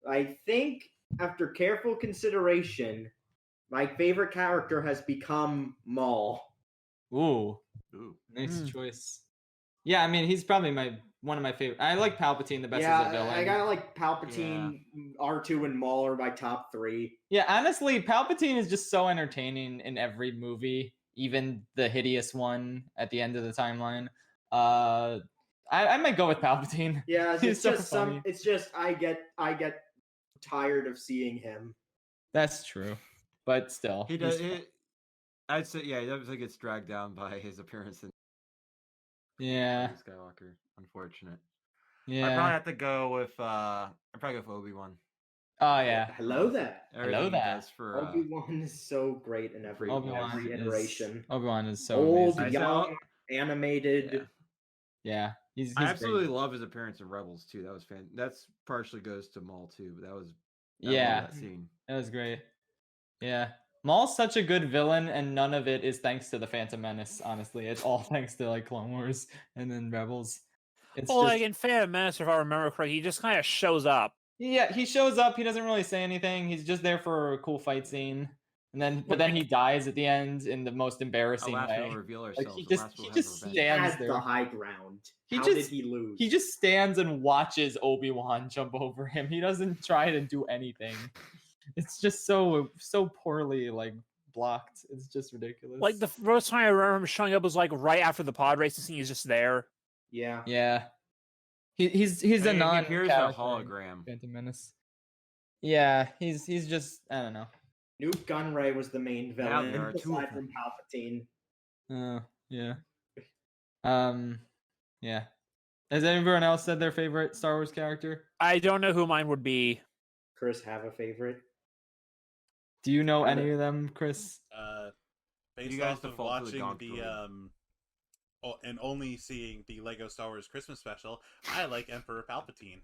I think, after careful consideration, my favorite character has become Maul. Ooh. Nice choice. Yeah, I mean, he's probably one of my favorite. I like Palpatine the best as a villain. I gotta like Palpatine, R2, and Maul are my top 3. Yeah, honestly, Palpatine is just so entertaining in every movie, even the hideous one at the end of the timeline. I might go with Palpatine. Yeah, it's so just funny. It's just I get tired of seeing him. That's true, but still, he does. I'd say, yeah, he definitely gets dragged down by his appearance in Skywalker. Unfortunate. Yeah, I probably have to go with. I probably go with Obi-Wan. Oh yeah. Hello there. Hello there. Obi-Wan is so great in every iteration. Obi-Wan is so old, amazing. young, animated. Yeah. He's I absolutely great. love his appearance in Rebels too. That was That's partially goes to Maul too, but that scene. That was great. Yeah. Maul's such a good villain, and none of it is thanks to the Phantom Menace, honestly. It's all thanks to like Clone Wars and then Rebels. Like in Phantom Menace, if I remember correctly, he just kind of shows up. Yeah, he shows up, he doesn't really say anything, he's just there for a cool fight scene. but then he dies at the end in the most embarrassing Alas, way. we'll reveal Like ourselves. he Alas, we'll just have He revenge. stands has there. the high ground. He How just- did he lose? He just stands and watches Obi-Wan jump over him. He doesn't try to do anything. It's just so poorly like blocked. It's just ridiculous. Like the first time I remember him showing up was like right after the pod race, and he's just there. Yeah. Yeah. He's a He non appears a hologram. Phantom Menace. Yeah, he's just I don't know. Nuke Gunray was the main Now villain, there are two of aside from Palpatine. Oh, yeah. Yeah. Has anyone else said their favorite Star Wars character? I don't know who mine would be. Chris have a favorite? Do you know any of them, Chris? Based You guys off of default to the watching Gonk the and only seeing the Lego Star Wars Christmas special, I like Emperor Palpatine.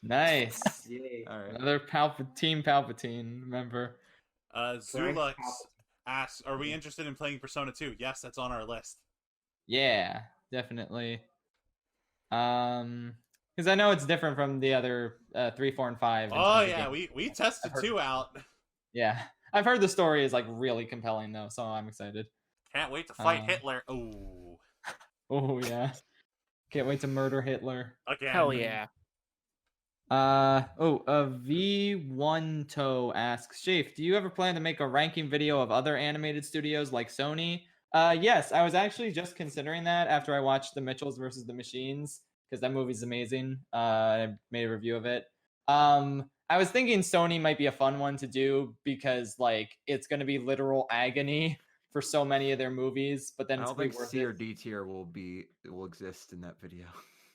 Nice. Yay. All right. Another Palpatine member. Zulux asks, "Are we interested in playing Persona 2?" Yes, that's on our list. Yeah, definitely. Because I know it's different from the other 3, 4, and 5. in Oh terms of yeah, gameplay. we tested heard- 2 out. Yeah, I've heard the story is like really compelling though, so I'm excited. Can't wait to fight Hitler. Ooh, Oh yeah, can't wait to murder Hitler. again. Hell yeah. V1 Toe asks, Shafe, do you ever plan to make a ranking video of other animated studios like Sony? Yes, I was actually just considering that after I watched The Mitchells versus the Machines, because that movie's amazing. I made a review of it. I was thinking Sony might be a fun one to do because like it's going to be literal agony for so many of their movies, but then I it's don't gonna be think worth C it. or D tier will exist in that video.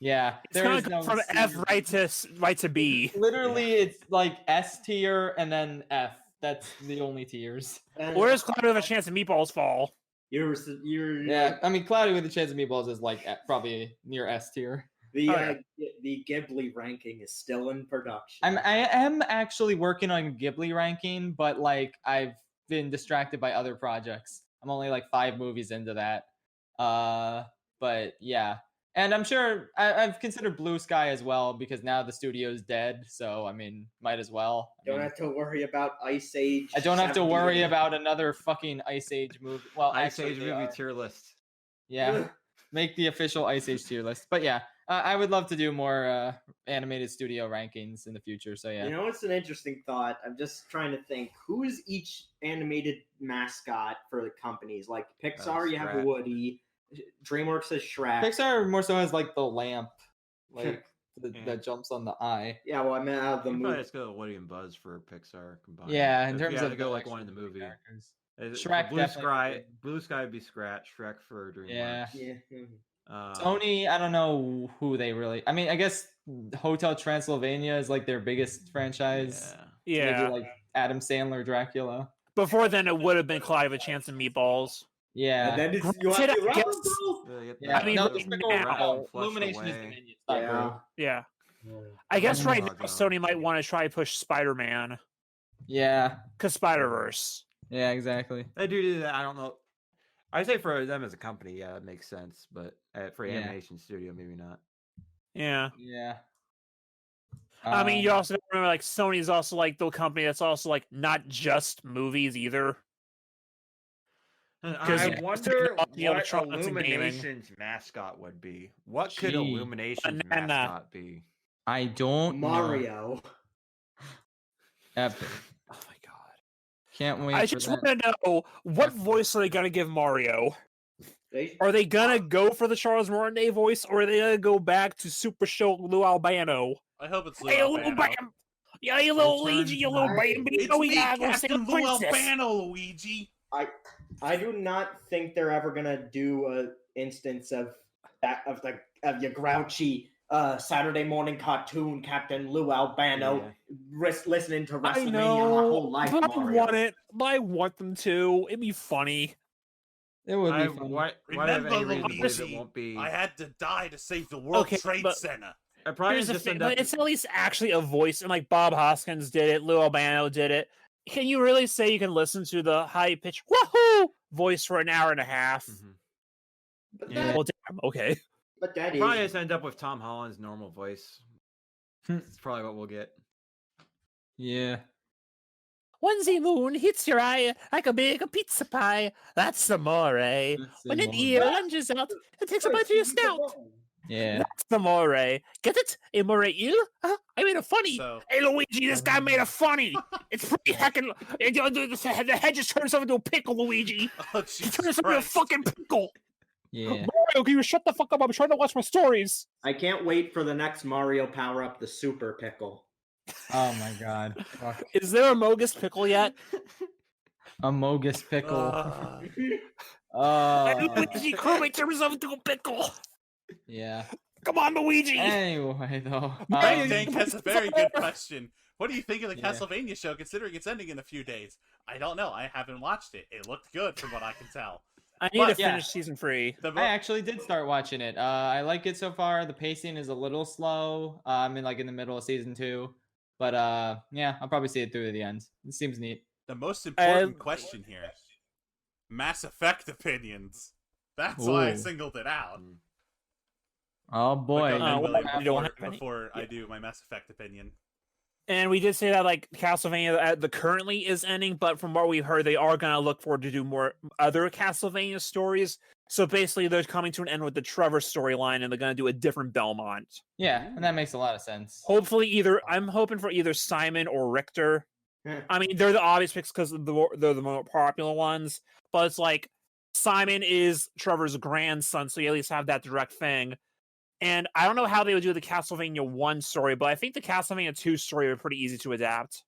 Yeah, It's there gonna is go no from C F or right to B. Literally, it's like S tier and then F. That's the only tiers. And Where does Cloud have a chance of meatballs fall? you're Yeah, I mean, Cloudy with a Chance of Meatballs is like probably near S tier. the Ghibli ranking is still in production. I am actually working on Ghibli ranking, but like I've been distracted by other projects. I'm only like 5 movies into that. But yeah. And I'm sure I've considered Blue Sky as well because now the studio's dead. So I mean, might as well. I Don't mean, have to worry about Ice Age. I don't have to worry 78. about another fucking Ice Age movie. Well, Ice actually, Age they movie are. tier list. Yeah, make the official Ice Age tier list. But yeah, I would love to do more animated studio rankings in the future. So yeah. You know, it's an interesting thought. I'm just trying to think who is each animated mascot for the companies. Like Pixar, you have Shrek. Woody. DreamWorks is Shrek. Pixar more so has like the lamp, like Yeah. that jumps on the eye. Yeah, well, I meant out of the You probably movie. just go Woody and Buzz for Pixar combined. Yeah, in If terms you had of to go the like actual one in the movie. characters. For Shrek Blue Sky, definitely. Blue Sky would be Shrek for DreamWorks. Yeah. Yeah. Sony, I don't know who they really. I mean, I guess Hotel Transylvania is like their biggest franchise. Yeah. Maybe Yeah. like Adam Sandler Dracula. Before then, it would have been Cloud with a Chance of Meatballs. Yeah. And then it's, you Granted, have to I guess- Rumble. Yeah, I mean, no, right Despicable now- Rebel, Flushed Illumination is away. Dominion. It's not Yeah. Yeah. I guess right now Oh, God. Sony might want to try to push Spider-Man good. Yeah. because Spider-Verse. Yeah, exactly. They do that. I don't know. I'd say for them as a company, yeah, it makes sense. But for Yeah. animation studio, maybe not. Yeah. Yeah. I mean, you Um, also remember like Sony's also like the company that's also like not just movies either. Because I you wonder all the what electronics and gaming. Illumination's mascot would be. What could Gee. Illumination's Banana. mascot be? I don't know. Mario. Epic. Oh my god! Can't wait. I for just that. want to know what voice are they gonna give Mario? They, Are they gonna go for the Charles Martinet voice, or are they gonna go back to Super Show Lou Albano? I hope it's Lou Hey, little Albano. bam! Yeah, you little Return Luigi, you little to- baby! It's Oh, me, yeah, go save Captain the Lou princess. Albano, Luigi. I do not think they're ever gonna do a instance of that of your grouchy Saturday morning cartoon Captain Lou Albano listening to I WrestleMania my know, whole life. but I Mario. want it. I want them to. It'd be funny. It would be I, fun. why do I have Remember, any reason to believe it Luigi, won't be? I had to die to save the World Okay, Trade but- Center. I probably Here's the just thing, end up. but it's at least actually a voice, and like Bob Hoskins did it, Lou Albano did it. Can you really say you can listen to the high pitched woohoo voice for an hour and a half? Mhm. But, Yeah. that, Well, damn, okay. but that Probably is just end up with Tom Holland's normal voice. It's probably what we'll get. Yeah. When the moon hits your eye like a big pizza pie, that's amore. When an eel lunges out, it takes a bite to your snout. Yeah. That's amore. Get it? Amore eel? I made a funny. So- Hey, Luigi, this guy made a funny. It's pretty heckin'. The head just turns over into a pickle, Luigi. Oh, He Jesus turns into a Christ. fucking pickle. Yeah. Mario, can you shut the fuck up? I'm trying to watch my stories. I can't wait for the next Mario power up, the Super Pickle. Oh my god. Fuck. Is there a Mogus pickle yet? A Mogus pickle. Luigi, Chromate turns himself into a pickle. Yeah. Come on, Luigi. Anyway, though. Frank Tank has a very good question. What do you think of the Yeah. Castlevania show, considering it's ending in a few days? I don't know. I haven't watched it. It looked good from what I can tell. I need to But- finish season 3. I actually did start watching it. I like it so far. The pacing is a little slow. I'm in the middle of season 2, but yeah, I'll probably see it through to the end. It seems neat. The most important question here: Mass Effect opinions. That's why I Ooh. singled it out. Oh boy. But go ahead, well, William, you don't have any? before I do my Mass Effect opinion. And we did say that like Castlevania the currently is ending, but from what we've heard, they are gonna look forward to do more other Castlevania stories. So basically, they're coming to an end with the Trevor storyline, and they're gonna do a different Belmont. Yeah, and that makes a lot of sense. Hopefully, I'm hoping for either Simon or Richter. I mean, they're the obvious picks because they're the more popular ones. But it's like Simon is Trevor's grandson, so you at least have that direct thing. And I don't know how they would do the Castlevania 1 story, but I think the Castlevania 2 story would be pretty easy to adapt.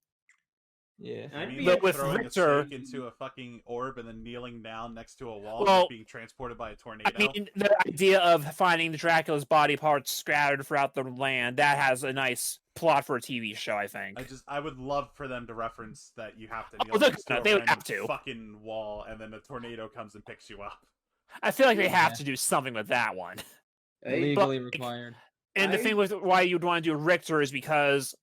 Yeah. I I'd mean, be But with throwing Richter- a snake into a fucking orb and then kneeling down next to a wall Well, and being transported by a tornado. I mean, the idea of finding Dracula's body parts scattered throughout the land, that has a nice plot for a TV show, I think. I would love for them to reference that you have to Oh, kneel they're next to gonna- a they would random have to. fucking wall, and then a tornado comes and picks you up. I feel like they have Yeah. to do something with that one. Hey, Legally but- required. And the I- thing with why you'd want to do Richter is because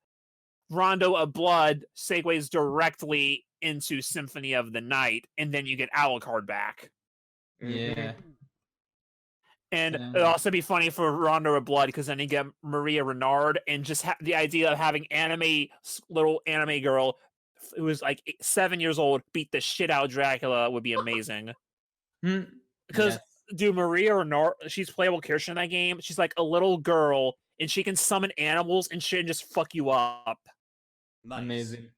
Rondo of Blood segues directly into Symphony of the Night, and then you get Alucard back. Yeah. And Yeah. it'd also be funny for Rondo of Blood because then you get Maria Renard, and just the idea of having little anime girl who was like 7 years old beat the shit out of Dracula would be amazing. Hmm. Because Yes. dude, Maria Renard, she's playable character in that game. She's like a little girl, and she can summon animals and shit and just fuck you up. Nice. Amazing.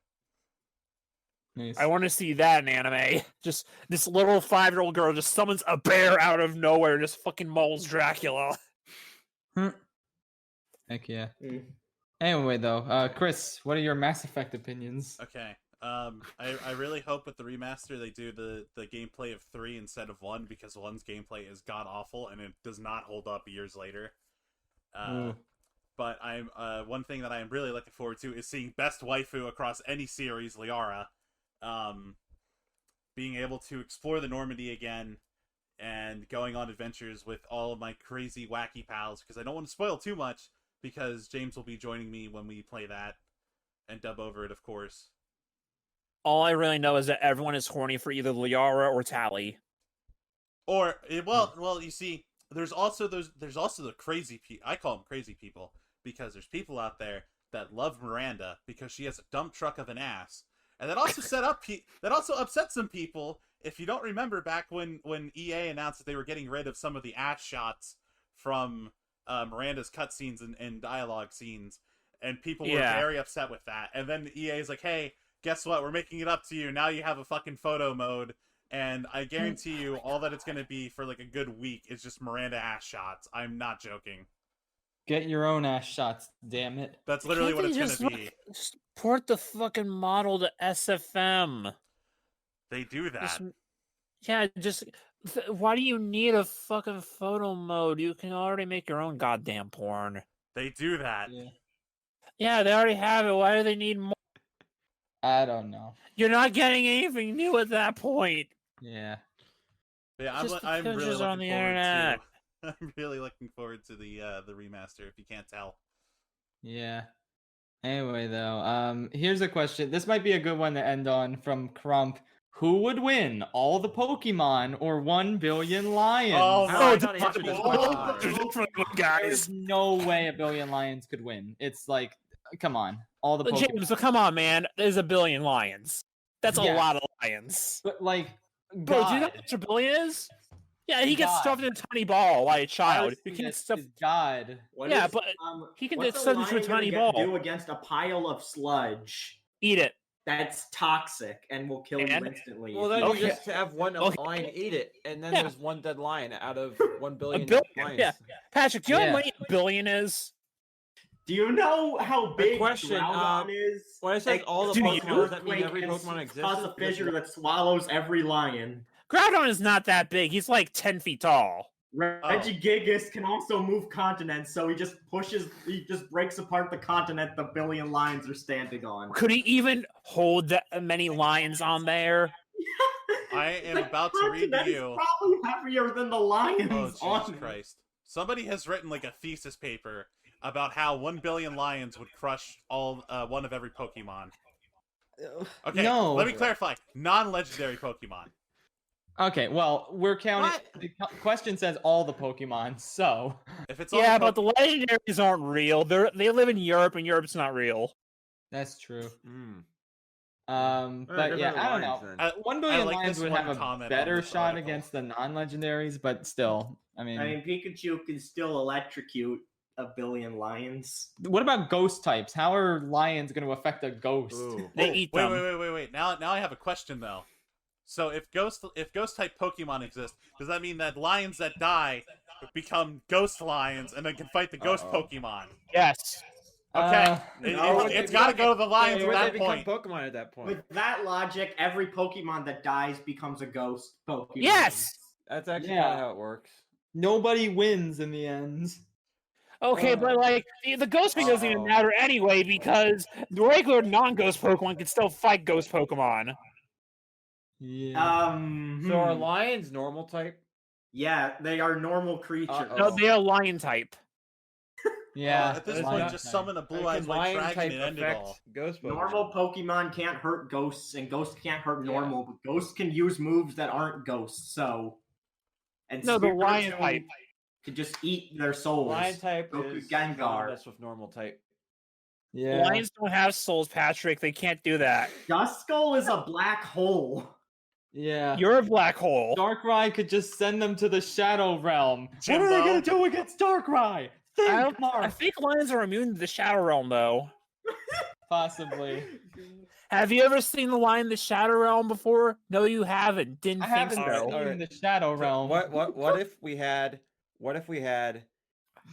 Nice. I want to see that in anime. Just this little 5-year-old girl just summons a bear out of nowhere and just fucking mauls Dracula. Heck yeah. Mm. Anyway, though, Chris, what are your Mass Effect opinions? Okay. I really hope with the remaster they do the gameplay of 3 instead of 1, because 1's gameplay is god awful and it does not hold up years later. Ooh. But I'm one thing that I am really looking forward to is seeing best waifu across any series, Liara. Being able to explore the Normandy again and going on adventures with all of my crazy wacky pals, because I don't want to spoil too much, because James will be joining me when we play that and dub over it, of course. All I really know is that everyone is horny for either Liara or Tally. Or well, you see, there's also the crazy people. I call them crazy people because there's people out there that love Miranda because she has a dump truck of an ass, and that also that also upset some people. If you don't remember back when EA announced that they were getting rid of some of the ass shots from Miranda's cutscenes and dialogue scenes, and people were very upset with that. And then EA is like, hey, guess what? We're making it up to you. Now you have a fucking photo mode. And I guarantee you, all that it's going to be for like a good week is just Miranda ass shots. I'm not joking. Get your own ass shots, damn it. That's literally what Can't it's they going to be. just port the fucking model to SFM. They do that. Why do you need a fucking photo mode? You can already make your own goddamn porn. They do that. Yeah. Yeah, they already have it. Why do they need more? I don't know. You're not getting anything new at that point. Yeah. But yeah, Just the I'm really pictures looking on the forward internet. to. I'm really looking forward to the remaster. If you can't tell. Yeah. Anyway, though, here's a question. This might be a good one to end on from Crump. Who would win, all the Pokemon or 1 billion lions? Oh How my I gotta answer this question. Guys. There's no way a billion lions could win. It's like, come on, all the Pokemon. James, so come on, man. There's a billion lions. That's a Yeah. lot of lions. But like, Bro, do you know God. what a billion is? Yeah, he gets God. stuffed in a tiny ball like a child. You Odyssey can't is stuff. God. Yeah, but he can get what's a stuffed into a lion gonna tiny ball. do against a pile of sludge Eat it. that's toxic and will kill you And? instantly? Well, if then you you Okay. just have one Okay. lion eat it, and then Yeah. there's one dead lion out of 1 billion billion, lions. yeah. Patrick, do you know Yeah. how many a billion is? Do you know how big question, Groudon is? when it says all the Do you? Pokemon, does that mean Earthquake every and Pokemon exists? cause a fissure that swallows every lion. Groudon is not that big. He's like 10 feet tall. Regigigas can also move continents, so he just breaks apart the continent the billion lions are standing on. Could he even hold that many lions on there? I am The about to read to continent is you. probably heavier than the lions Oh, Jesus on it. Christ. Somebody has written like a thesis paper about how 1 billion lions would crush all one of every Pokemon. Okay, No. let me clarify. Non-legendary Pokemon. Okay, well, we're counting. What? The question says all the Pokemon, so If it's all Yeah, the but the legendaries aren't real. They live in Europe, and Europe's not real. that's true. Mm. But yeah, I don't know. Then. 1 billion like lions this would one have a comment on better this shot article. against the non-legendaries, but still, I mean, Pikachu can still electrocute a billion lions. what about ghost types? How are lions going to affect a ghost? Ooh. They eat Wait, them. wait. Now I have a question though. So if ghost type Pokemon exist, does that mean that lions that die become ghost lions and then can fight the ghost Pokemon? Yes. Okay, no, it's got to go to the lions Where at they that point. become Pokemon at that point? With that logic, every Pokemon that dies becomes a ghost Pokemon. Yes. That's actually Yeah. kind of how it works. Nobody wins in the end. Okay, but like the ghost thing doesn't even matter anyway because the regular non-ghost Pokemon can still fight ghost Pokemon. Yeah. So are lions normal type? Yeah, they are normal creatures. No, they are lion type. Yeah. At this lion point, just type. summon a blue-eyed white dragon and end it all. Ghost Pokemon? Normal Pokemon can't hurt ghosts, and ghosts can't hurt normal, but ghosts can use moves that aren't ghosts, so... And No, the Spiritomb lion type. can just eat their souls. Lion type Goku is Gengar. That's with normal type. Yeah. Lions don't have souls, Patrick. They can't do that. Duskull is a black hole. Yeah. You're a black hole. Darkrai could just send them to the Shadow Realm. Jimbo. What are they gonna do against Darkrai? Think, I Mark. think lions are immune to the Shadow Realm, though. Possibly. Have you ever seen the lion in the Shadow Realm before? No, you haven't. Didn't I think haven't so. seen Alright. the Shadow Realm. What if we had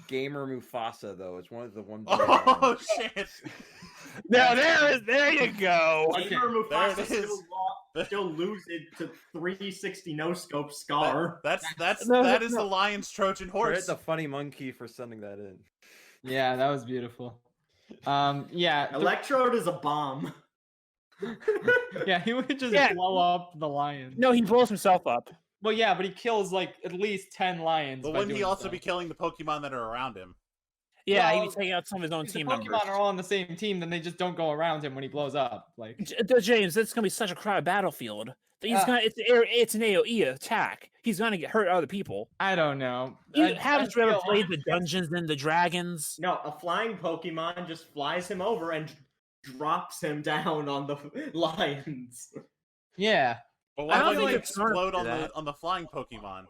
Gamer Mufasa though? It's one of the 1 billion. Oh shit! No, there you go. Okay, Gamer Mufasa there it is. still lose it to 360 no scope Scar. That No, is no. the lion's Trojan Credit horse. the funny monkey for sending that in. Yeah, that was beautiful. Yeah. Electrode is a bomb. Yeah, he would just Yeah. blow up the lion. No, he blows himself up. Well, yeah, but he kills like at least 10 lions. But by wouldn't he doing also so. be killing the Pokemon that are around him? Yeah, Well, he'd be taking out some of his own If the team Pokemon members. are all on the same team, then they just don't go around him when he blows up. Like, James, it's gonna be such a crowded battlefield. He's Ah. gonna it's an AOE attack. He's gonna get hurt other people. I don't know. Haven't you ever feel- played the Dungeons and the Dragons? No, a flying Pokemon just flies him over and drops him down on the lions. Yeah, But I why don't wouldn't think he it's smart explode to on do the that. on the flying Pokemon?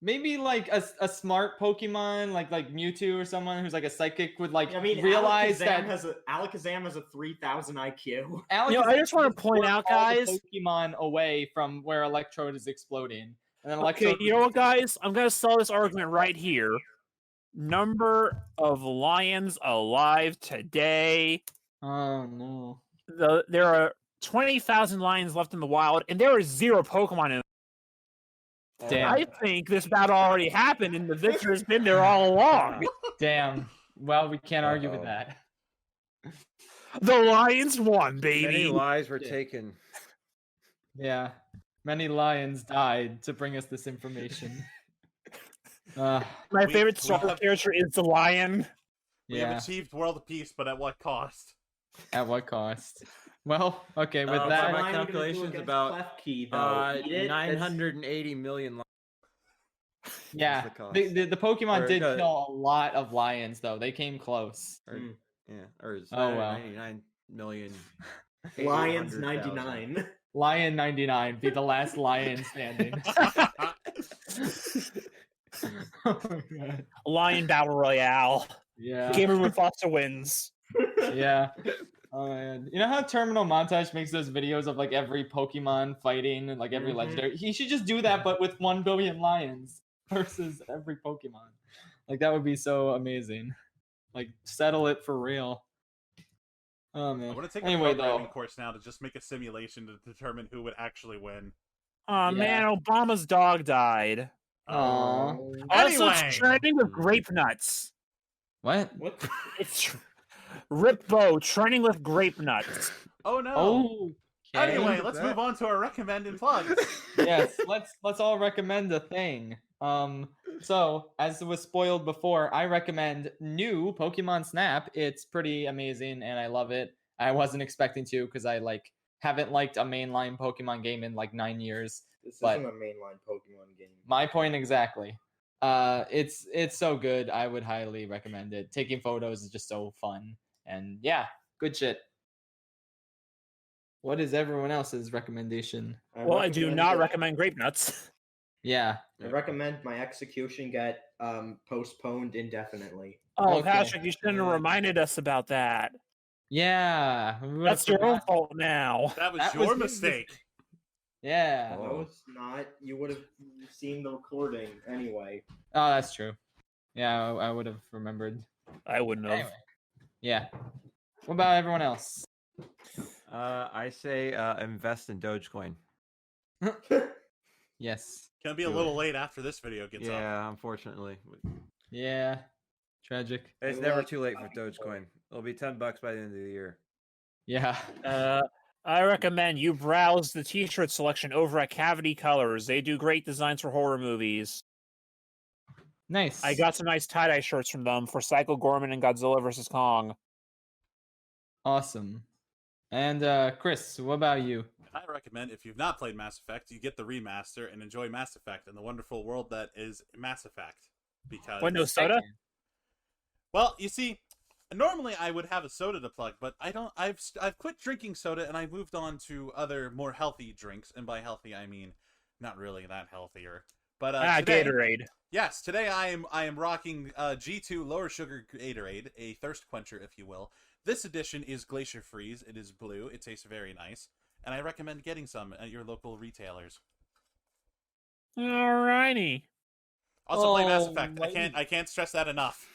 maybe like a smart Pokemon, like Mewtwo or someone who's like a psychic would like I mean, realize Alakazam has a 3,000 IQ. Alex I just want to point warp out, all the guys. Pokemon away from where Electrode is exploding, and then Okay, Electrode. you know what, guys? I'm gonna sell this argument right here. Number of lions alive today. Oh no. There are 20,000 lions left in the wild, and there are 0 Pokemon in. Damn. I think this battle already happened, and the victor has been there all along. Damn. Well, we can't argue with Uh-oh. that. The lions won, Many baby. lies were Yeah. taken. Yeah. Many lions died to bring us this information. Uh, My We- favorite we Star Wars have- character is the lion. We yeah. have achieved world peace, but at what cost? At what cost? Well, okay, with So that. my Lion gonna do calculation's against about, Klefki, though? Eat it? 980 million lions. Yeah, the cost. the Pokemon Or did the- kill a lot of lions, though. They came close. Or, Mm. Yeah, or it's Oh, wow. 999 million. Lions 800,000. 99. Lion 99 be the last lion standing. Oh my God. Lion Battle Royale. Yeah. Gamer Mufasa wins. Yeah. Oh man. You know how Terminal Montage makes those videos of like every Pokemon fighting and like every legendary? He should just do that, but with 1 billion lions versus every Pokemon. Like that would be so amazing. Like settle it for real. Oh man. I want to take Anyway, a programming though. course now to just make a simulation to determine who would actually win. Oh man, Obama's dog died. Aww. Also, Anyway. it's trending with grape nuts. What? It's Rip Bo trending with grape nuts. Oh no. Oh. Anyway, let's move on to our recommended plugs. Yes, let's all recommend a thing. So as was spoiled before, I recommend new Pokemon Snap. It's pretty amazing and I love it. I wasn't expecting to because I haven't liked a mainline Pokemon game in like 9 years. This But- isn't a mainline Pokemon game. My point exactly. It's so good. I would highly recommend it. Taking photos is just so fun. And yeah, good shit. What is everyone else's recommendation? Well, I do not recommend grape nuts. Yeah. I recommend my execution get postponed indefinitely. Oh, Okay. Patrick, you shouldn't have reminded us about that. Yeah. we would've That's your own forgotten. fault now. That was That your was his mistake. Yeah. No, it's not. You would have seen the recording anyway. Oh, that's true. Yeah, I would have remembered. I wouldn't have. Anyway. Yeah. What about everyone else? I say invest in Dogecoin. Yes. Gonna be a little late after this video gets up. Yeah, unfortunately. Yeah. Tragic. It's I never like too late for Dogecoin. Dogecoin. It'll be $10 by the end of the year. Yeah. I recommend you browse the t-shirt selection over at Cavity Colors. They do great designs for horror movies. Nice. I got some nice tie-dye shirts from them for Psycho Gorman and Godzilla vs. Kong. Awesome. And Chris, what about you? I recommend if you've not played Mass Effect, you get the remaster and enjoy Mass Effect and the wonderful world that is Mass Effect. Because What, no soda? well, you see, normally I would have a soda to plug, but I don't. I've quit drinking soda and I've moved on to other more healthy drinks, and by healthy I mean not really that healthier. But today, Gatorade. yes, today I am rocking G2 lower sugar Gatorade, a thirst quencher, if you will. This edition is Glacier Freeze. It is blue. It tastes very nice, and I recommend getting some at your local retailers. Alrighty. Also, play Mass Effect. Alrighty. I can't stress that enough.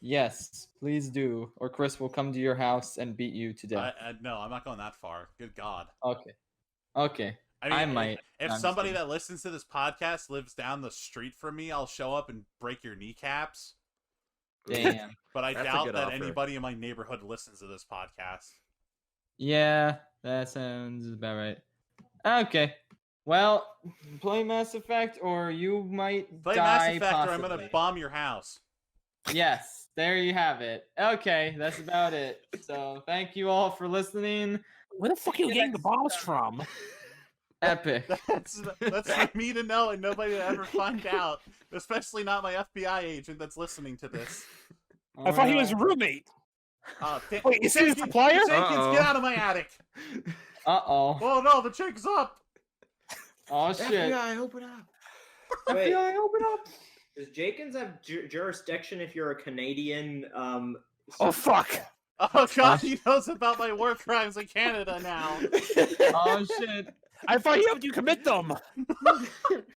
Yes, please do. Or Chris will come to your house and beat you to death. No, I'm not going that far. Good God. Okay. Okay. I mean, I might. If I'm just somebody kidding. that listens to this podcast lives down the street from me, I'll show up and break your kneecaps. Damn. But I That's a doubt good that offer. anybody in my neighborhood listens to this podcast. Yeah, that sounds about right. Okay. Well, play Mass Effect or you might Play die Mass Effect or I'm possibly. gonna bomb your house. Yes, there you have it. Okay, that's about it. So thank you all for listening. Where the fuck are you getting the bombs from? Epic. That's for me to know and nobody to ever find out. Especially not my FBI agent that's listening to this. I thought he was a roommate. Wait, is he the supplier? Jenkins, get out of my attic! Uh-oh. Oh no, the chick's up! Oh shit. FBI, open up. Wait, FBI, open up. does Jenkins have jurisdiction if you're a Canadian? Oh fuck! Oh god, he knows about my war crimes in Canada now. Oh shit. I thought he helped you commit them.